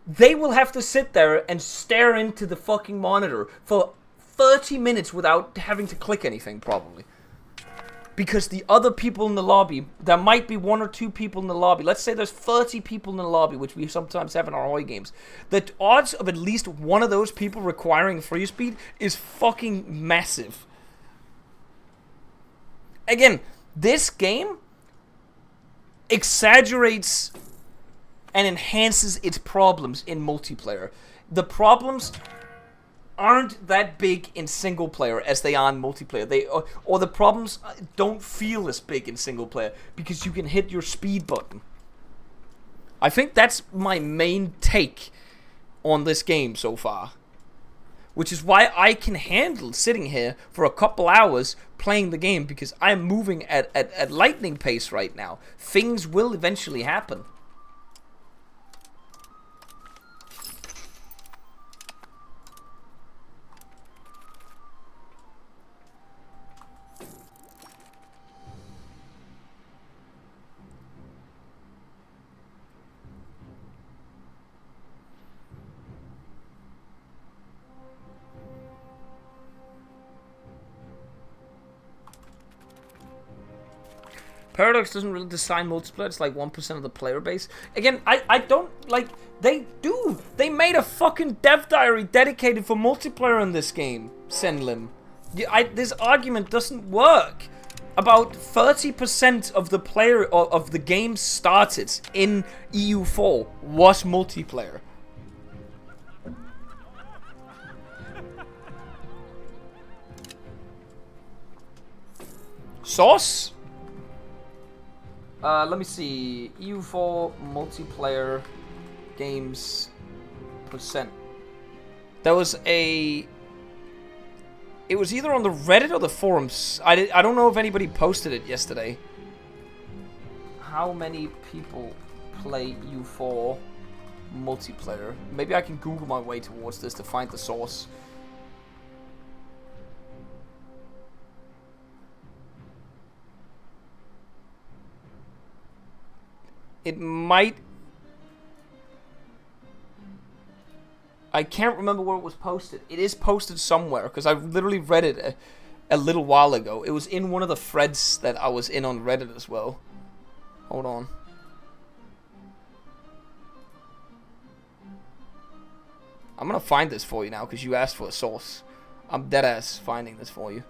they will have to sit there and stare into the fucking monitor for 30 minutes without having to click anything, probably. Because the other people in the lobby, there might be 1 or 2 people in the lobby. Let's say there's 30 people in the lobby, which we sometimes have in our Hoi games. The odds of at least one of those people requiring 3-speed is fucking massive. Again, this game exaggerates and enhances its problems in multiplayer. The problems aren't that big in single player as they are in multiplayer. Or the problems don't feel as big in single player because you can hit your speed button. I think that's my main take on this game so far. Which is why I can handle sitting here for a couple hours playing the game, because I'm moving at lightning pace right now. Things will eventually happen. Paradox doesn't really design multiplayer. It's like 1% of the player base. Again, I don't like. They do. They made a fucking dev diary dedicated for multiplayer in this game. Senlim. This argument doesn't work. About 30% of the player of the game started in EU4 was multiplayer. Source? Let me see. EU4 multiplayer games percent. There was a... It was either on the Reddit or the forums. I don't know if anybody posted it yesterday. How many people play EU4 multiplayer? Maybe I can Google my way towards this to find the source. It might... I can't remember where it was posted. It is posted somewhere, because I literally read it a little while ago. It was in one of the threads that I was in on Reddit as well. Hold on. I'm gonna find this for you now, because you asked for a source. I'm deadass finding this for you.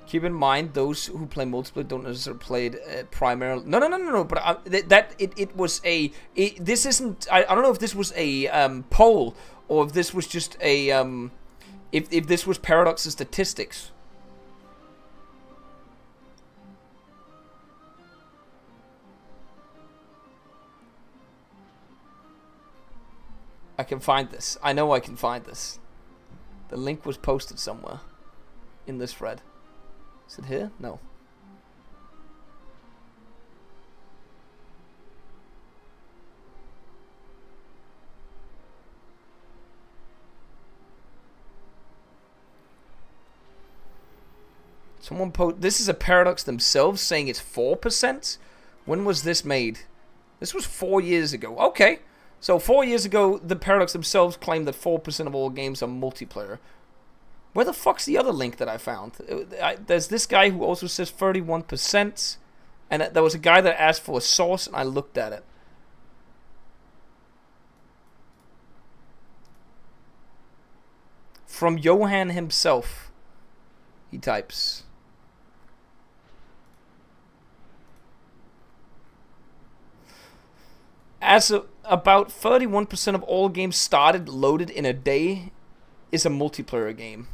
Keep in mind, those who play multiplayer don't necessarily play it primarily. No. But it was a. This isn't. I don't know if this was a poll or if this was just a. If this was Paradox's statistics. I can find this. I know I can find this. The link was posted somewhere in this thread. Is it here? No. Someone this is a Paradox themselves saying it's 4%? When was this made? This was 4 years ago. Okay. So 4 years ago, the Paradox themselves claimed that 4% of all games are multiplayer. Where the fuck's the other link that I found? There's this guy who also says 31%. And there was a guy that asked for a source, and I looked at it. From Johan himself, he types. About 31% of all games loaded in a day is a multiplayer game.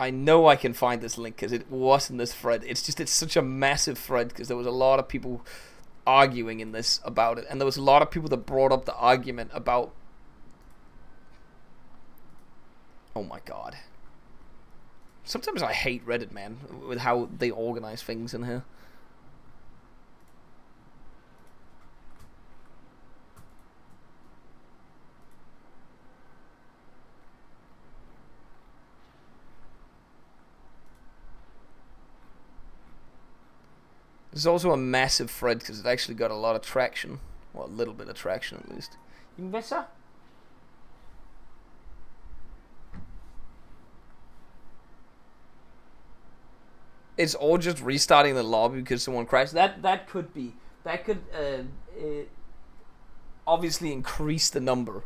I know I can find this link because it was in this thread. It's such a massive thread because there was a lot of people arguing in this about it. And there was a lot of people that brought up the argument about... Oh my god. Sometimes I hate Reddit, man, with how they organize things in here. There's also a massive thread because it actually got a lot of traction. Well, a little bit of traction at least. Investor? It's all just restarting the lobby because someone crashed. That could be. That could obviously increase the number.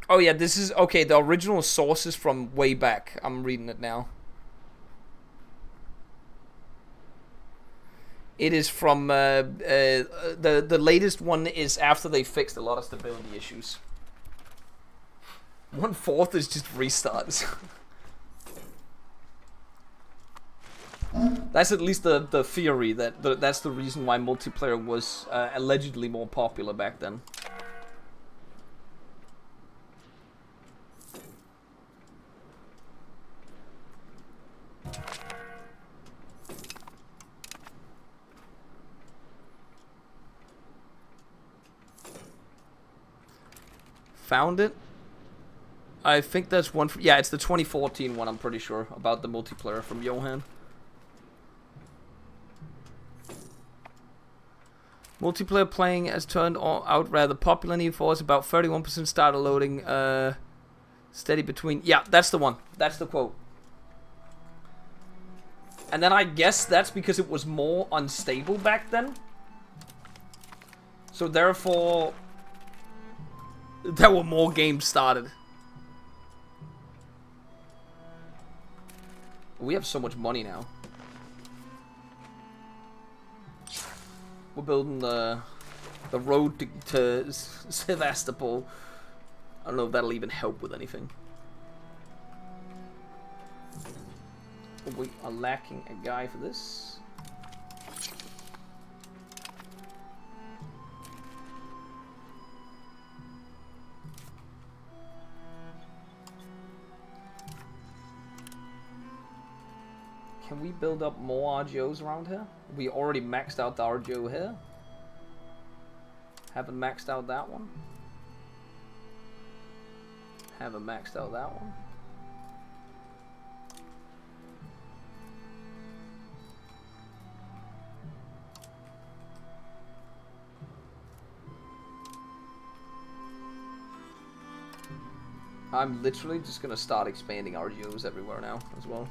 Oh yeah, this is... Okay, the original source is from way back. I'm reading it now. It is from... the latest one is after they fixed a lot of stability issues. 1/4 is just restarts. That's at least the theory that's the reason why multiplayer was allegedly more popular back then. found it. I think that's one. Yeah, it's the 2014 one. I'm pretty sure about the multiplayer from Johan. Multiplayer playing has turned out rather popular in EU4. About 31% started loading. Steady between. Yeah, that's the one. That's the quote. And then I guess that's because it was more unstable back then. So therefore, there were more games started. We have so much money now. We're building the road to Sevastopol. I don't know if that'll even help with anything. We are lacking a guy for this. Can we build up more RGOs around here? We already maxed out the RGO here. Haven't maxed out that one. Haven't maxed out that one. I'm literally just gonna start expanding RGOs everywhere now as well.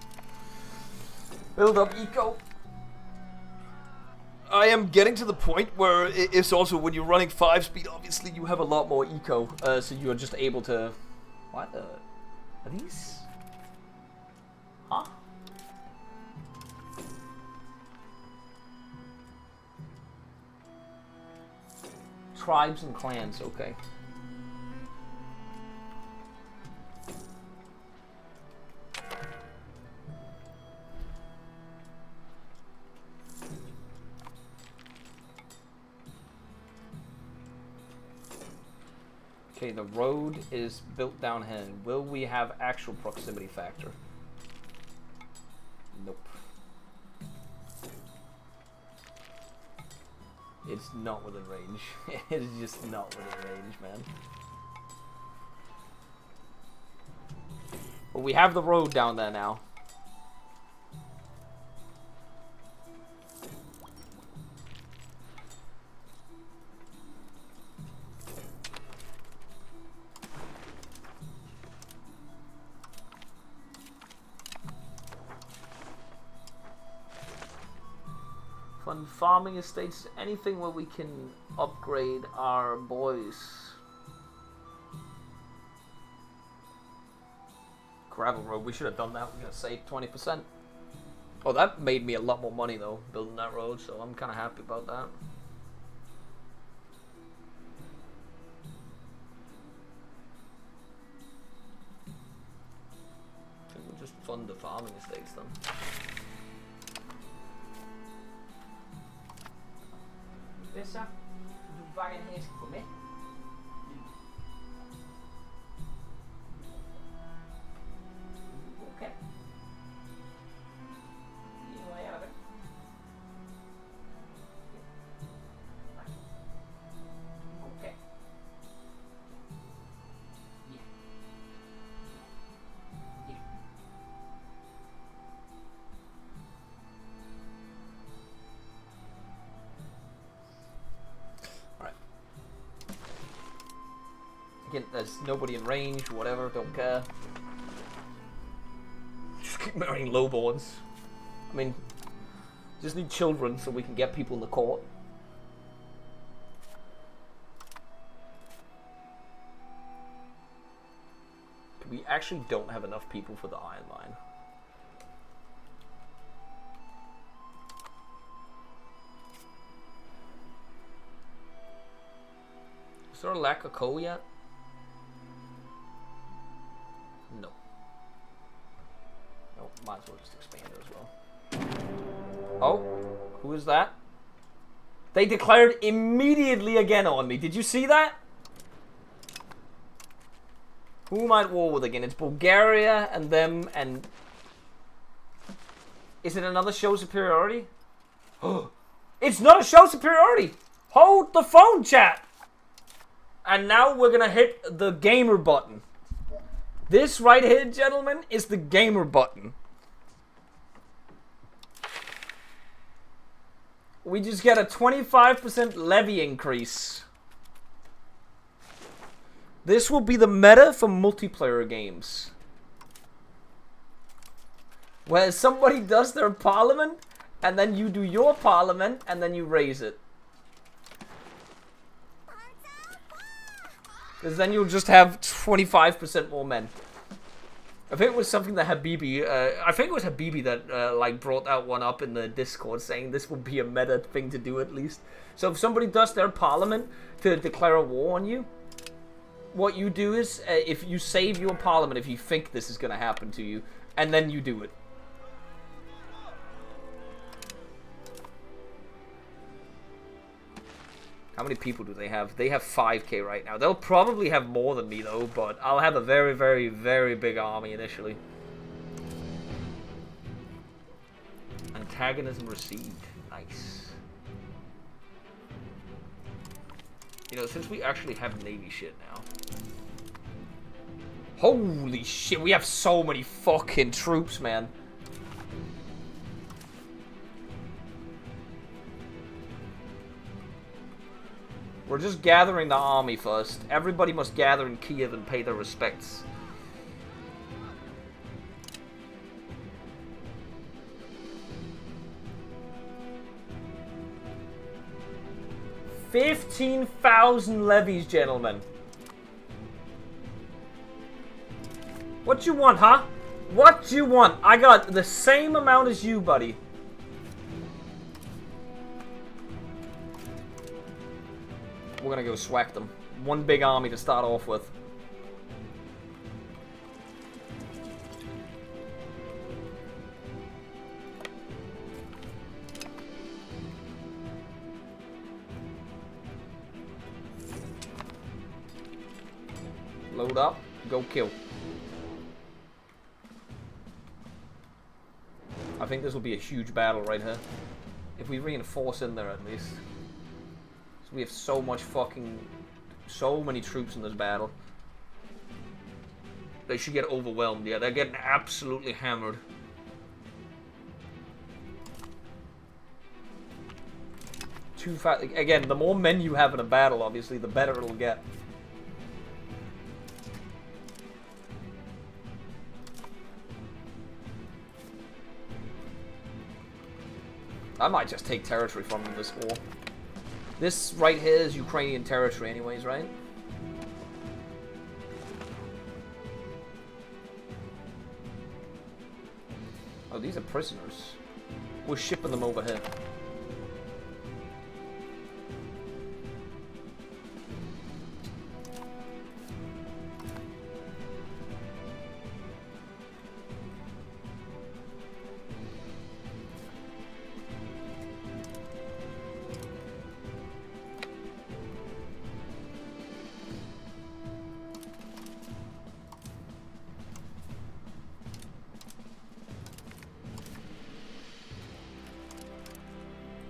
Build up eco. I am getting to the point where it's also when you're running 5-speed, obviously you have a lot more eco, so you are just able to. What are these? Huh? Tribes and clans, okay. Okay, the road is built down here. Will we have actual proximity factor? Nope. It's not within range. It is just not within range, man. But we have the road down there now. Fun farming estates, anything where we can upgrade our boys. Gravel road, we should have done that. We're gonna save 20%. Oh, that made me a lot more money though, building that road, so I'm kind of happy about that. I think we'll just fund the farming estates then. Vessa, du var en hæsk på mig. Okay. Nu er jeg der. Okay. Ja. Ja. Again, there's nobody in range, whatever, don't care. Just keep marrying lowborns. I mean, just need children so we can get people in the court. We actually don't have enough people for the iron mine. Is there a lack of coal yet? No. Nope, might as well just expand it as well. Oh, who is that? They declared immediately again on me. Did you see that? Who am I at war with again? It's Bulgaria and them and... Is it another show superiority? It's not a show superiority! Hold the phone, chat! And now we're gonna hit the gamer button. This right here, gentlemen, is the gamer button. We just get a 25% levy increase. This will be the meta for multiplayer games. Where somebody does their parliament, and then you do your parliament, and then you raise it. Because then you'll just have 25% more men. I think it was something that Habibi, I think it was Habibi that like brought that one up in the Discord, saying this will be a meta thing to do at least. So if somebody does their parliament to declare a war on you, what you do is, if you save your parliament, if you think this is going to happen to you, and then you do it. How many people do they have? They have 5k right now. They'll probably have more than me though, but I'll have a very, very, very big army initially. Antagonism received. Nice. You know, since we actually have Navy shit now. Holy shit, we have so many fucking troops, man. We're just gathering the army first. Everybody must gather in Kyiv and pay their respects. $15,000 levies, gentlemen. What you want, huh? What you want? I got the same amount as you, buddy. We're gonna go swack them. One big army to start off with. Load up, go kill. I think this will be a huge battle right here. If we reinforce in there at least. So we have so much fucking... so many troops in this battle. They should get overwhelmed. Yeah, they're getting absolutely hammered. Too fast. Again, the more men you have in a battle, obviously, the better it'll get. I might just take territory from them this war. This right here is Ukrainian territory anyways, right? Oh, these are prisoners. We're shipping them over here.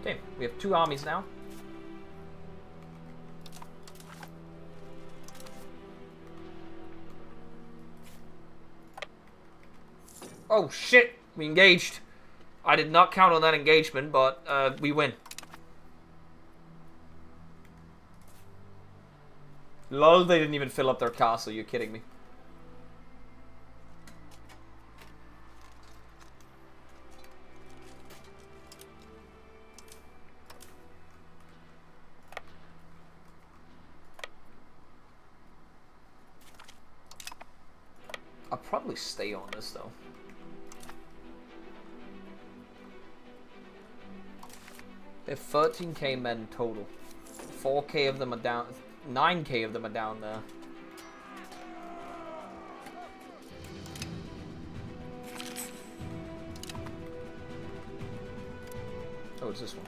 Okay, we have 2 armies now. Oh shit, we engaged. I did not count on that engagement, but we win. Lol, they didn't even fill up their castle, you're kidding me. I'll probably stay on this though. They have 13k men total. 4k of them are down. 9k of them are down there. Oh, it's this one.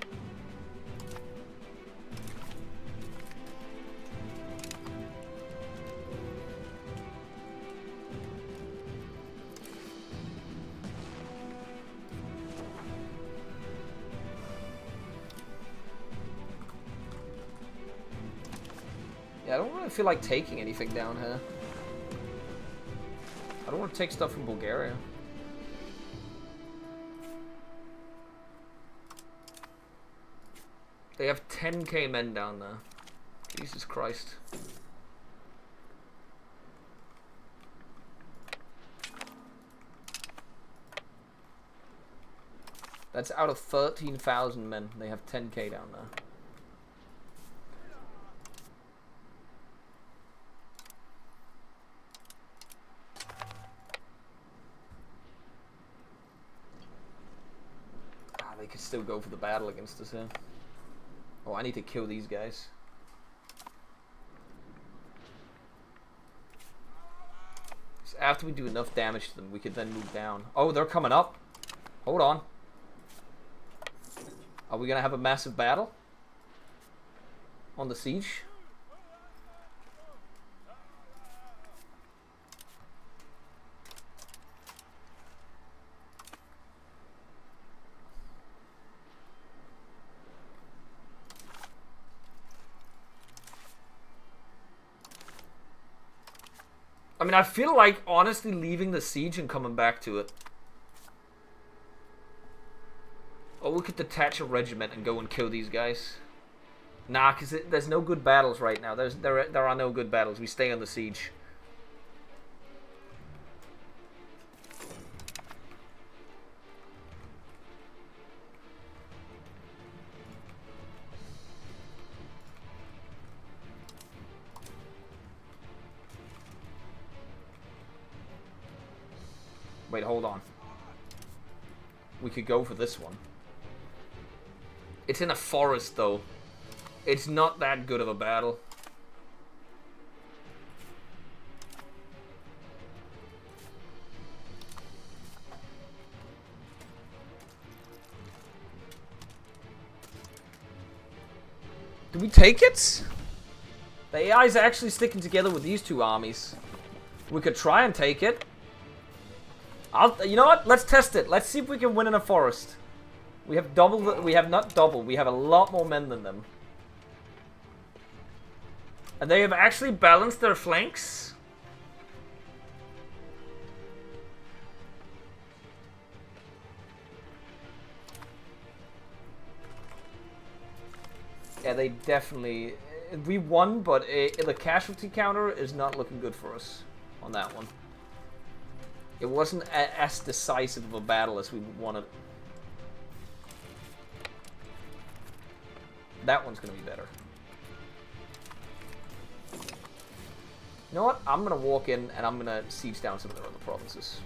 Yeah, I don't really feel like taking anything down here. I don't want to take stuff from Bulgaria. They have 10k men down there. Jesus Christ. That's out of 13,000 men. They have 10k down there. Ah, they could still go for the battle against us here. Oh, I need to kill these guys. So after we do enough damage to them, we could then move down. Oh, they're coming up. Hold on. Are we gonna have a massive battle on the siege? I mean, I feel like honestly leaving the siege and coming back to it. Or we could detach a regiment and go and kill these guys. Nah, because there's no good battles right now. There are no good battles. We stay on the siege. Wait, hold on. We could go for this one. It's in a forest, though. It's not that good of a battle. Do we take it? The AI is actually sticking together with these two armies. We could try and take it. You know what? Let's test it. Let's see if we can win in a forest. We have double. We have not double. We have a lot more men than them. And they have actually balanced their flanks. Yeah, they definitely... We won, but the casualty counter is not looking good for us on that one. It wasn't as decisive of a battle as we wanted. That one's going to be better. You know what? I'm going to walk in and I'm going to siege down some of their other provinces.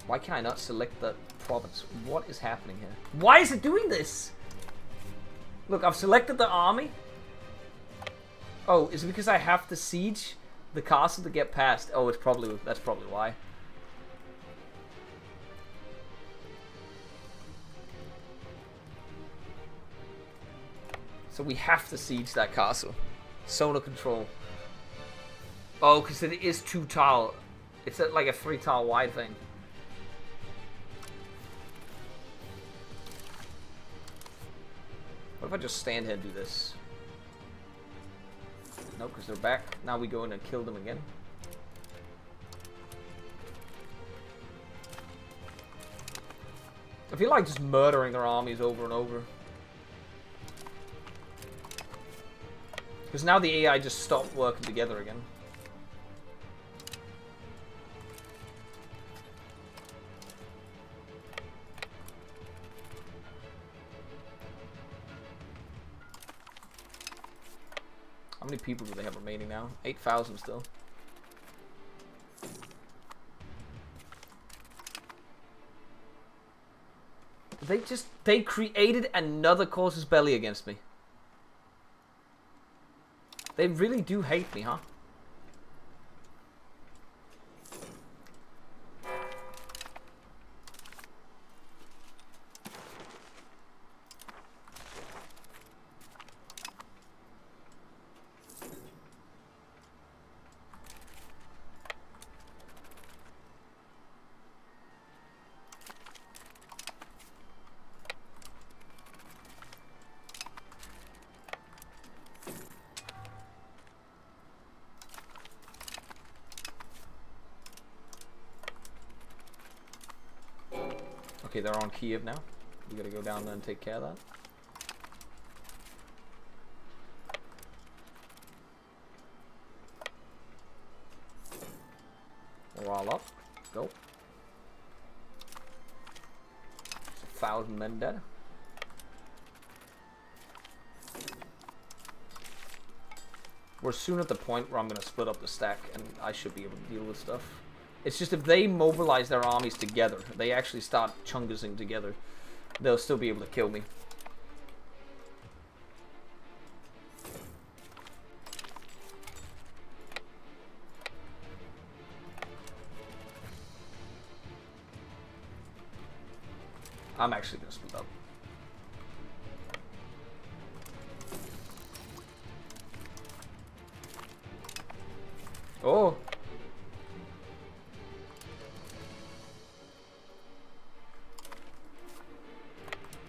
Why can I not select the province? What is happening here? Why is it doing this? Look, I've selected the army. Oh, is it because I have to siege the castle to get past? Oh, that's probably why. So we have to siege that castle. Solar control. Oh, because it is 2 tile. It's like a 3 tile wide thing. What if I just stand here and do this? Nope, because they're back. Now we go in and kill them again. I feel like just murdering their armies over and over. Because now the AI just stopped working together again. How many people do they have remaining now? 8,000 still. They created another casus belli against me. They really do hate me, huh? Okay, they're on Kyiv now. We gotta go down there and take care of that. We're all up. Let's go. There's 1,000 men dead. We're soon at the point where I'm gonna split up the stack and I should be able to deal with stuff. It's just if they mobilize their armies together, they actually start chungising together, they'll still be able to kill me. I'm actually gonna split up. Oh!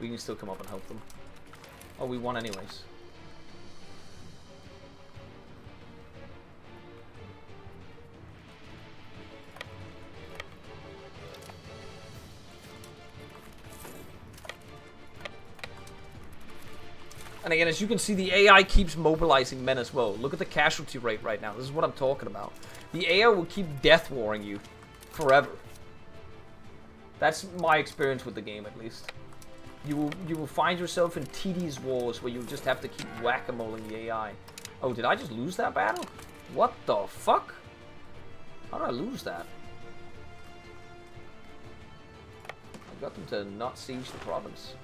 We can still come up and help them. Oh, we won anyways. And again, as you can see, the AI keeps mobilizing men as well. Look at the casualty rate right now. This is what I'm talking about. The AI will keep death warring you forever. That's my experience with the game, at least. You will find yourself in tedious wars where you just have to keep whack-a-moling the AI. Oh, did I just lose that battle? What the fuck? How did I lose that? I got them to not siege the province.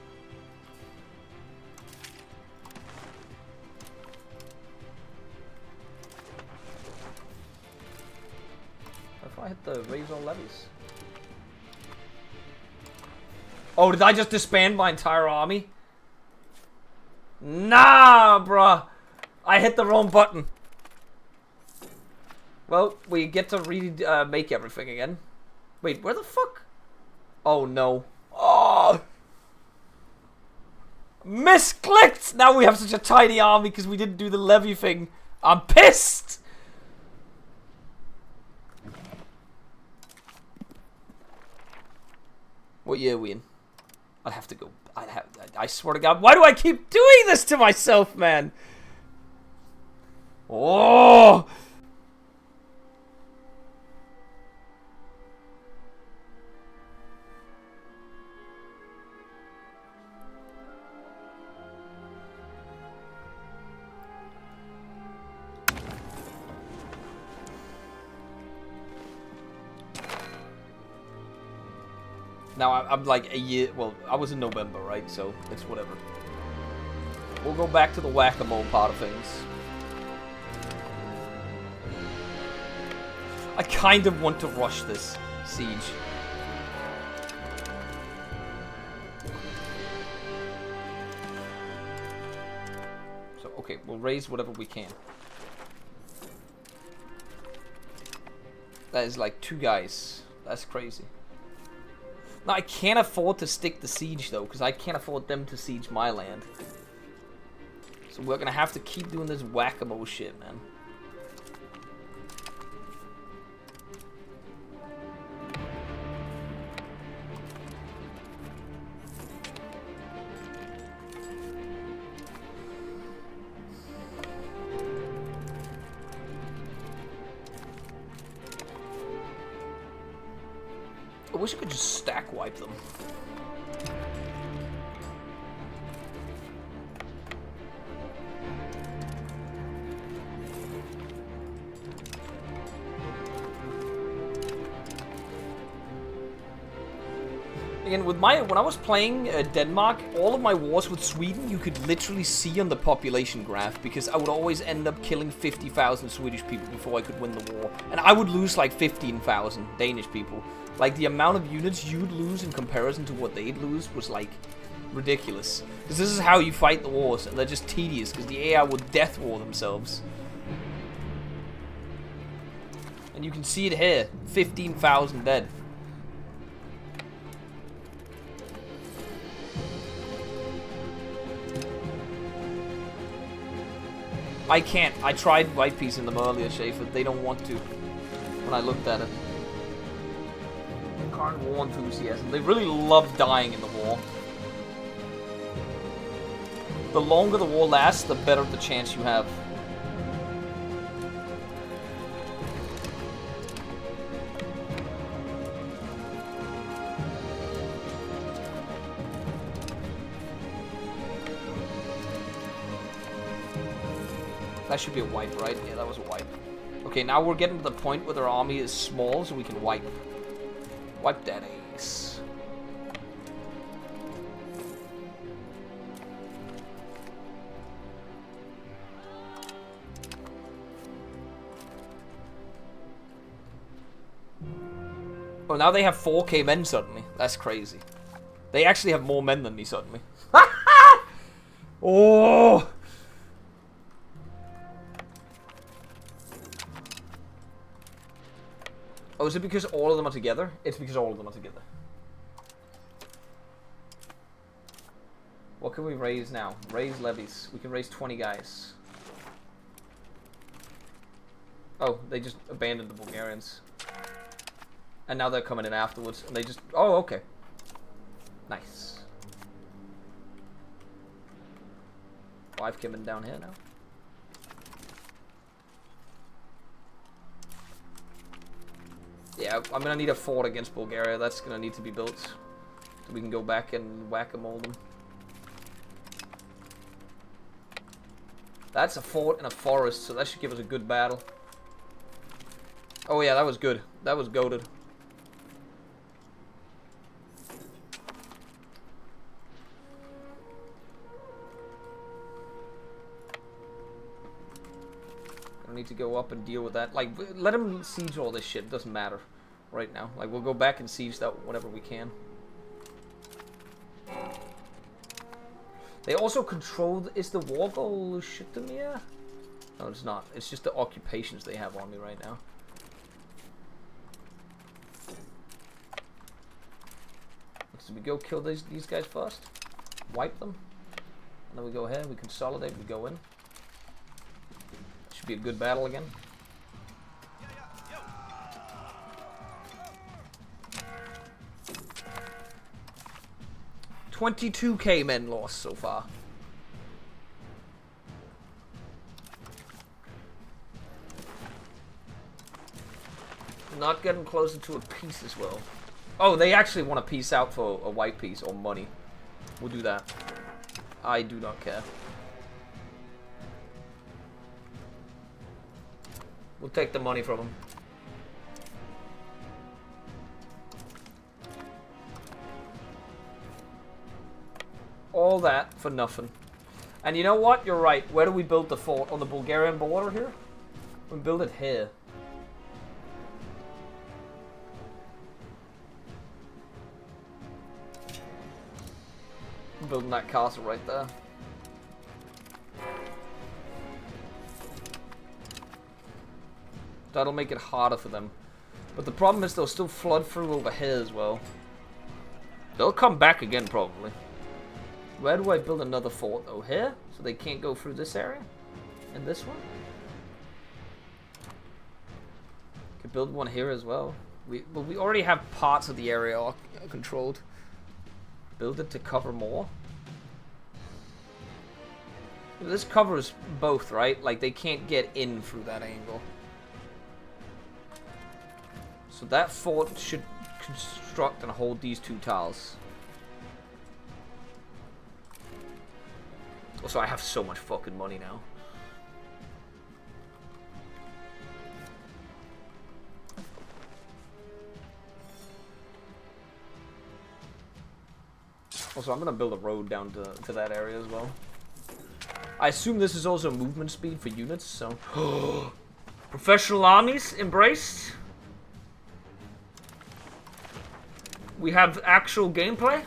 If I hit the raise all levies. Oh, did I just disband my entire army? Nah, bruh. I hit the wrong button. Well, we get to make everything again. Wait, where the fuck? Oh, no. Oh! Misclicked! Now we have such a tiny army because we didn't do the levy thing. I'm pissed! What year are we in? I have to go. I swear to God, why do I keep doing this to myself, man? Oh! Now, I'm like a year, well, I was in November, right? So, it's whatever. We'll go back to the whack-a-mole part of things. I kind of want to rush this siege. So, okay, we'll raise whatever we can. That is like 2 guys. That's crazy. Now, I can't afford to stick the siege, though, because I can't afford them to siege my land. So we're going to have to keep doing this whack-a-mole shit, man. I wish I could just stack wipe them. Again, with when I was playing Denmark, all of my wars with Sweden, you could literally see on the population graph because I would always end up killing 50,000 Swedish people before I could win the war. And I would lose like 15,000 Danish people. Like, the amount of units you'd lose in comparison to what they'd lose was, like, ridiculous. Because this is how you fight the wars, and they're just tedious, because the AI will death war themselves. And you can see it here, 15,000 dead. I can't. I tried white piecing them earlier, Schaefer. They don't want to, when I looked at it. Current war enthusiasm. They really love dying in the war. The longer the war lasts, the better the chance you have. That should be a wipe, right? Yeah, that was a wipe. Okay, now we're getting to the point where their army is small, so we can wipe. Wipe that ace. Oh, now they have 4k men suddenly. That's crazy. They actually have more men than me suddenly. Oh! Oh, is it because all of them are together? It's because all of them are together. What can we raise now? Raise levies. We can raise 20 guys. Oh, they just abandoned the Bulgarians. And now they're coming in afterwards. And they just... Oh, okay. Nice. 5 coming down here now. Yeah, I'm gonna need a fort against Bulgaria. That's gonna need to be built. So we can go back and whack-a-mole them. That's a fort in a forest, so that should give us a good battle. Oh yeah, that was good. That was goated. I need to go up and deal with that. Like, let them siege all this shit. It doesn't matter right now. Like, we'll go back and siege that whenever we can. They also control... Is the war goal Shitomir? No, it's not. It's just the occupations they have on me right now. So we go kill these guys first. Wipe them. And then we go ahead. We consolidate. We go in. Should be a good battle again. $22k men lost so far. Not getting closer to a peace as well. Oh, they actually want a peace out for a white peace or money. We'll do that. I do not care. We'll take the money from them. All that for nothing. And you know what? You're right. Where do we build the fort? On the Bulgarian border here? We build it here. I'm building that castle right there. That'll make it harder for them. But the problem is they'll still flood through over here as well. They'll come back again probably. Where do I build another fort though? Here? So they can't go through this area? And this one? Could build one here as well. We already have parts of the area controlled. Build it to cover more. This covers both, right? Like they can't get in through that angle. So that fort should construct and hold these 2 tiles. Also, I have so much fucking money now. Also, I'm gonna build a road down to that area as well. I assume this is also movement speed for units, so... Professional armies embraced. We have actual gameplay.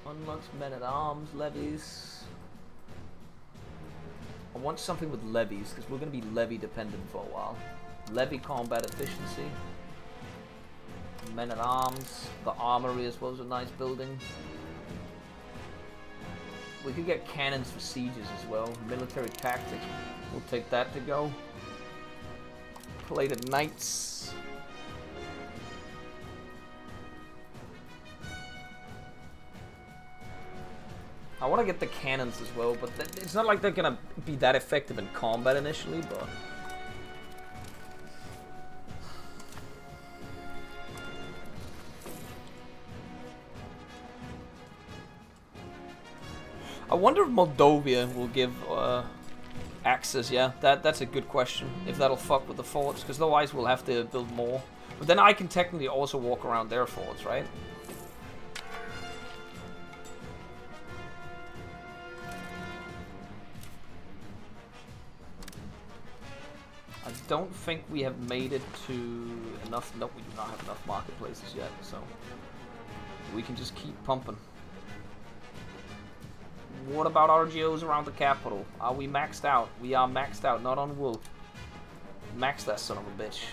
Unlocks men-at-arms, levies. I want something with levies, because we're going to be levy dependent for a while. Levy combat efficiency. Men-at-arms. The armory as well is a nice building. We could get cannons for sieges as well. Military tactics. We'll take that to go. Plated knights. I want to get the cannons as well, but it's not like they're gonna be that effective in combat initially, but... I wonder if Moldova will give access. Yeah, that's a good question. If that'll fuck with the forts, because otherwise we'll have to build more. But then I can technically also walk around their forts, right? I don't think we have made it to enough. No, we do not have enough marketplaces yet, so we can just keep pumping. What about RGOs around the capital? Are we maxed out? We are maxed out, not on wool. Max that son of a bitch.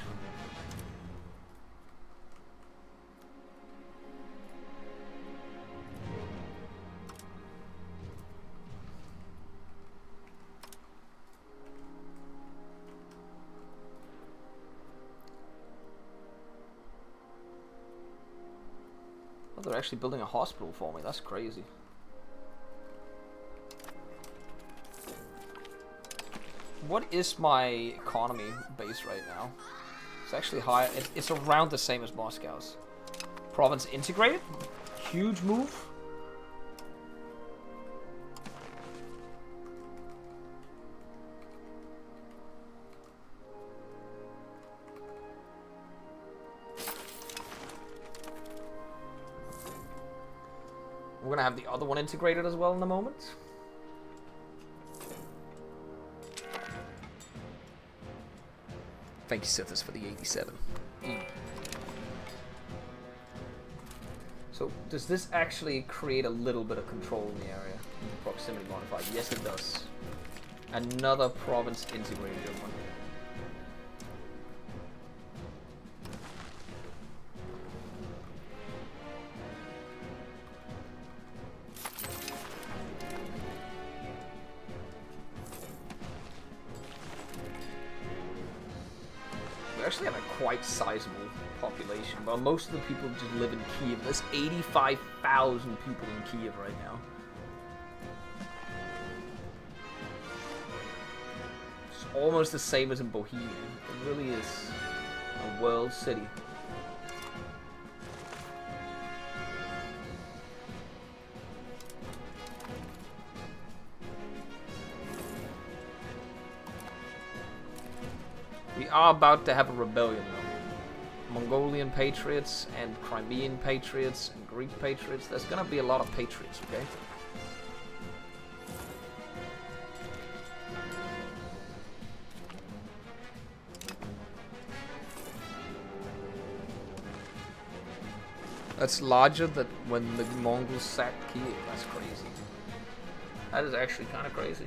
Oh, they're actually building a hospital for me. That's crazy. What is my economy base right now? It's actually high. It's around the same as Moscow's. Province integrated? Huge move. We're gonna have the other one integrated as well in a moment. Thank you, Sithis, for the 87. So, does this actually create a little bit of control in the area? Proximity modified. Yes, it does. Another province integrated one. Actually have a quite sizable population, but most of the people just live in Kyiv. There's 85,000 people in Kyiv right now. It's almost the same as in Bohemia. It really is a world city. We are about to have a rebellion, though. Mongolian patriots and Crimean patriots and Greek patriots. There's gonna be a lot of patriots, okay? That's larger than when the Mongols sacked Kyiv. That's crazy. That is actually kind of crazy.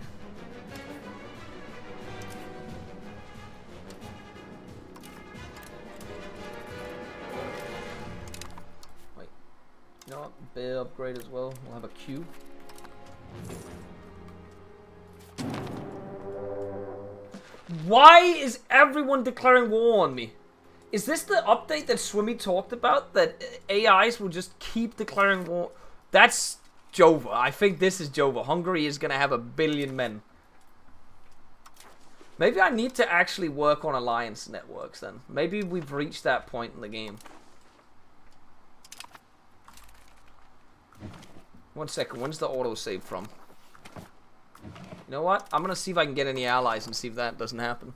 You know what? Bear upgrade as well. We'll have a Q. Why is everyone declaring war on me? Is this the update that Swimmy talked about? That AIs will just keep declaring war? That's Jova. I think this is Jova. Hungary is going to have 1 billion men. Maybe I need to actually work on alliance networks then. Maybe we've reached that point in the game. 1 second, when's the autosave from? You know what? I'm gonna see if I can get any allies and see if that doesn't happen.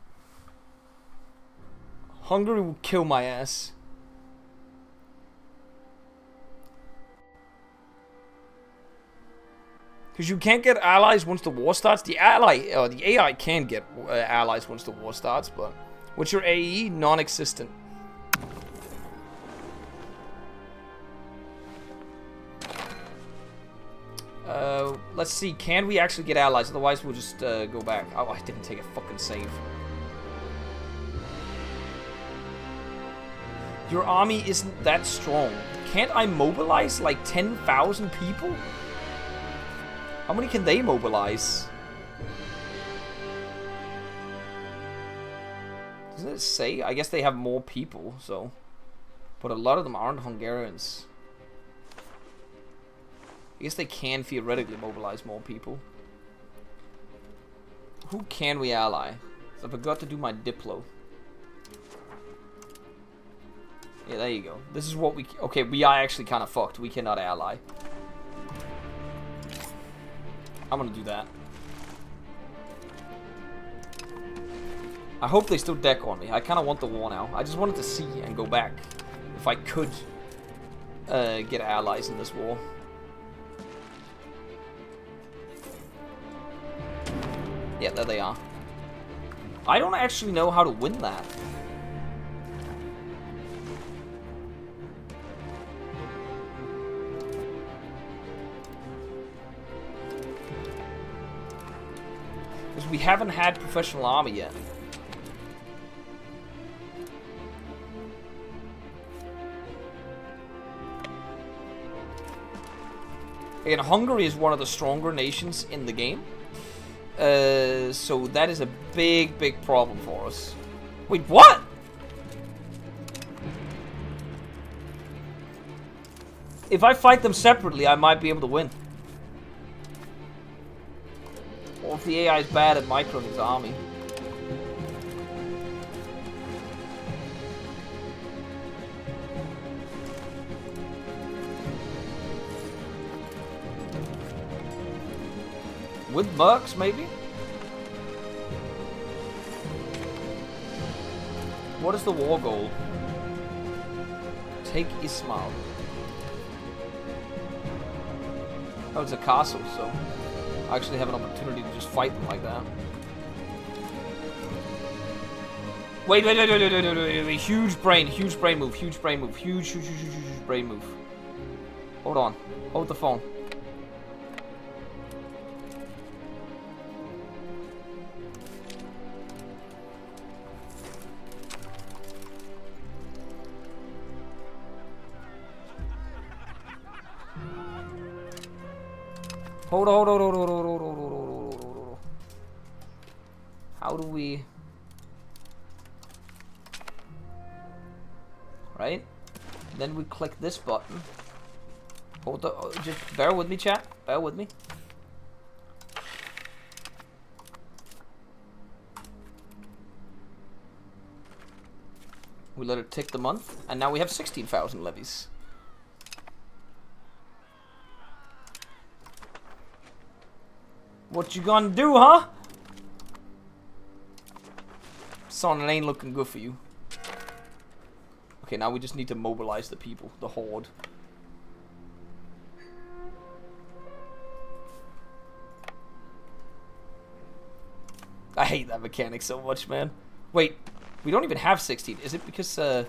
Hungary will kill my ass. Because you can't get allies once the war starts. The AI can get allies once the war starts, but what's your AE? Non-existent. Let's see. Can we actually get allies? Otherwise, we'll just go back. Oh, I didn't take a fucking save. Your army isn't that strong. Can't I mobilize like 10,000 people? How many can they mobilize? Doesn't it say? I guess they have more people, so. But a lot of them aren't Hungarians. I guess they can theoretically mobilize more people. Who can we ally? I forgot to do my Diplo. Yeah, there you go. This is what we... Okay, we are actually kind of fucked. We cannot ally. I'm gonna do that. I hope they still deck on me. I kind of want the war now. I just wanted to see and go back if I could get allies in this war. Yeah, there they are. I don't actually know how to win that. Because we haven't had professional army yet. Again, Hungary is one of the stronger nations in the game. So that is a big, big problem for us. Wait, what? If I fight them separately, I might be able to win. Or if the AI is bad at microing his army. With mercs, maybe? What is the war goal? Take Ismail. Oh, it's a castle, so I actually have an opportunity to just fight them like that. Wait. Huge brain move, huge brain move, huge brain move. Hold on. Hold the phone. Hold on. How do we... Right? Then we click this button. Hold on, just bear with me, chat. Bear with me. We let it tick the month, and now we have 16,000 levies. What you gonna do, huh? Son, it ain't looking good for you. Okay, now we just need to mobilize the people, the horde. I hate that mechanic so much, man. Wait, we don't even have 16. Is it because, Oh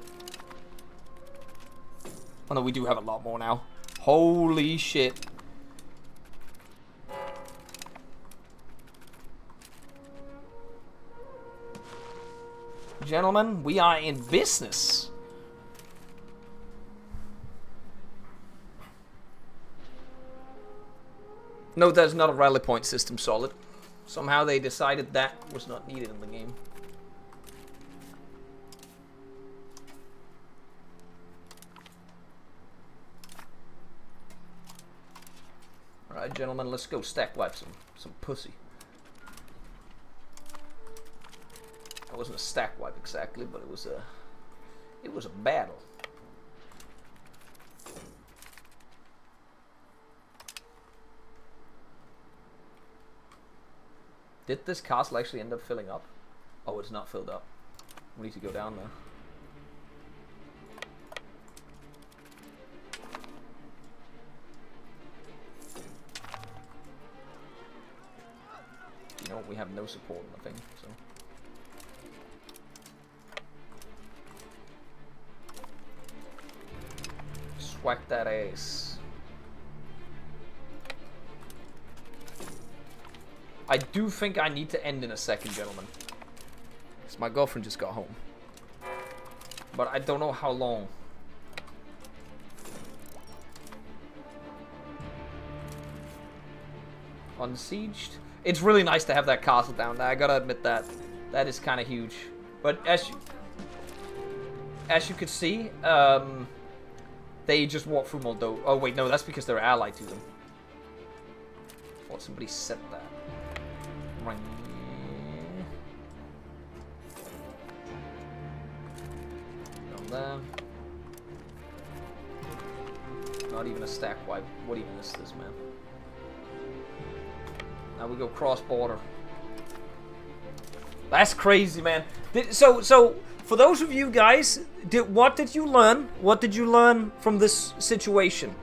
no, we do have a lot more now. Holy shit. Gentlemen, we are in business. No, there's not a rally point system, Solid. Somehow they decided that was not needed in the game. Alright, gentlemen, let's go stack wipe some pussy. It wasn't a stack wipe exactly, but it was a battle. Did this castle actually end up filling up? Oh, it's not filled up. We need to go down there. You know, we have no support on the thing, so. Whack that ass. I do think I need to end in a second, gentlemen. Because my girlfriend just got home. But I don't know how long. Unsieged. It's really nice to have that castle down there. I gotta admit that. That is kind of huge. But as you could see, they just walked through Moldova. Oh wait, no, that's because they're allied to them. Thought somebody said that. Ring. Down there. Not even a stack wipe. What even is this, man? Now we go cross border. That's crazy, man. So for those of you guys, what did you learn? What did you learn from this situation?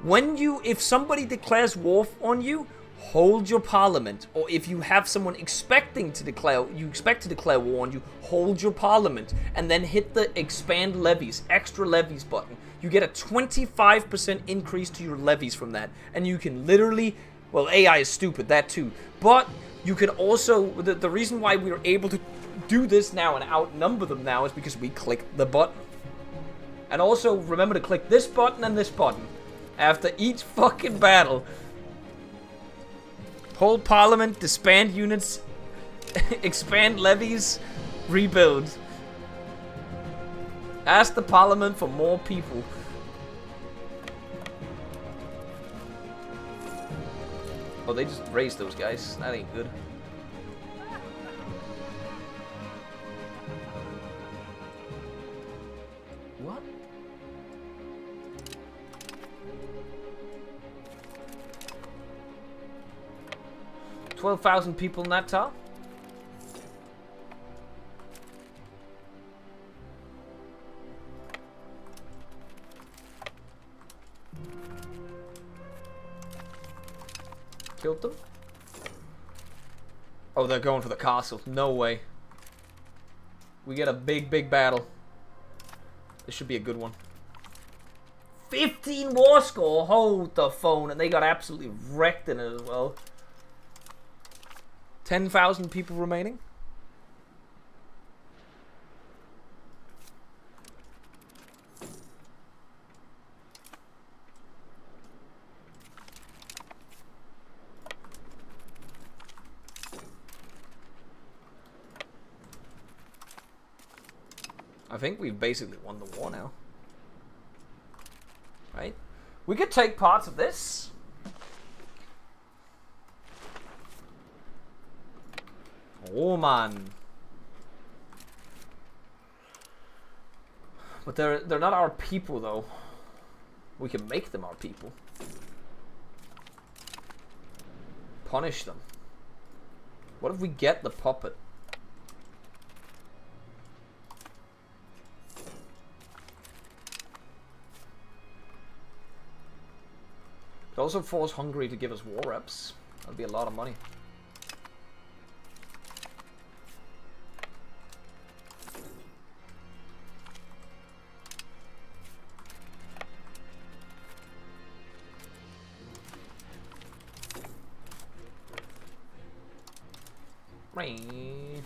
If somebody declares war on you, hold your parliament. Or if you have someone expect to declare war on you, hold your parliament. And then hit the expand levies, extra levies button. You get a 25% increase to your levies from that. And you can literally, well, AI is stupid, that too. But you can also, the reason why we're able to do this now and outnumber them now is because we click the button. And also, remember to click this button and this button after each fucking battle. Hold parliament, disband units, expand levies, rebuild. Ask the parliament for more people. Oh, they just raised those guys. That ain't good. What? $12,000 people in that town? Killed them? Oh, they're going for the castle. No way. We get a big battle. This should be a good one. 15 war score. Hold the phone. And they got absolutely wrecked in it as well. 10,000 people remaining. I think we've basically won the war now. Right? We could take parts of this. Oh man. But they're not our people though. We can make them our people. Punish them. What if we get the puppet? Could also force Hungary to give us war reps. That'd be a lot of money. Rain.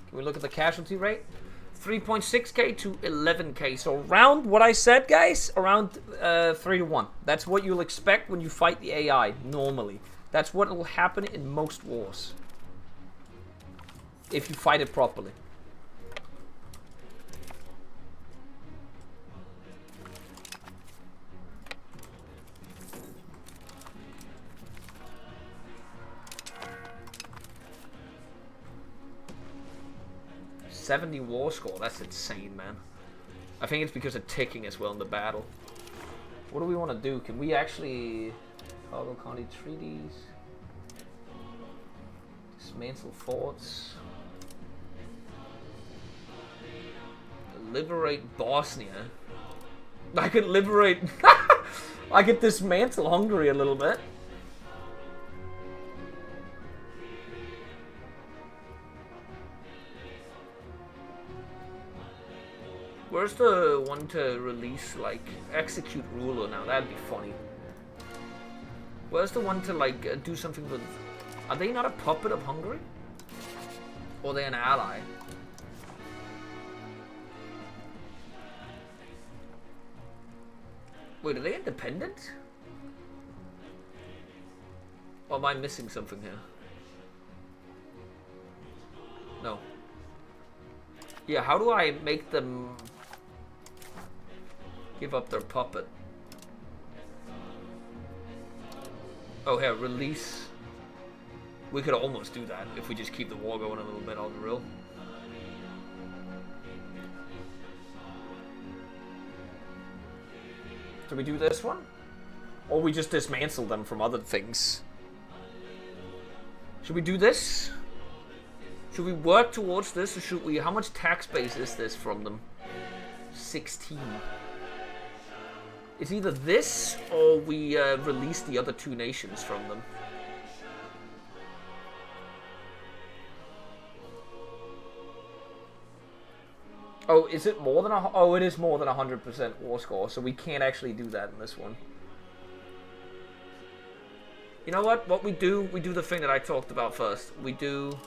Can we look at the casualty rate? 3.6k to 11k. So around what I said, guys, around 3 to 1. That's what you'll expect when you fight the AI normally. That's what will happen in most wars. If you fight it properly. $70 war score, that's insane, man. I think it's because of ticking as well in the battle. What do we want to do? Can we actually toggle county treaties? Dismantle forts. Liberate Bosnia. I could liberate... I could dismantle Hungary a little bit. Where's the one to release, like, execute ruler now? That'd be funny. Where's the one to, like, do something with... Are they not a puppet of Hungary? Or are they an ally? Wait, are they independent? Or am I missing something here? No. Yeah, how do I make them give up their puppet? Oh, here, release. We could almost do that if we just keep the war going a little bit on the real. Do we do this one? Or we just dismantle them from other things? Should we do this? Should we work towards this, or should we... How much tax base is this from them? 16. It's either this, or we release the other two nations from them. Oh, is it more than a... Oh, it is more than 100% war score, so we can't actually do that in this one. You know what? What we do the thing that I talked about first. We do...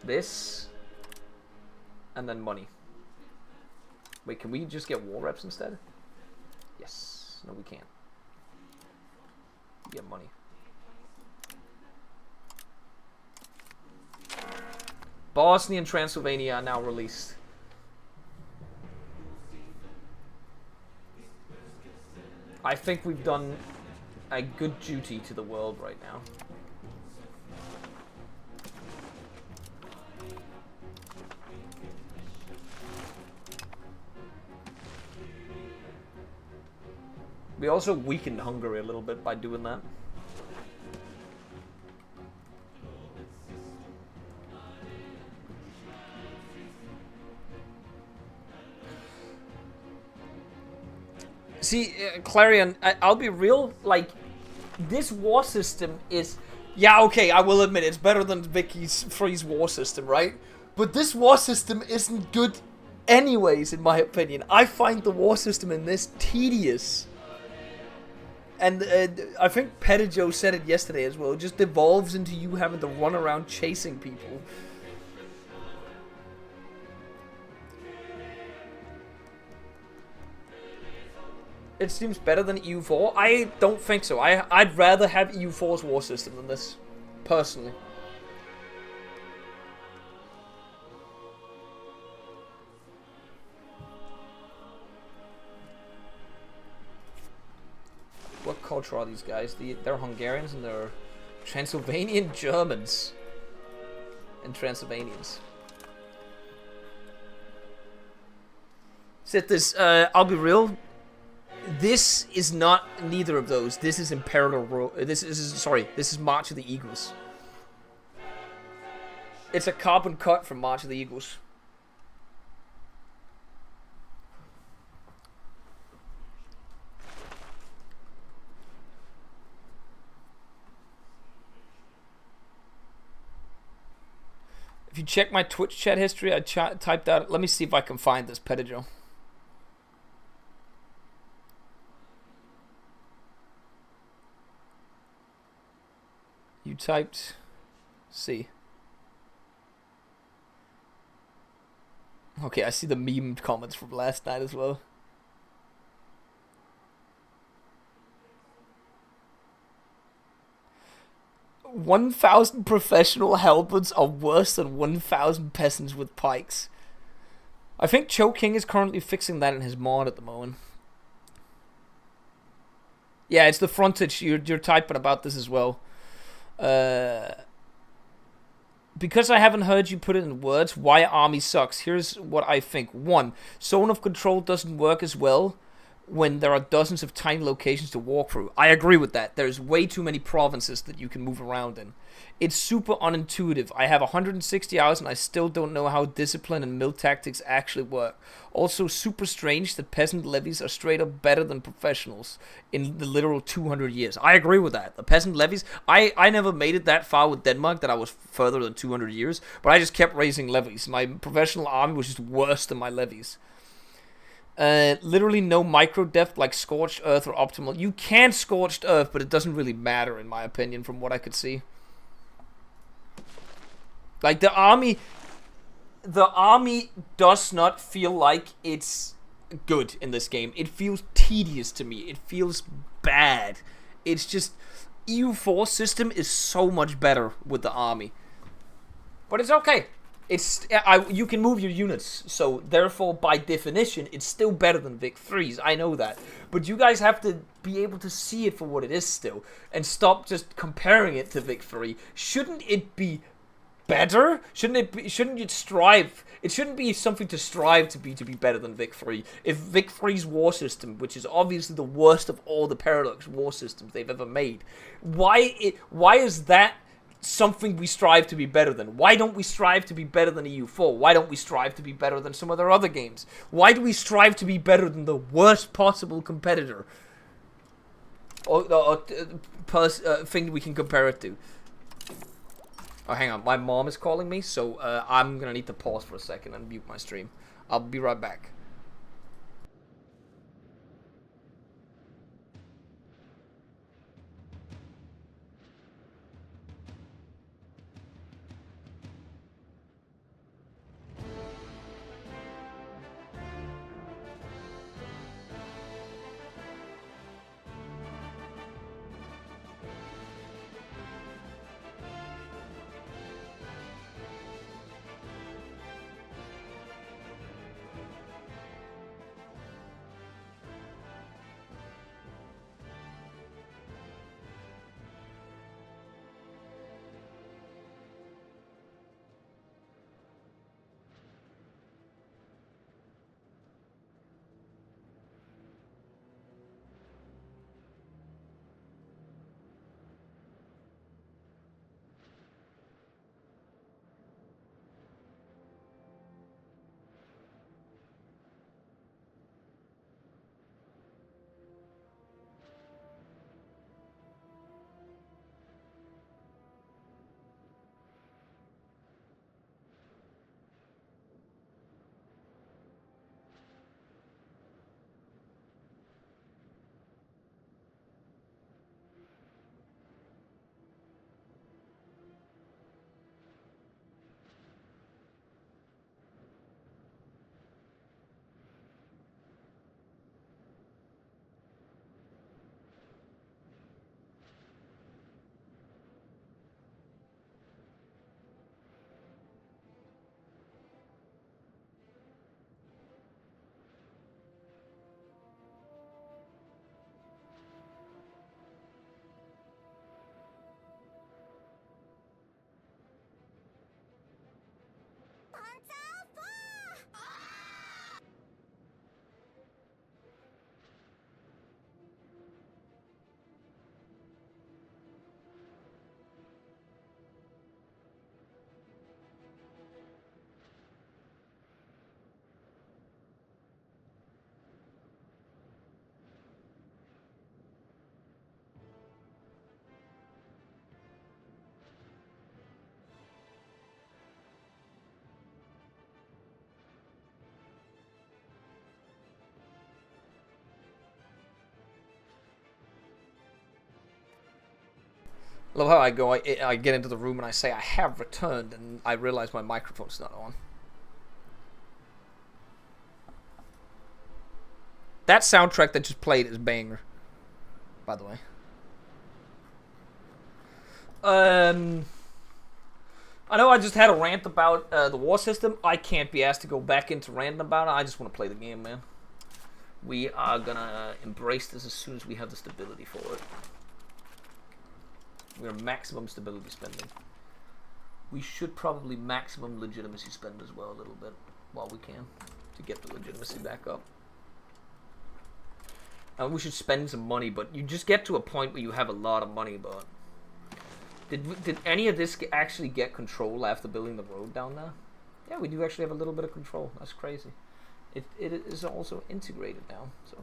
this, and then money. Wait, can we just get war reps instead? Yes. No, we can't. Get money. Bosnia and Transylvania are now released. I think we've done a good duty to the world right now. We also weakened Hungary a little bit by doing that. See, Clarion, I'll be real, like, this war system is... Yeah, okay, I will admit it's better than Vicky's Freeze war system, right? But this war system isn't good anyways, in my opinion. I find the war system in this tedious. And I think Pettijoe said it yesterday as well. It just devolves into you having to run around chasing people. It seems better than EU4. I don't think so. I'd rather have EU4's war system than this, personally. What culture are these guys? They're Hungarians and they're Transylvanian Germans. And Transylvanians. Said this, I'll be real. This is not neither of those. This is Imperial this is March of the Eagles. It's a carbon cut from March of the Eagles. If you check my Twitch chat history, I typed out... Let me see if I can find this, Pettijoe. You typed C. Okay, I see the meme comments from last night as well. "1,000 professional halberds are worse than 1,000 peasants with pikes." I think Cho King is currently fixing that in his mod at the moment. Yeah, it's the frontage. You're typing about this as well. Because I haven't heard you put it in words, why army sucks. Here's what I think. 1. Zone of control doesn't work as well when there are dozens of tiny locations to walk through. I agree with that. There's way too many provinces that you can move around in. It's super unintuitive. I have 160 hours and I still don't know how discipline and mill tactics actually work. Also super strange that peasant levies are straight up better than professionals in the literal 200 years. I agree with that. The peasant levies, I never made it that far with Denmark that I was further than 200 years, but I just kept raising levies. My professional army was just worse than my levies. Literally no micro depth like Scorched Earth or Optimal. You can Scorched Earth, but it doesn't really matter in my opinion from what I could see. Like the army does not feel like it's good in this game. It feels tedious to me. It feels bad. It's just EU4 system is so much better with the army. But it's okay. You can move your units, so therefore by definition it's still better than Vic 3's. I know that. But you guys have to be able to see it for what it is still and stop just comparing it to Vic 3. Shouldn't it be better? Shouldn't it strive? It shouldn't be something to strive to be better than Vic 3. If Vic 3's war system, which is obviously the worst of all the Paradox war systems they've ever made, why is that something we strive to be better than? Why don't we strive to be better than EU4? Why don't we strive to be better than some of their other games? Why do we strive to be better than the worst possible competitor or thing we can compare it to? Oh, hang on. My mom is calling me, so I'm going to need to pause for a second and mute my stream. I'll be right back. Love how I get into the room and I say I have returned, and I realize my microphone's not on. That soundtrack that just played is banger, by the way. I know I just had a rant about the war system. I can't be asked to go back into ranting about it. I just want to play the game, man. We are gonna embrace this as soon as we have the stability for it. We're maximum stability spending. We should probably maximum legitimacy spend as well a little bit while we can to get the legitimacy back up. We should spend some money, but you just get to a point where you have a lot of money. But did any of this actually get control after building the road down there? Yeah, we do actually have a little bit of control. That's crazy. It is also integrated now, so.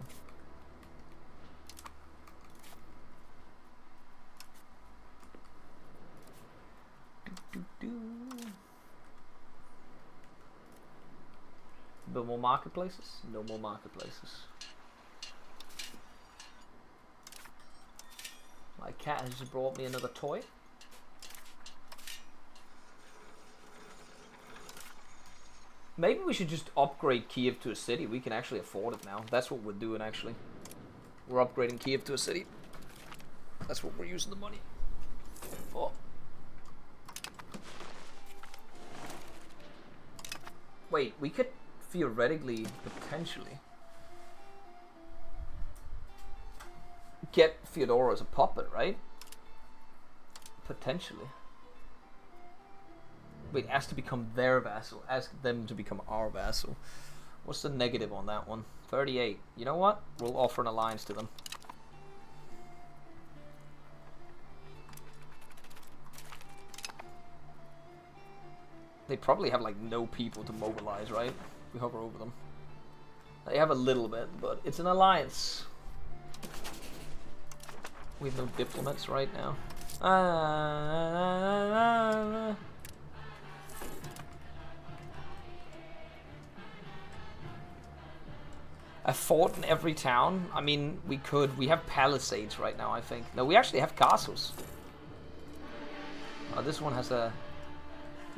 No more marketplaces? No more marketplaces. My cat has just brought me another toy. Maybe we should just upgrade Kyiv to a city. We can actually afford it now. That's what we're doing, actually. We're upgrading Kyiv to a city. That's what we're using the money for. Wait, we could theoretically, potentially, get Fyodor as a puppet, right? Potentially. Wait, ask to become their vassal. Ask them to become our vassal. What's the negative on that one? 38. You know what? We'll offer an alliance to them. They probably have like no people to mobilize, right? We hover over them. They have a little bit, but it's an alliance. We have no diplomats right now. A fort in every town? I mean, we could. We have palisades right now, I think. No, we actually have castles. This one has a...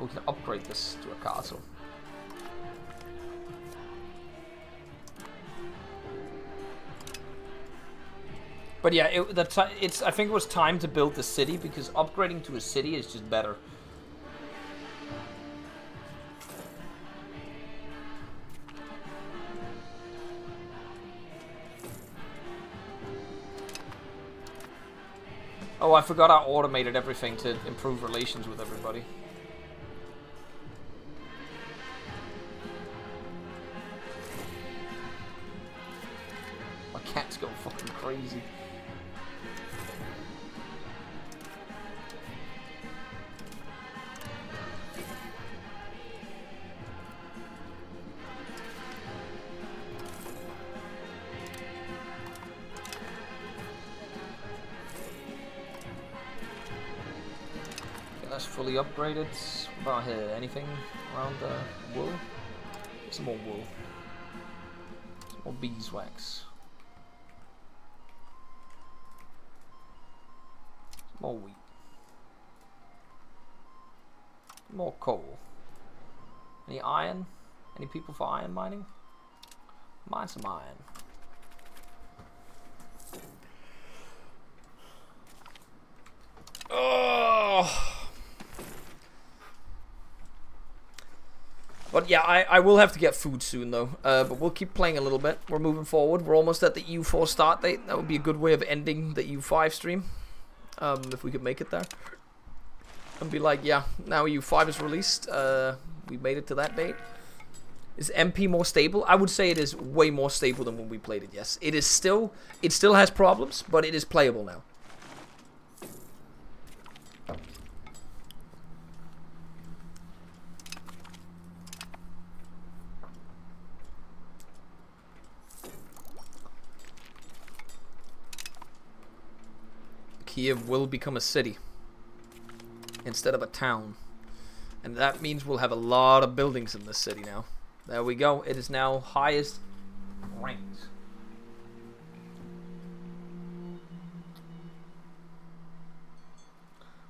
We can upgrade this to a castle. But yeah, I think it was time to build the city, because upgrading to a city is just better. Oh, I forgot I automated everything to improve relations with everybody. My cat's going fucking crazy. That's fully upgraded. What about here? Anything around the wool? Some more wool. Some more beeswax. Some more wheat. More coal. Any iron? Any people for iron mining? Mine some iron. Oh. But yeah, I will have to get food soon though. But we'll keep playing a little bit. We're moving forward. We're almost at the EU4 start date. That would be a good way of ending the EU5 stream. If we could make it there. And be like, yeah, now EU5 is released. We made it to that date. Is MP more stable? I would say it is way more stable than when we played it, yes. It still has problems, but it is playable now. Kyiv will become a city instead of a town, and that means we'll have a lot of buildings in this city now. There we go. It is now highest ranked.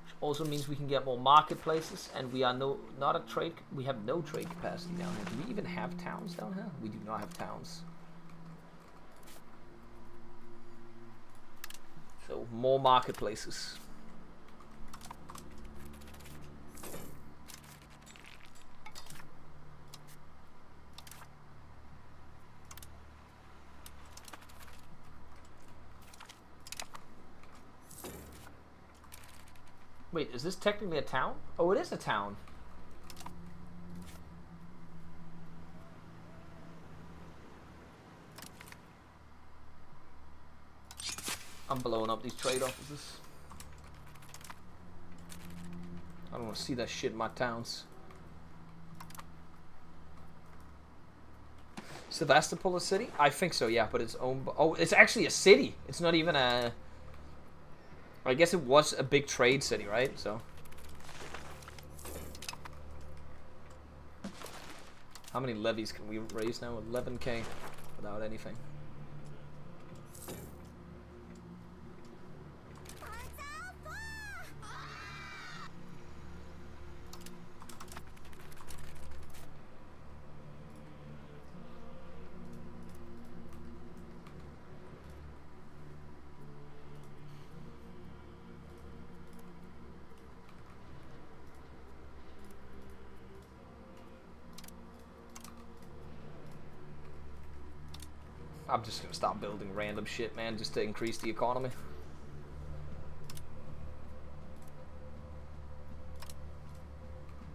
Which also means we can get more marketplaces, and we are not a trade. We have no trade capacity down here. Do we even have towns down here? We do not have towns. So, more marketplaces. Wait, is this technically a town? Oh, it is a town. I'm blowing up these trade offices. I don't want to see that shit in my towns. Sevastopol a city? I think so, yeah, but it's owned by... Oh, it's actually a city. It's not even a... I guess it was a big trade city, right? So... How many levies can we raise now? 11k without anything. I'm just gonna start building random shit, man, just to increase the economy.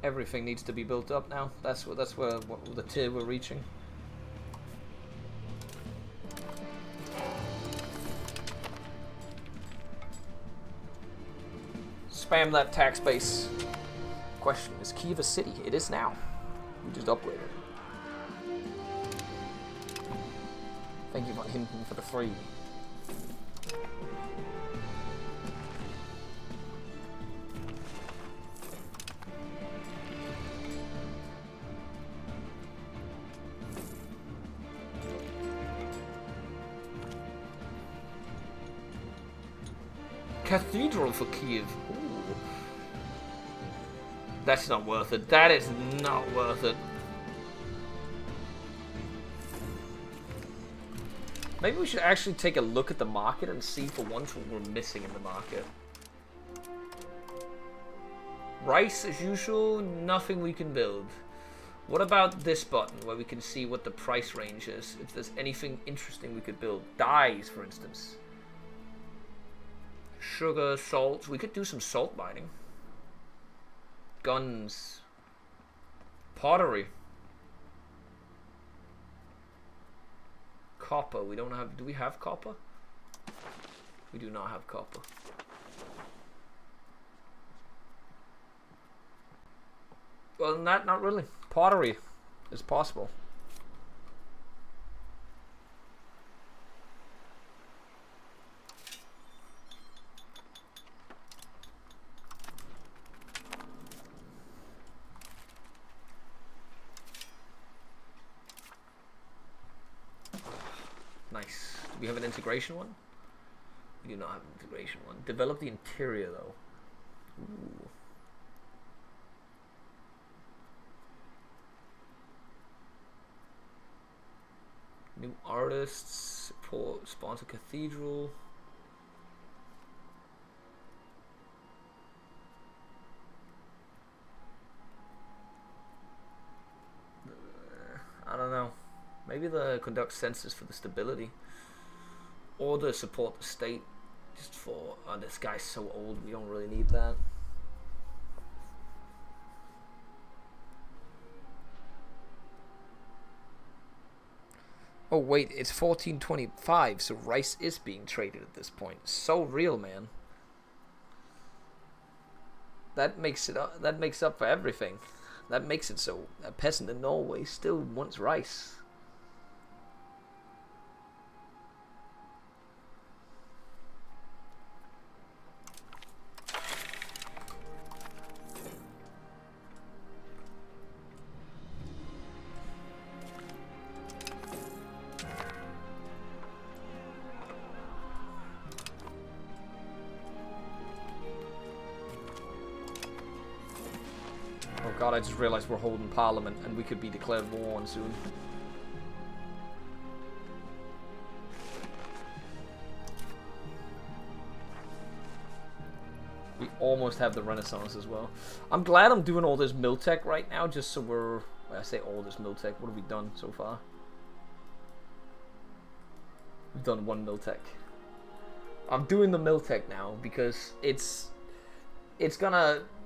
Everything needs to be built up now. That's where the tier we're reaching. Spam that tax base. Question, is Kyiv a city? It is now. We just upgraded. Thank you for hinting for the free. Cathedral for Kyiv. Ooh. That's not worth it. That is not worth it. Maybe we should actually take a look at the market and see for once what we're missing in the market. Rice as usual, nothing we can build. What about this button where we can see what the price range is? If there's anything interesting we could build. Dyes, for instance. Sugar, salt. We could do some salt mining. Guns. Pottery. Copper. We don't have... Do we have copper? We do not have copper. Well, not really. Pottery is possible. Nice. Do we have an integration one? We do not have an integration one. Develop the interior though. Ooh. New artists, support, sponsor cathedral. I don't know. Maybe the conduct census for the stability. Or the support the state. Just for, oh, this guy's so old, we don't really need that. Oh wait, it's 1425, so rice is being traded at this point. So real, man. That makes it up, that makes up for everything. That makes it so a peasant in Norway still wants rice. God, I just realized we're holding parliament and we could be declared war on soon. We almost have the Renaissance as well. I'm glad I'm doing all this mill tech right now just so we're... I say all this mill tech. What have we done so far? We've done one mill tech. I'm doing the mill tech now because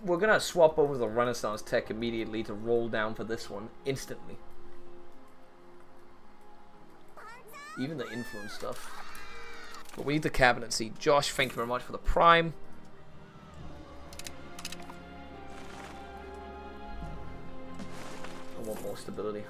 we're gonna swap over the Renaissance tech immediately to roll down for this one instantly. Even the influence stuff. But we need the cabinet seat. Josh, thank you very much for the prime. I want more stability.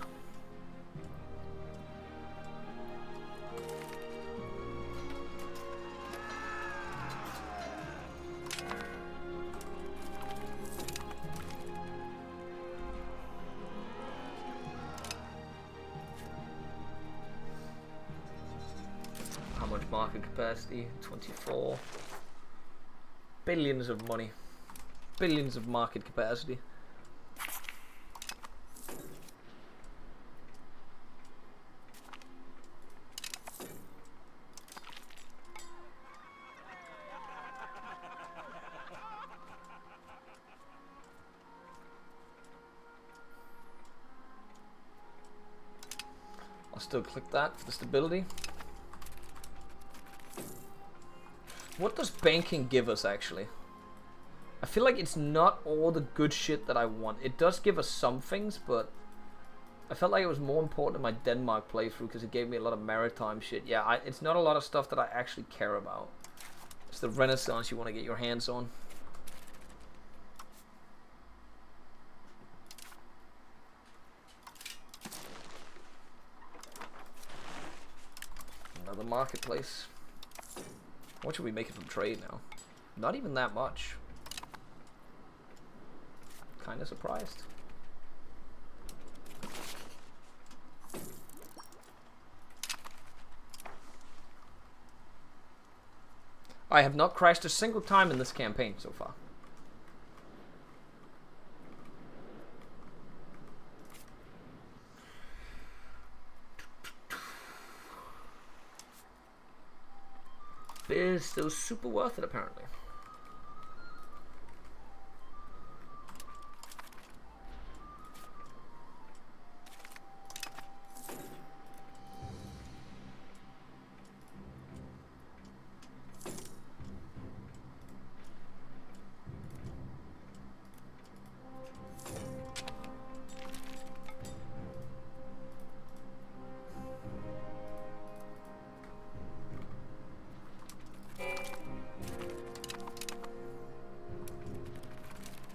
Market capacity 24 billions of money, billions of market capacity. still click that for the stability. What does banking give us, actually? I feel like it's not all the good shit that I want. It does give us some things, but I felt like it was more important in my Denmark playthrough because it gave me a lot of maritime shit. Yeah, it's not a lot of stuff that I actually care about. It's the Renaissance you want to get your hands on. Another marketplace. What should we make it from trade now? Not even that much. Kind of surprised. I have not crashed a single time in this campaign so far. It's still super worth it, apparently.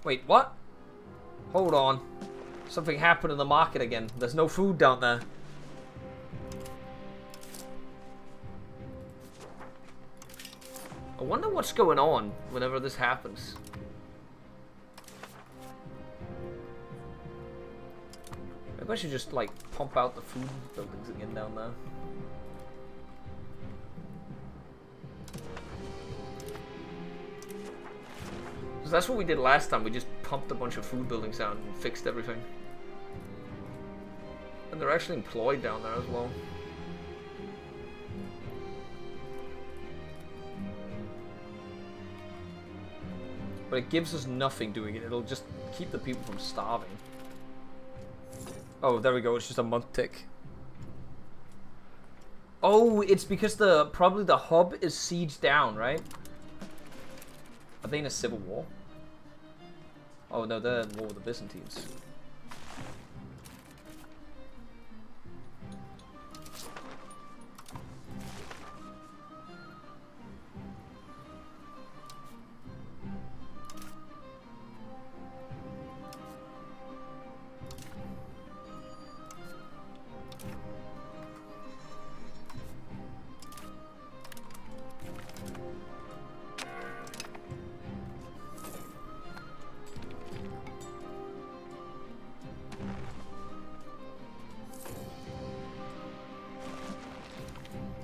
Wait, what? Hold on. Something happened in the market again. There's no food down there. I wonder what's going on whenever this happens. Maybe I should just, like, pump out the food buildings again down there. That's what we did last time. We just pumped a bunch of food buildings out and fixed everything. And they're actually employed down there as well. But it gives us nothing doing it. It'll just keep the people from starving. Oh, there we go. It's just a month tick. Oh, it's because probably the hub is sieged down, right? Are they in a civil war? Oh no, they're in war with the Byzantines.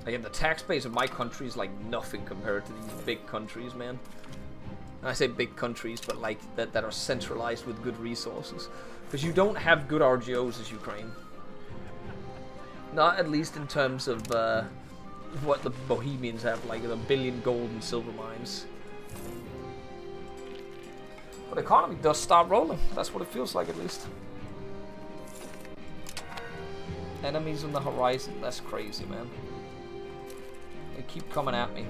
Again, the tax base of my country is like nothing compared to these big countries, man. And I say big countries, but like that are centralized with good resources. Because you don't have good RGOs as Ukraine. Not at least in terms of what the Bohemians have, like 1 billion gold and silver mines. But the economy does start rolling. That's what it feels like, at least. Enemies on the horizon. That's crazy, man. They keep coming at me.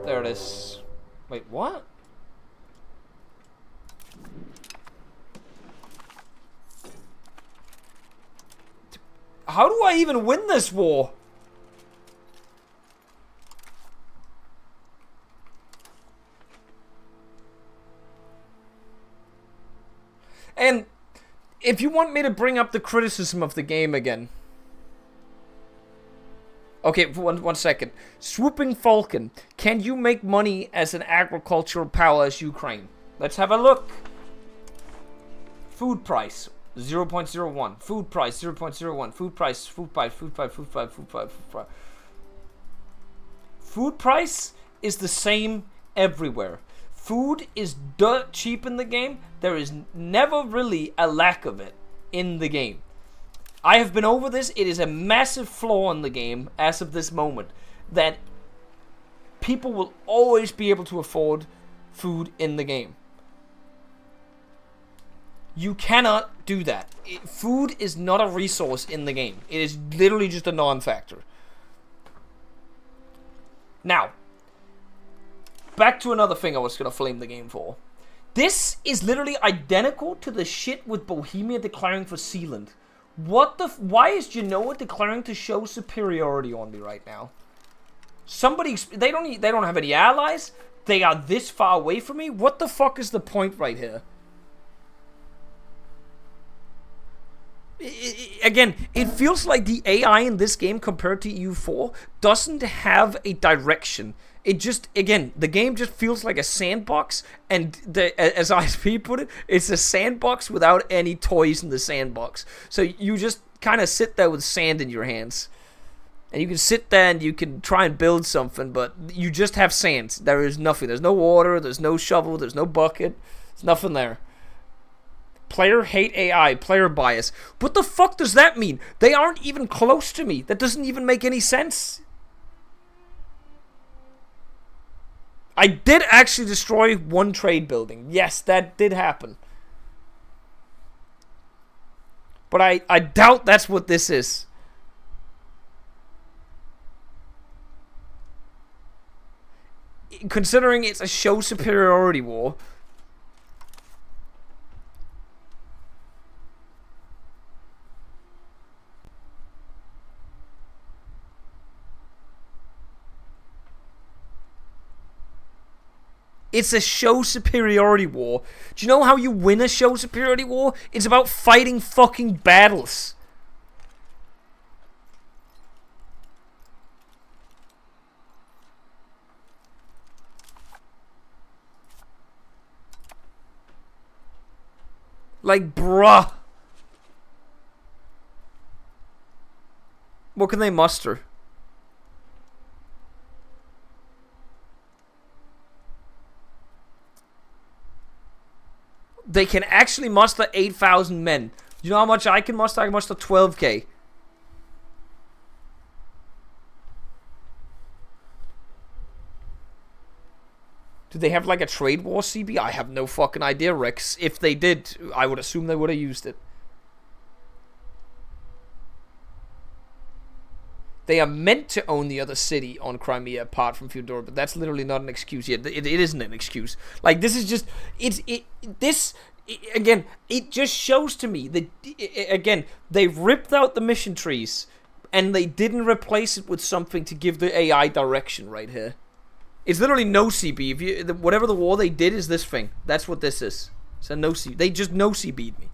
There it is. Wait, what? How do I even win this war? And if you want me to bring up the criticism of the game again. Okay, one second. Swooping Falcon. Can you make money as an agricultural power as Ukraine? Let's have a look. Food price. 0.01. Food price 0.01. Food price. Food price. Food price. Food price. Food price. Food price. Food price is the same everywhere. Food is dirt cheap in the game. There is never really a lack of it in the game. I have been over this. It is a massive flaw in the game as of this moment that people will always be able to afford food in the game. You cannot do that. Food is not a resource in the game. It is literally just a non-factor. Now, back to another thing I was going to flame the game for. This is literally identical to the shit with Bohemia declaring for Sealand. What the... Why is Genoa declaring to show superiority on me right now? Somebody... They don't have any allies. They are this far away from me. What the fuck is the point right here? Again, it feels like the AI in this game compared to EU4 doesn't have a direction. It just, again, the game just feels like a sandbox, and as ISP put it, it's a sandbox without any toys in the sandbox. So you just kind of sit there with sand in your hands. And you can sit there and you can try and build something, but you just have sand. There is nothing. There's no water, there's no shovel, there's no bucket. There's nothing there. Player hate AI, player bias. What the fuck does that mean? They aren't even close to me. That doesn't even make any sense. I did actually destroy one trade building. Yes, that did happen. But I doubt that's what this is. Considering it's a show superiority war. It's a show superiority war. Do you know how you win a show superiority war? It's about fighting fucking battles. Like, bruh. What can they muster? They can actually muster 8,000 men. You know how much I can muster? I can muster 12k. Do they have like a trade war CB? I have no fucking idea, Rex. If they did, I would assume they would have used it. They are meant to own the other city on Crimea apart from Feodora, but that's literally not an excuse yet. It isn't an excuse. Like, this is just... Again, it just shows to me that... Again, they ripped out the mission trees, and they didn't replace it with something to give the AI direction right here. It's literally no CB. If you, whatever the war they did is this thing. That's what this is. It's a no CB. They just no CB'd me.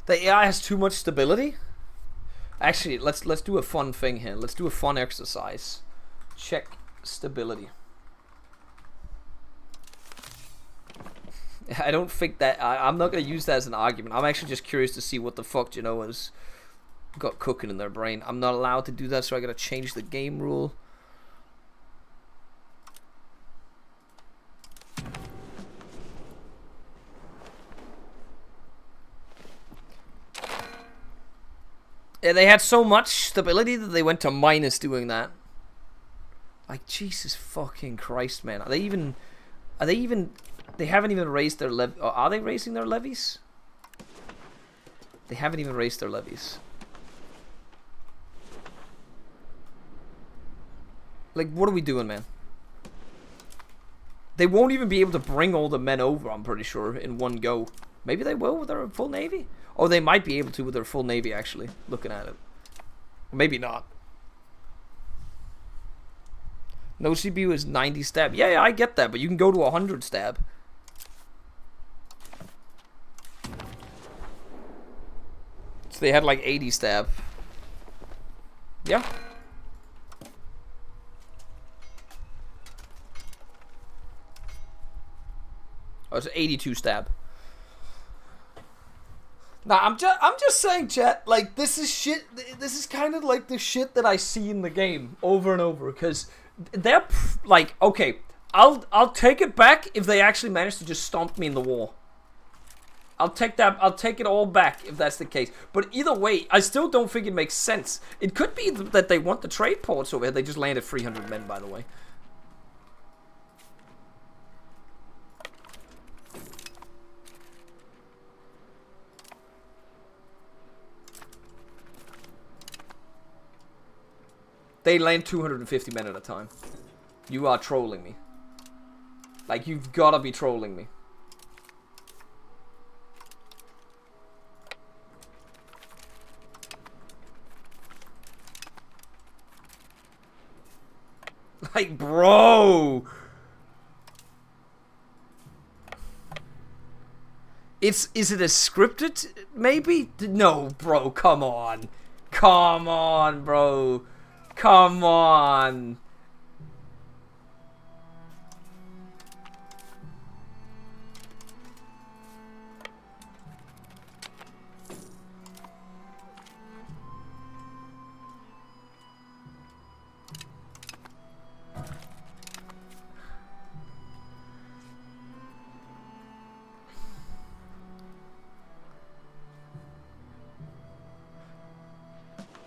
The AI has too much stability? Actually, let's do a fun thing here. Let's do a fun exercise. Check stability. I don't think that... I'm not going to use that as an argument. I'm actually just curious to see what the fuck Genoa's got cooking in their brain. I'm not allowed to do that, so I got to change the game rule. Yeah, they had so much stability that they went to minus doing that. Like, Jesus fucking Christ, man. Are they even... They haven't even raised their levy... Are they raising their levies? They haven't even raised their levies. Like, what are we doing, man? They won't even be able to bring all the men over, I'm pretty sure, in one go. Maybe they will with their full navy. Oh, they might be able to with their full navy, actually, looking at it. Maybe not. No CPU is 90 stab. Yeah, I get that, but you can go to 100 stab. So they had like 80 stab. Yeah. Oh, it's 82 stab. Nah, I'm just saying, chat. Like, this is shit. This is kind of like the shit that I see in the game over and over. Because they're like, okay, I'll take it back if they actually manage to just stomp me in the war. I'll take that. I'll take it all back if that's the case. But either way, I still don't think it makes sense. It could be that they want the trade ports over here. They just landed 300 men, by the way. They land 250 men at a time. You are trolling me. Like, you've gotta be trolling me. Like, bro! Is it a scripted, maybe? No, bro, come on. Come on, bro. Come on.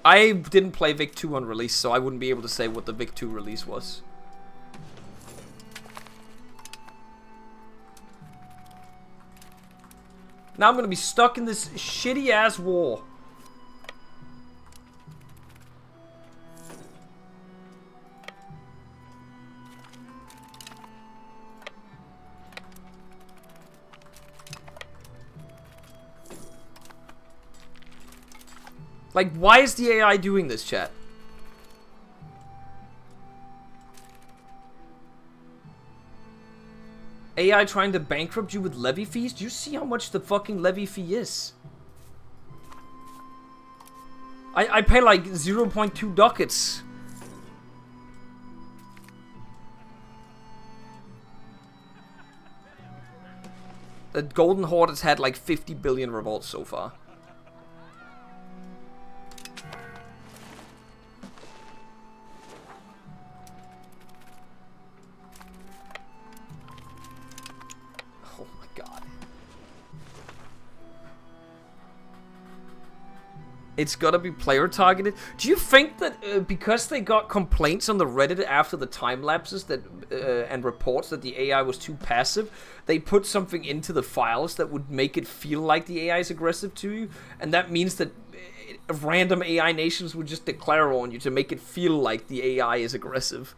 I didn't play Vic 2 on release, so I wouldn't be able to say what the Vic 2 release was. Now I'm gonna be stuck in this shitty ass war. Like, why is the AI doing this, chat? AI trying to bankrupt you with levy fees? Do you see how much the fucking levy fee is? I pay like 0.2 ducats. The Golden Horde has had like 50 billion revolts so far. It's gotta be player targeted. Do you think that because they got complaints on the Reddit after the time lapses that and reports that the AI was too passive, they put something into the files that would make it feel like the AI is aggressive to you, and that means that random AI nations would just declare on you to make it feel like the AI is aggressive?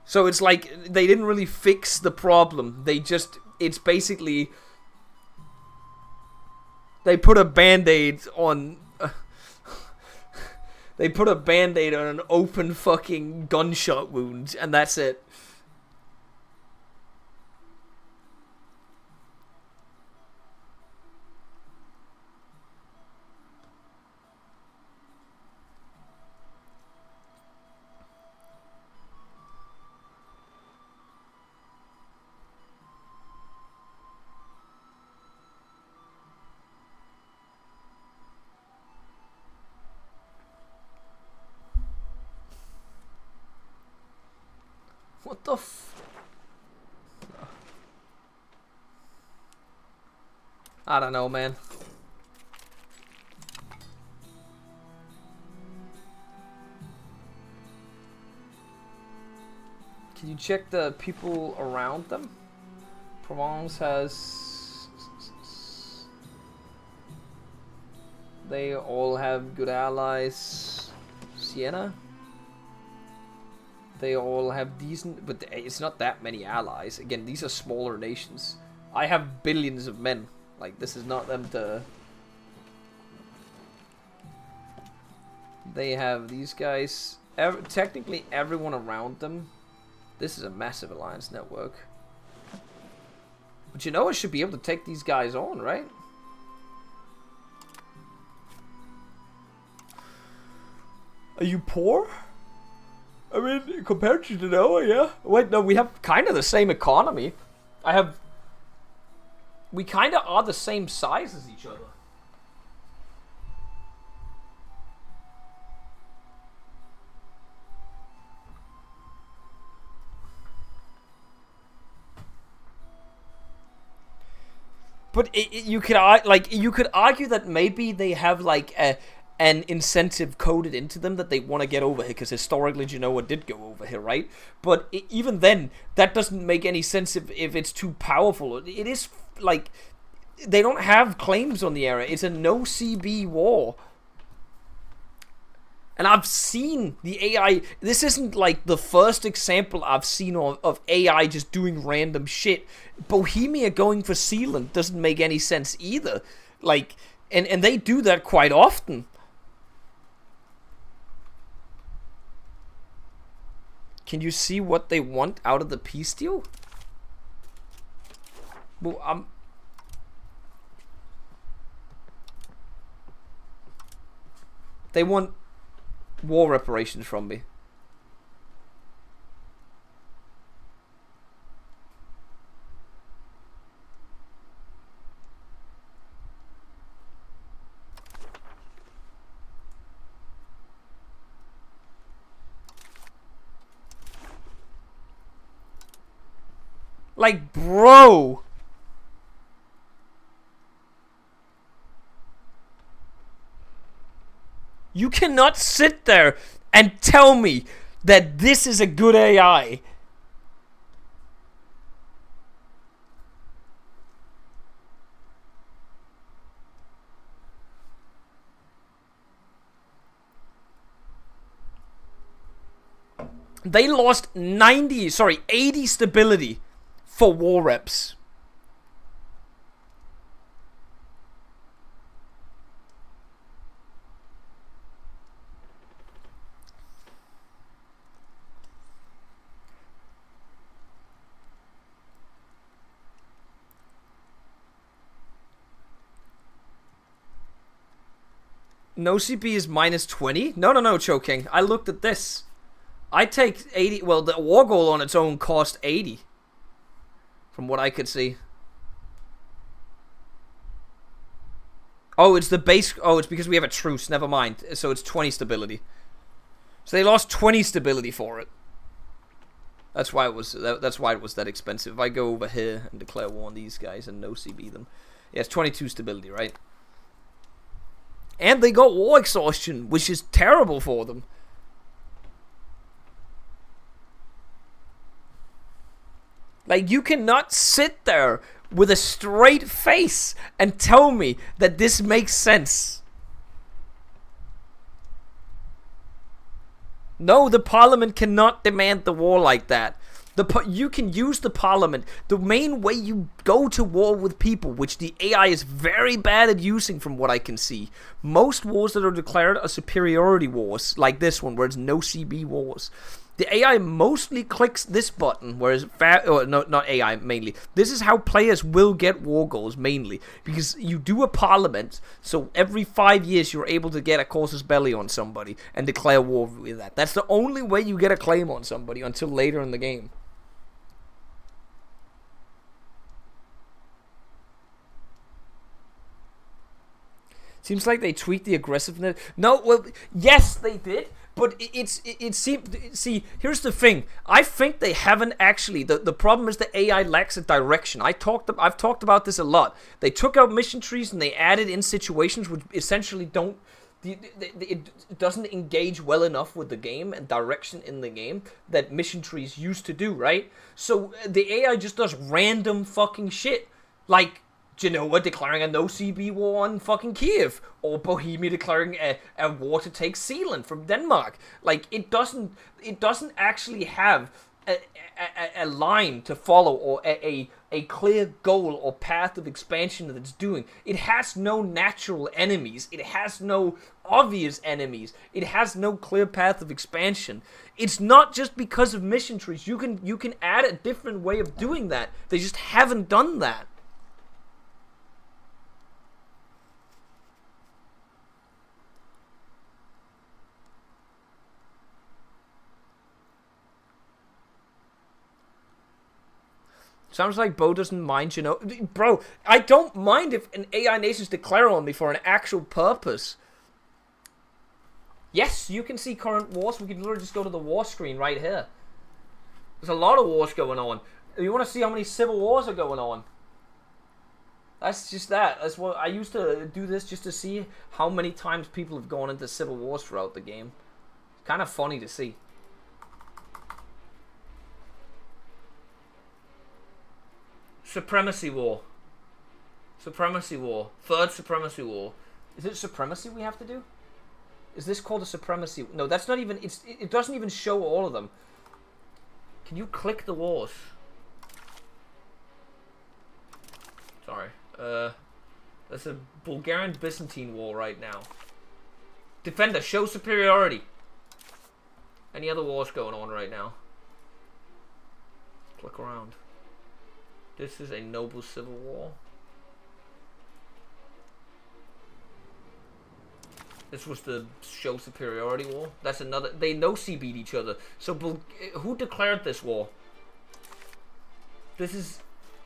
So it's like they didn't really fix the problem. They just, it's basically, they put a band-aid on they put a band-aid on an open fucking gunshot wound, and that's it. What the f... I don't know, man. Can you check the people around them? Provence has... They all have good allies. Siena? They all have decent, but it's not that many allies. Again, these are smaller nations. I have billions of men. Like, this is not them to... They have these guys. Technically, everyone around them. This is a massive alliance network. But you know I should be able to take these guys on, right? Are you poor? I mean, compared to Genoa, yeah. Wait, no, we have kind of the same economy. We kind of are the same size as each other. But you could argue that maybe they have like an incentive coded into them that they want to get over here, because historically Genoa did go over here, right? But even then, that doesn't make any sense if it's too powerful. It is like they don't have claims on the area. It's a no CB war. And I've seen the AI. This isn't like the first example I've seen of AI just doing random shit. Bohemia going for sealant doesn't make any sense either. Like, and they do that quite often. Can you see what they want out of the peace deal? Well, they want war reparations from me. Like, bro. You cannot sit there and tell me that this is a good AI. They lost 80 stability for war reps. No CP is minus 20? No, Choking. I looked at this. I take 80. Well, the war goal on its own cost 80. From what I could see. Oh, it's the base. Oh, it's because we have a truce. Never mind. So it's 20 stability. So they lost 20 stability for it. That's why it was. That's why it was that expensive. If I go over here and declare war on these guys and no CB them, yeah, it's 22 stability, right? And they got war exhaustion, which is terrible for them. Like, you cannot sit there with a straight face and tell me that this makes sense. No, the parliament cannot demand the war like that. You can use the parliament. The main way you go to war with people, which the AI is very bad at using from what I can see. Most wars that are declared are superiority wars, like this one, where it's no CB wars. The AI mostly clicks this button, whereas not AI mainly. This is how players will get war goals mainly, because you do a parliament, so every 5 years you're able to get a casus belli on somebody and declare war with that. That's the only way you get a claim on somebody until later in the game. Seems like they tweaked the aggressiveness. No, well, yes, they did. But it seemed. See, here's the thing. I think they haven't actually. The problem is the AI lacks a direction. I've talked about this a lot. They took out mission trees and they added in situations which essentially don't. It doesn't engage well enough with the game and direction in the game that mission trees used to do, right? So the AI just does random fucking shit. Like, Genoa declaring a no CB war on fucking Kyiv, or Bohemia declaring a war to take Sealand from Denmark. Like, it doesn't actually have a line to follow, or a clear goal or path of expansion that it's doing. It has no natural enemies. It has no obvious enemies. It has no clear path of expansion. It's not just because of mission trees. You can add a different way of doing that. They just haven't done that. Sounds like Bo doesn't mind, you know. Bro, I don't mind if an AI nations declare on me for an actual purpose. Yes, you can see current wars. We can literally just go to the war screen right here. There's a lot of wars going on. You want to see how many civil wars are going on? That's just that. That's what I used to do, this just to see how many times people have gone into civil wars throughout the game. It's kind of funny to see. Supremacy War. Supremacy War. Third Supremacy War. Is it Supremacy we have to do? Is this called a Supremacy? No, that's not even... It doesn't even show all of them. Can you click the wars? Sorry. There's a Bulgarian-Byzantine war right now. Defender, show superiority. Any other wars going on right now? Click around. This is a noble civil war. This was the show superiority war. That's another. They no-CB'd each other. So who declared this war? This is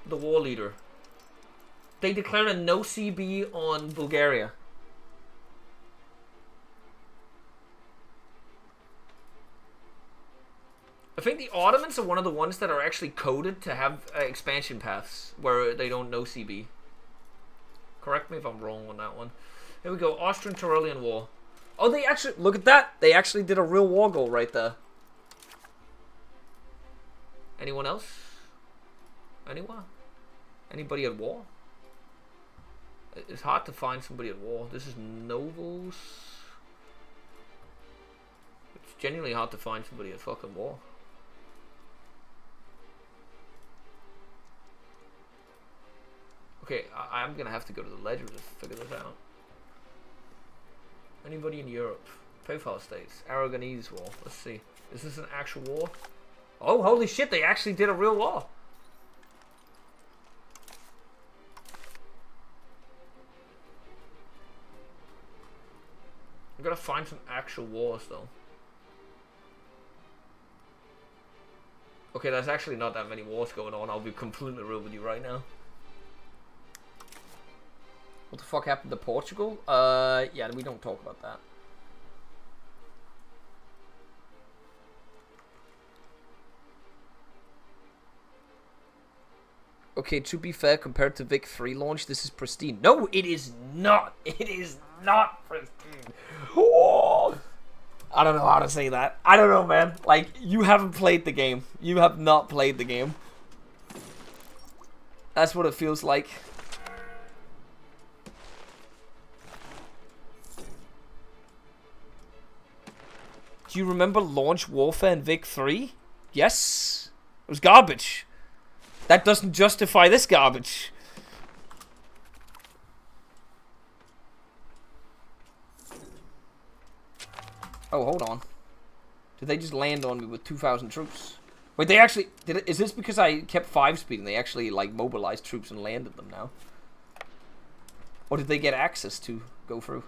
the war leader. They declared a no-CB on Bulgaria. I think the Ottomans are one of the ones that are actually coded to have expansion paths where they don't know CB. Correct me if I'm wrong on that one. Here we go, Austrian-Tyrolean War. Oh, they actually, look at that. They actually did a real war goal right there. Anyone else? Anyone? Anybody at war? It's hard to find somebody at war. This is nobles. It's genuinely hard to find somebody at fucking war. Okay, I'm gonna have to go to the ledger to figure this out. Anybody in Europe? Payfile states. Aragonese war. Let's see. Is this an actual war? Oh, holy shit, they actually did a real war. I'm gonna find some actual wars though. Okay, there's actually not that many wars going on. I'll be completely real with you right now. What the fuck happened to Portugal? Yeah, we don't talk about that. Okay, to be fair, compared to Vic 3 launch, this is pristine. No, it is not. It is not pristine. Oh, I don't know how to say that. I don't know, man. Like, you haven't played the game. You have not played the game. That's what it feels like. Do you remember launch warfare in Vic 3? Yes. It was garbage. That doesn't justify this garbage. Oh, hold on. Did they just land on me with 2,000 troops? Wait, they actually... Is this because I kept 5-speed and they actually, like, mobilized troops and landed them now? Or did they get access to go through?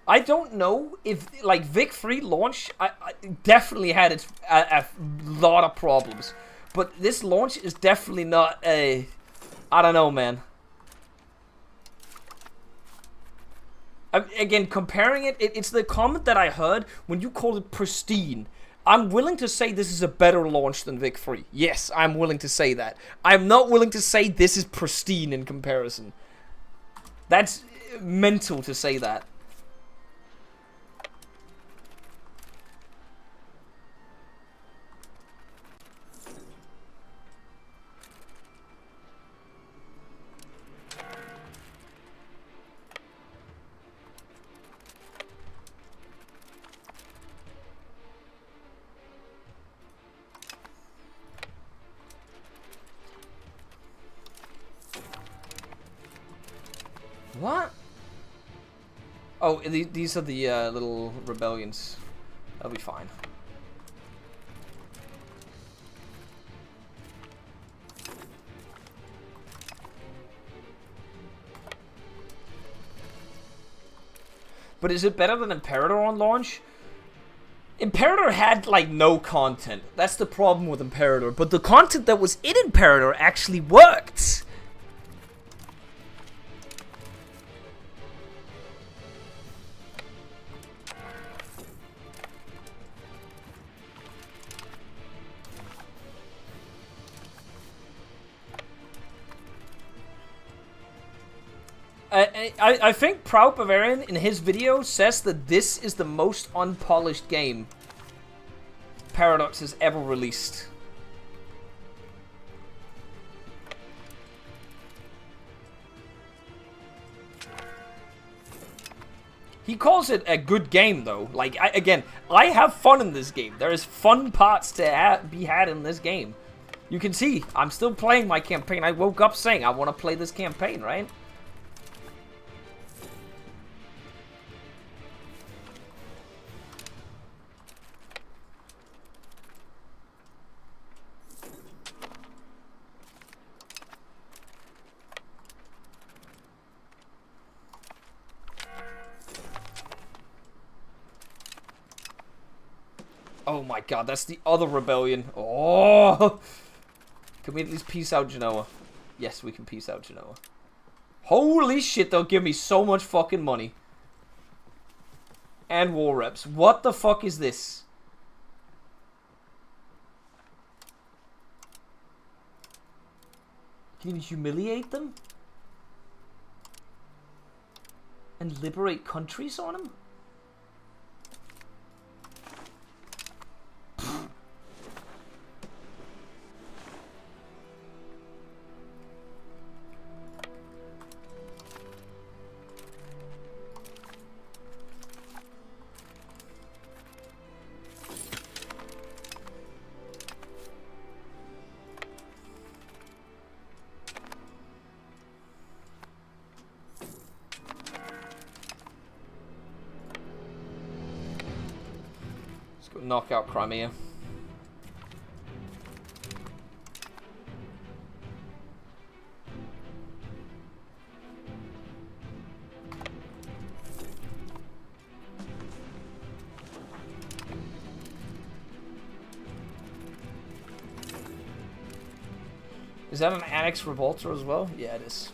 I don't know if, like, Vic 3 launch I definitely had a lot of problems. But this launch is definitely not a... I don't know, man. Again, comparing it, it's the comment that I heard when you called it pristine. I'm willing to say this is a better launch than Vic 3. Yes, I'm willing to say that. I'm not willing to say this is pristine in comparison. That's mental to say that. What? Oh, these are the little rebellions. That'll be fine. But is it better than Imperator on launch? Imperator had, like, no content. That's the problem with Imperator. But the content that was in Imperator actually worked. I think Proud Bavarian in his video says that this is the most unpolished game Paradox has ever released. He calls it a good game though. Like, again, I have fun in this game. There is fun parts to be had in this game. You can see, I'm still playing my campaign. I woke up saying I want to play this campaign, right? Oh my god, that's the other rebellion. Oh! Can we at least peace out Genoa? Yes, we can peace out Genoa. Holy shit, they'll give me so much fucking money. And war reps. What the fuck is this? Can you humiliate them? And liberate countries on them? Knock out Crimea. Is that an annex revolter as well? Yeah, it is.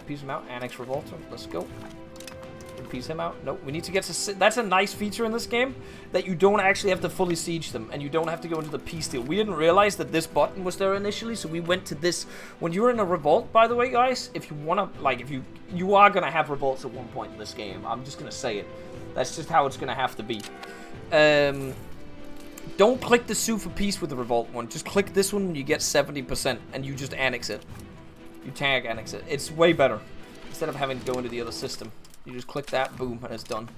Piece him out. Annex Revolter. Let's go. Piece him out. Nope. We need to get to... That's a nice feature in this game, that you don't actually have to fully siege them, and you don't have to go into the peace deal. We didn't realize that this button was there initially, so we went to this. When you're in a revolt, by the way, guys, if you want to... Like, if you are going to have revolts at one point in this game. I'm just going to say it. That's just how it's going to have to be. Don't click the sue for peace with the revolt one. Just click this one when you get 70%, and you just annex it. You tag annex it. It's way better. Instead of having to go into the other system. You just click that, boom, and it's done.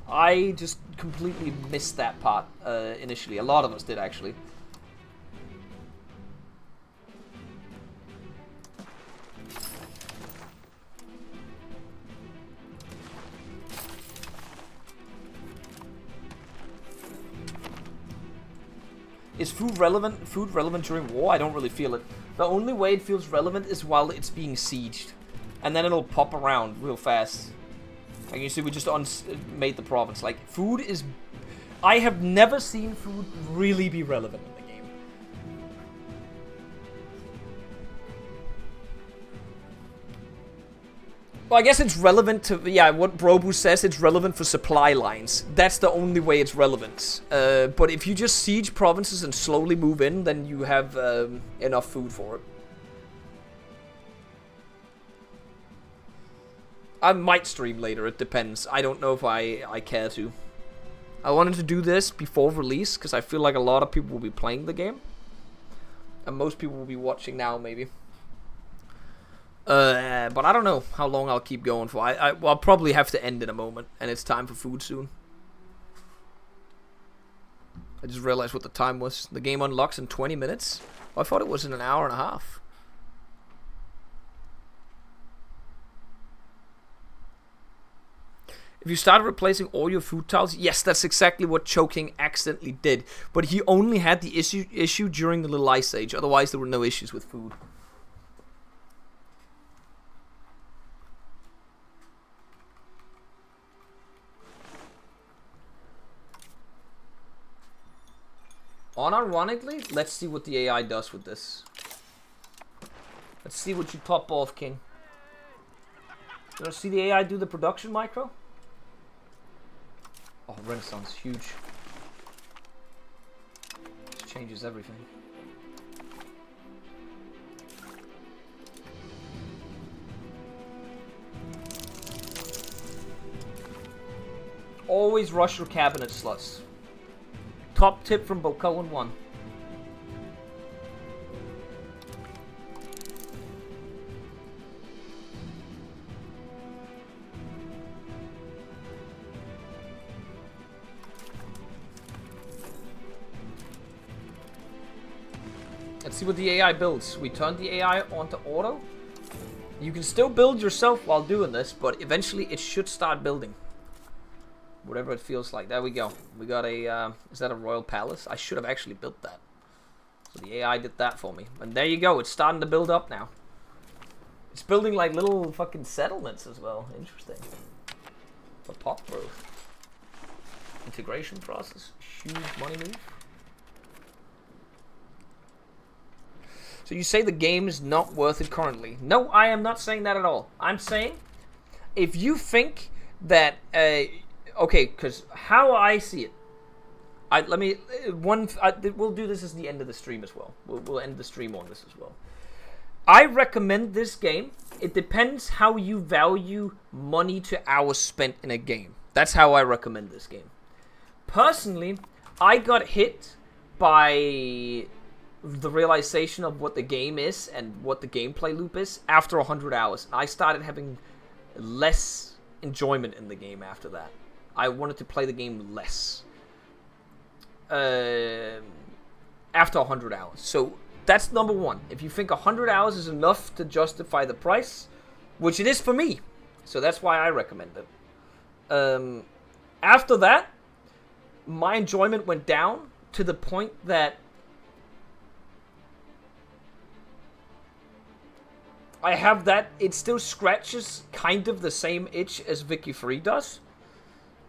I just completely missed that part initially. A lot of us did, actually. Is food relevant? Food relevant during war? I don't really feel it. The only way it feels relevant is while it's being sieged. And then it'll pop around real fast. Like you see, we just made the province. Like, food is... I have never seen food really be relevant in the game. Well, I guess it's relevant to, yeah, what Brobu says, it's relevant for supply lines. That's the only way it's relevant. But if you just siege provinces and slowly move in, then you have enough food for it. I might stream later, it depends. I don't know if I care to. I wanted to do this before release, because I feel like a lot of people will be playing the game. And most people will be watching now, maybe. But I don't know how long I'll keep going for. I'll probably have to end in a moment, and it's time for food soon. I just realized what the time was. The game unlocks in 20 minutes. Oh, I thought it was in an hour and a half. If you started replacing all your food tiles, yes, that's exactly what Choking accidentally did. But he only had the issue during the Little Ice Age. Otherwise, there were no issues with food. Unironically, let's see what the AI does with this. Let's see what you pop off, King. You want to see the AI do the production micro? Oh, Renaissance, huge. This changes everything. Always rush your cabinet slots. Top tip from Bokoen1. Let's see what the AI builds. We turn the AI onto auto. You can still build yourself while doing this, but eventually it should start building. Whatever it feels like. There we go. We got a, is that a royal palace? I should have actually built that. So the AI did that for me. And there you go. It's starting to build up now. It's building like little fucking settlements as well. Interesting. For pop growth. Integration process. Huge money move. So you say the game is not worth it currently. No, I am not saying that at all. I'm saying if you think that... okay, because how I see it, we'll do this as the end of the stream as well. We'll end the stream on this as well. I recommend this game. It depends how you value money to hours spent in a game. That's how I recommend this game. Personally, I got hit by the realization of what the game is and what the gameplay loop is after 100 hours. I started having less enjoyment in the game after that. I wanted to play the game less after 100 hours. So that's number one. If you think 100 hours is enough to justify the price, which it is for me, so that's why I recommend it. After that, my enjoyment went down to the point that I have that, it still scratches kind of the same itch as Wiki 3 does.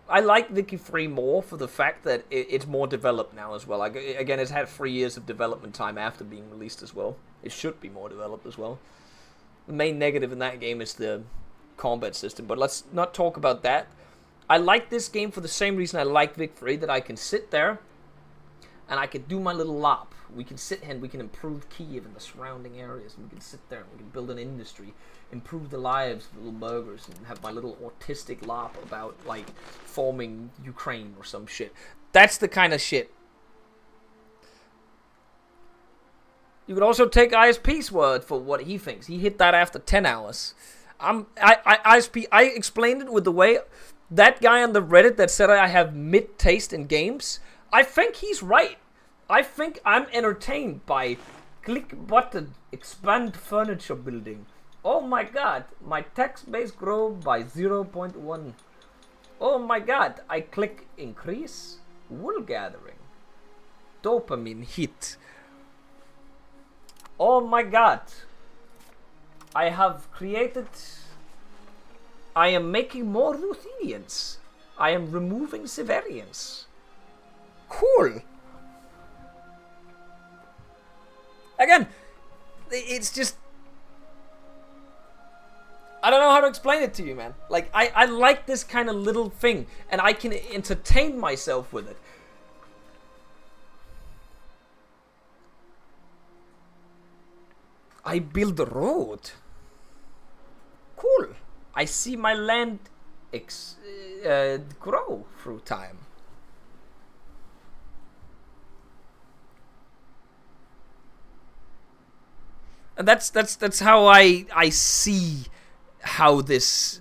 I like Wiki 3 more for the fact that it's more developed now as well. Again, it's had 3 years of development time after being released as well. It should be more developed as well. The main negative in that game is the combat system, but let's not talk about that. I like this game for the same reason I like Wiki 3, that I can sit there and I can do my little LARP. We can sit here and we can improve Kyiv and the surrounding areas. And we can sit there and we can build an industry, improve the lives of little burgers, and have my little autistic LARP about, like, forming Ukraine or some shit. That's the kind of shit. You could also take ISP's word for what he thinks. He hit that after 10 hours. ISP, I explained it with the way that guy on the Reddit that said I have mid-taste in games. I think he's right. I think I'm entertained by click button, expand furniture building. Oh my god, my text base grow by 0.1. Oh my god, I click increase, wool gathering, dopamine hit. Oh my god, I have created, I am making more Ruthenians. I am removing Severians. Cool. Again, it's just... I don't know how to explain it to you, man. Like, I like this kind of little thing, and I can entertain myself with it. I build a road. Cool. I see my land grow through time. And that's how I see how this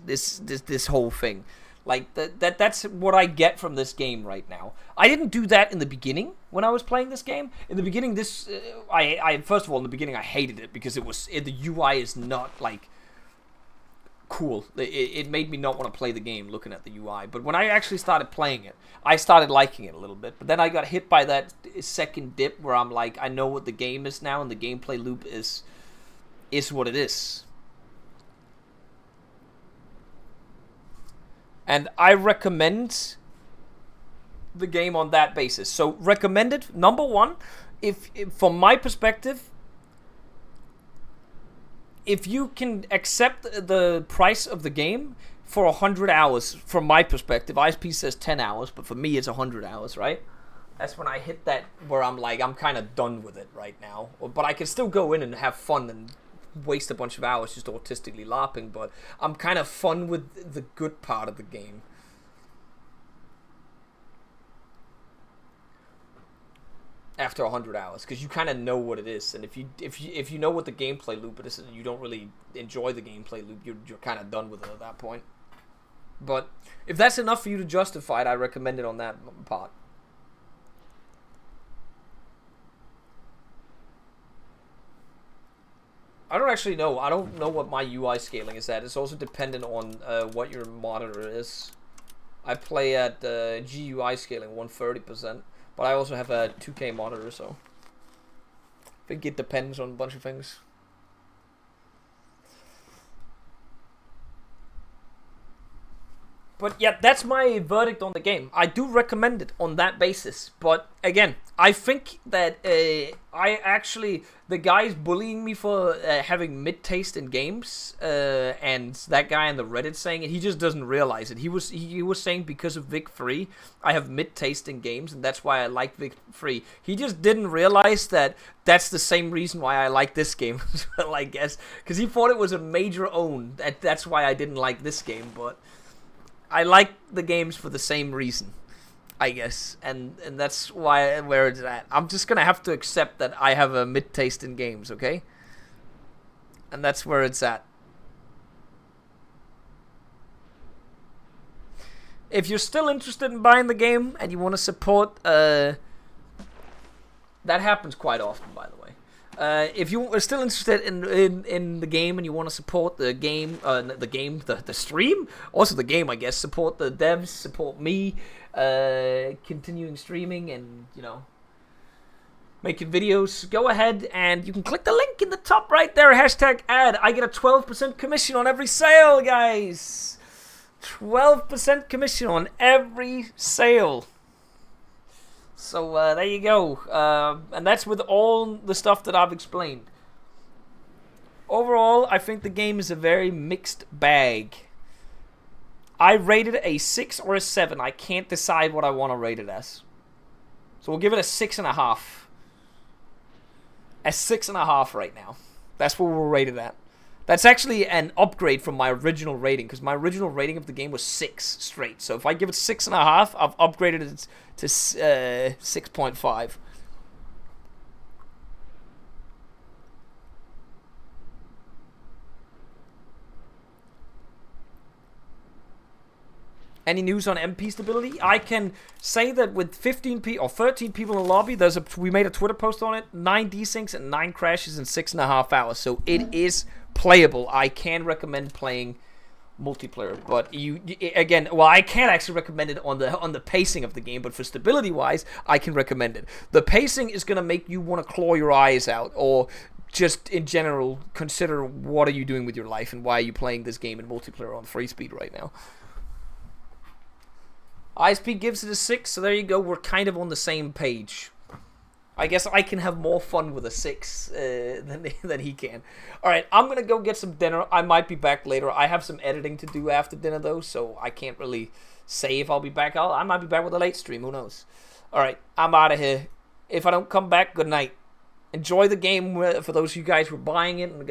whole thing, like that's what I get from this game right now. I didn't do that in the beginning when I was playing this game. In the beginning, I first of all, in the beginning I hated it because the UI is not like cool. It made me not want to play the game looking at the UI. But when I actually started playing it, I started liking it a little bit. But then I got hit by that second dip where I'm like, I know what the game is now, and the gameplay loop is what it is. And I recommend the game on that basis. So recommended, number one, if from my perspective, if you can accept the price of the game for 100 hours, from my perspective, ISP says 10 hours, but for me it's 100 hours, right? That's when I hit that where I'm like, I'm kind of done with it right now. But I can still go in and have fun and waste a bunch of hours just autistically LARPing, but I'm kind of fun with the good part of the game. After 100 hours, because you kind of know what it is, and if you know what the gameplay loop is, and you don't really enjoy the gameplay loop, you're kind of done with it at that point. But if that's enough for you to justify it, I recommend it on that part. I don't actually know. I don't know what my UI scaling is at. It's also dependent on what your monitor is. I play at GUI scaling 130%, but I also have a 2K monitor, so I think it depends on a bunch of things. But yeah, that's my verdict on the game. I do recommend it on that basis. But again, I think that the guy's bullying me for having mid-taste in games, and that guy on the Reddit saying it, he just doesn't realize it. He was saying because of Vic 3, I have mid-taste in games, and that's why I like Vic 3. He just didn't realize that that's the same reason why I like this game, well, I guess. Because he thought it was a major own. That's why I didn't like this game, but I like the games for the same reason, I guess, and that's where it's at. I'm just gonna have to accept that I have a mid-taste in games, okay? And that's where it's at. If you're still interested in buying the game and you want to support, that happens quite often, by the way. If you are still interested in the game and you want to support the game, the stream, also the game, I guess, support the devs, support me, continuing streaming and, you know, making videos, go ahead and you can click the link in the top right there, hashtag ad. I get a 12% commission on every sale, guys. 12% commission on every sale. So there you go, and that's with all the stuff that I've explained. Overall, I think the game is a very mixed bag. I rated it a 6 or a 7. I can't decide what I want to rate it as. So we'll give it a 6.5. A 6.5 right now. That's what we'll rate it at. That's actually an upgrade from my original rating, because my original rating of the game was 6 straight. So if I give it 6.5, I've upgraded it to 6.5. Any news on MP stability? I can say that with 15 people or 13 people in the lobby, we made a Twitter post on it. 9 desyncs and 9 crashes in 6.5 hours. So it is playable. I can recommend playing multiplayer, but I can't actually recommend it on the pacing of the game, but for stability wise, I can recommend it. The pacing is gonna make you want to claw your eyes out, or just in general consider what are you doing with your life and why are you playing this game in multiplayer on free speed right now. ISP gives it a 6, so there you go. We're kind of on the same page. I guess I can have more fun with a 6 than he can. Alright, I'm going to go get some dinner. I might be back later. I have some editing to do after dinner, though, so I can't really say if I'll be back. I might be back with a late stream. Who knows? Alright, I'm out of here. If I don't come back, good night. Enjoy the game for those of you guys who are buying it and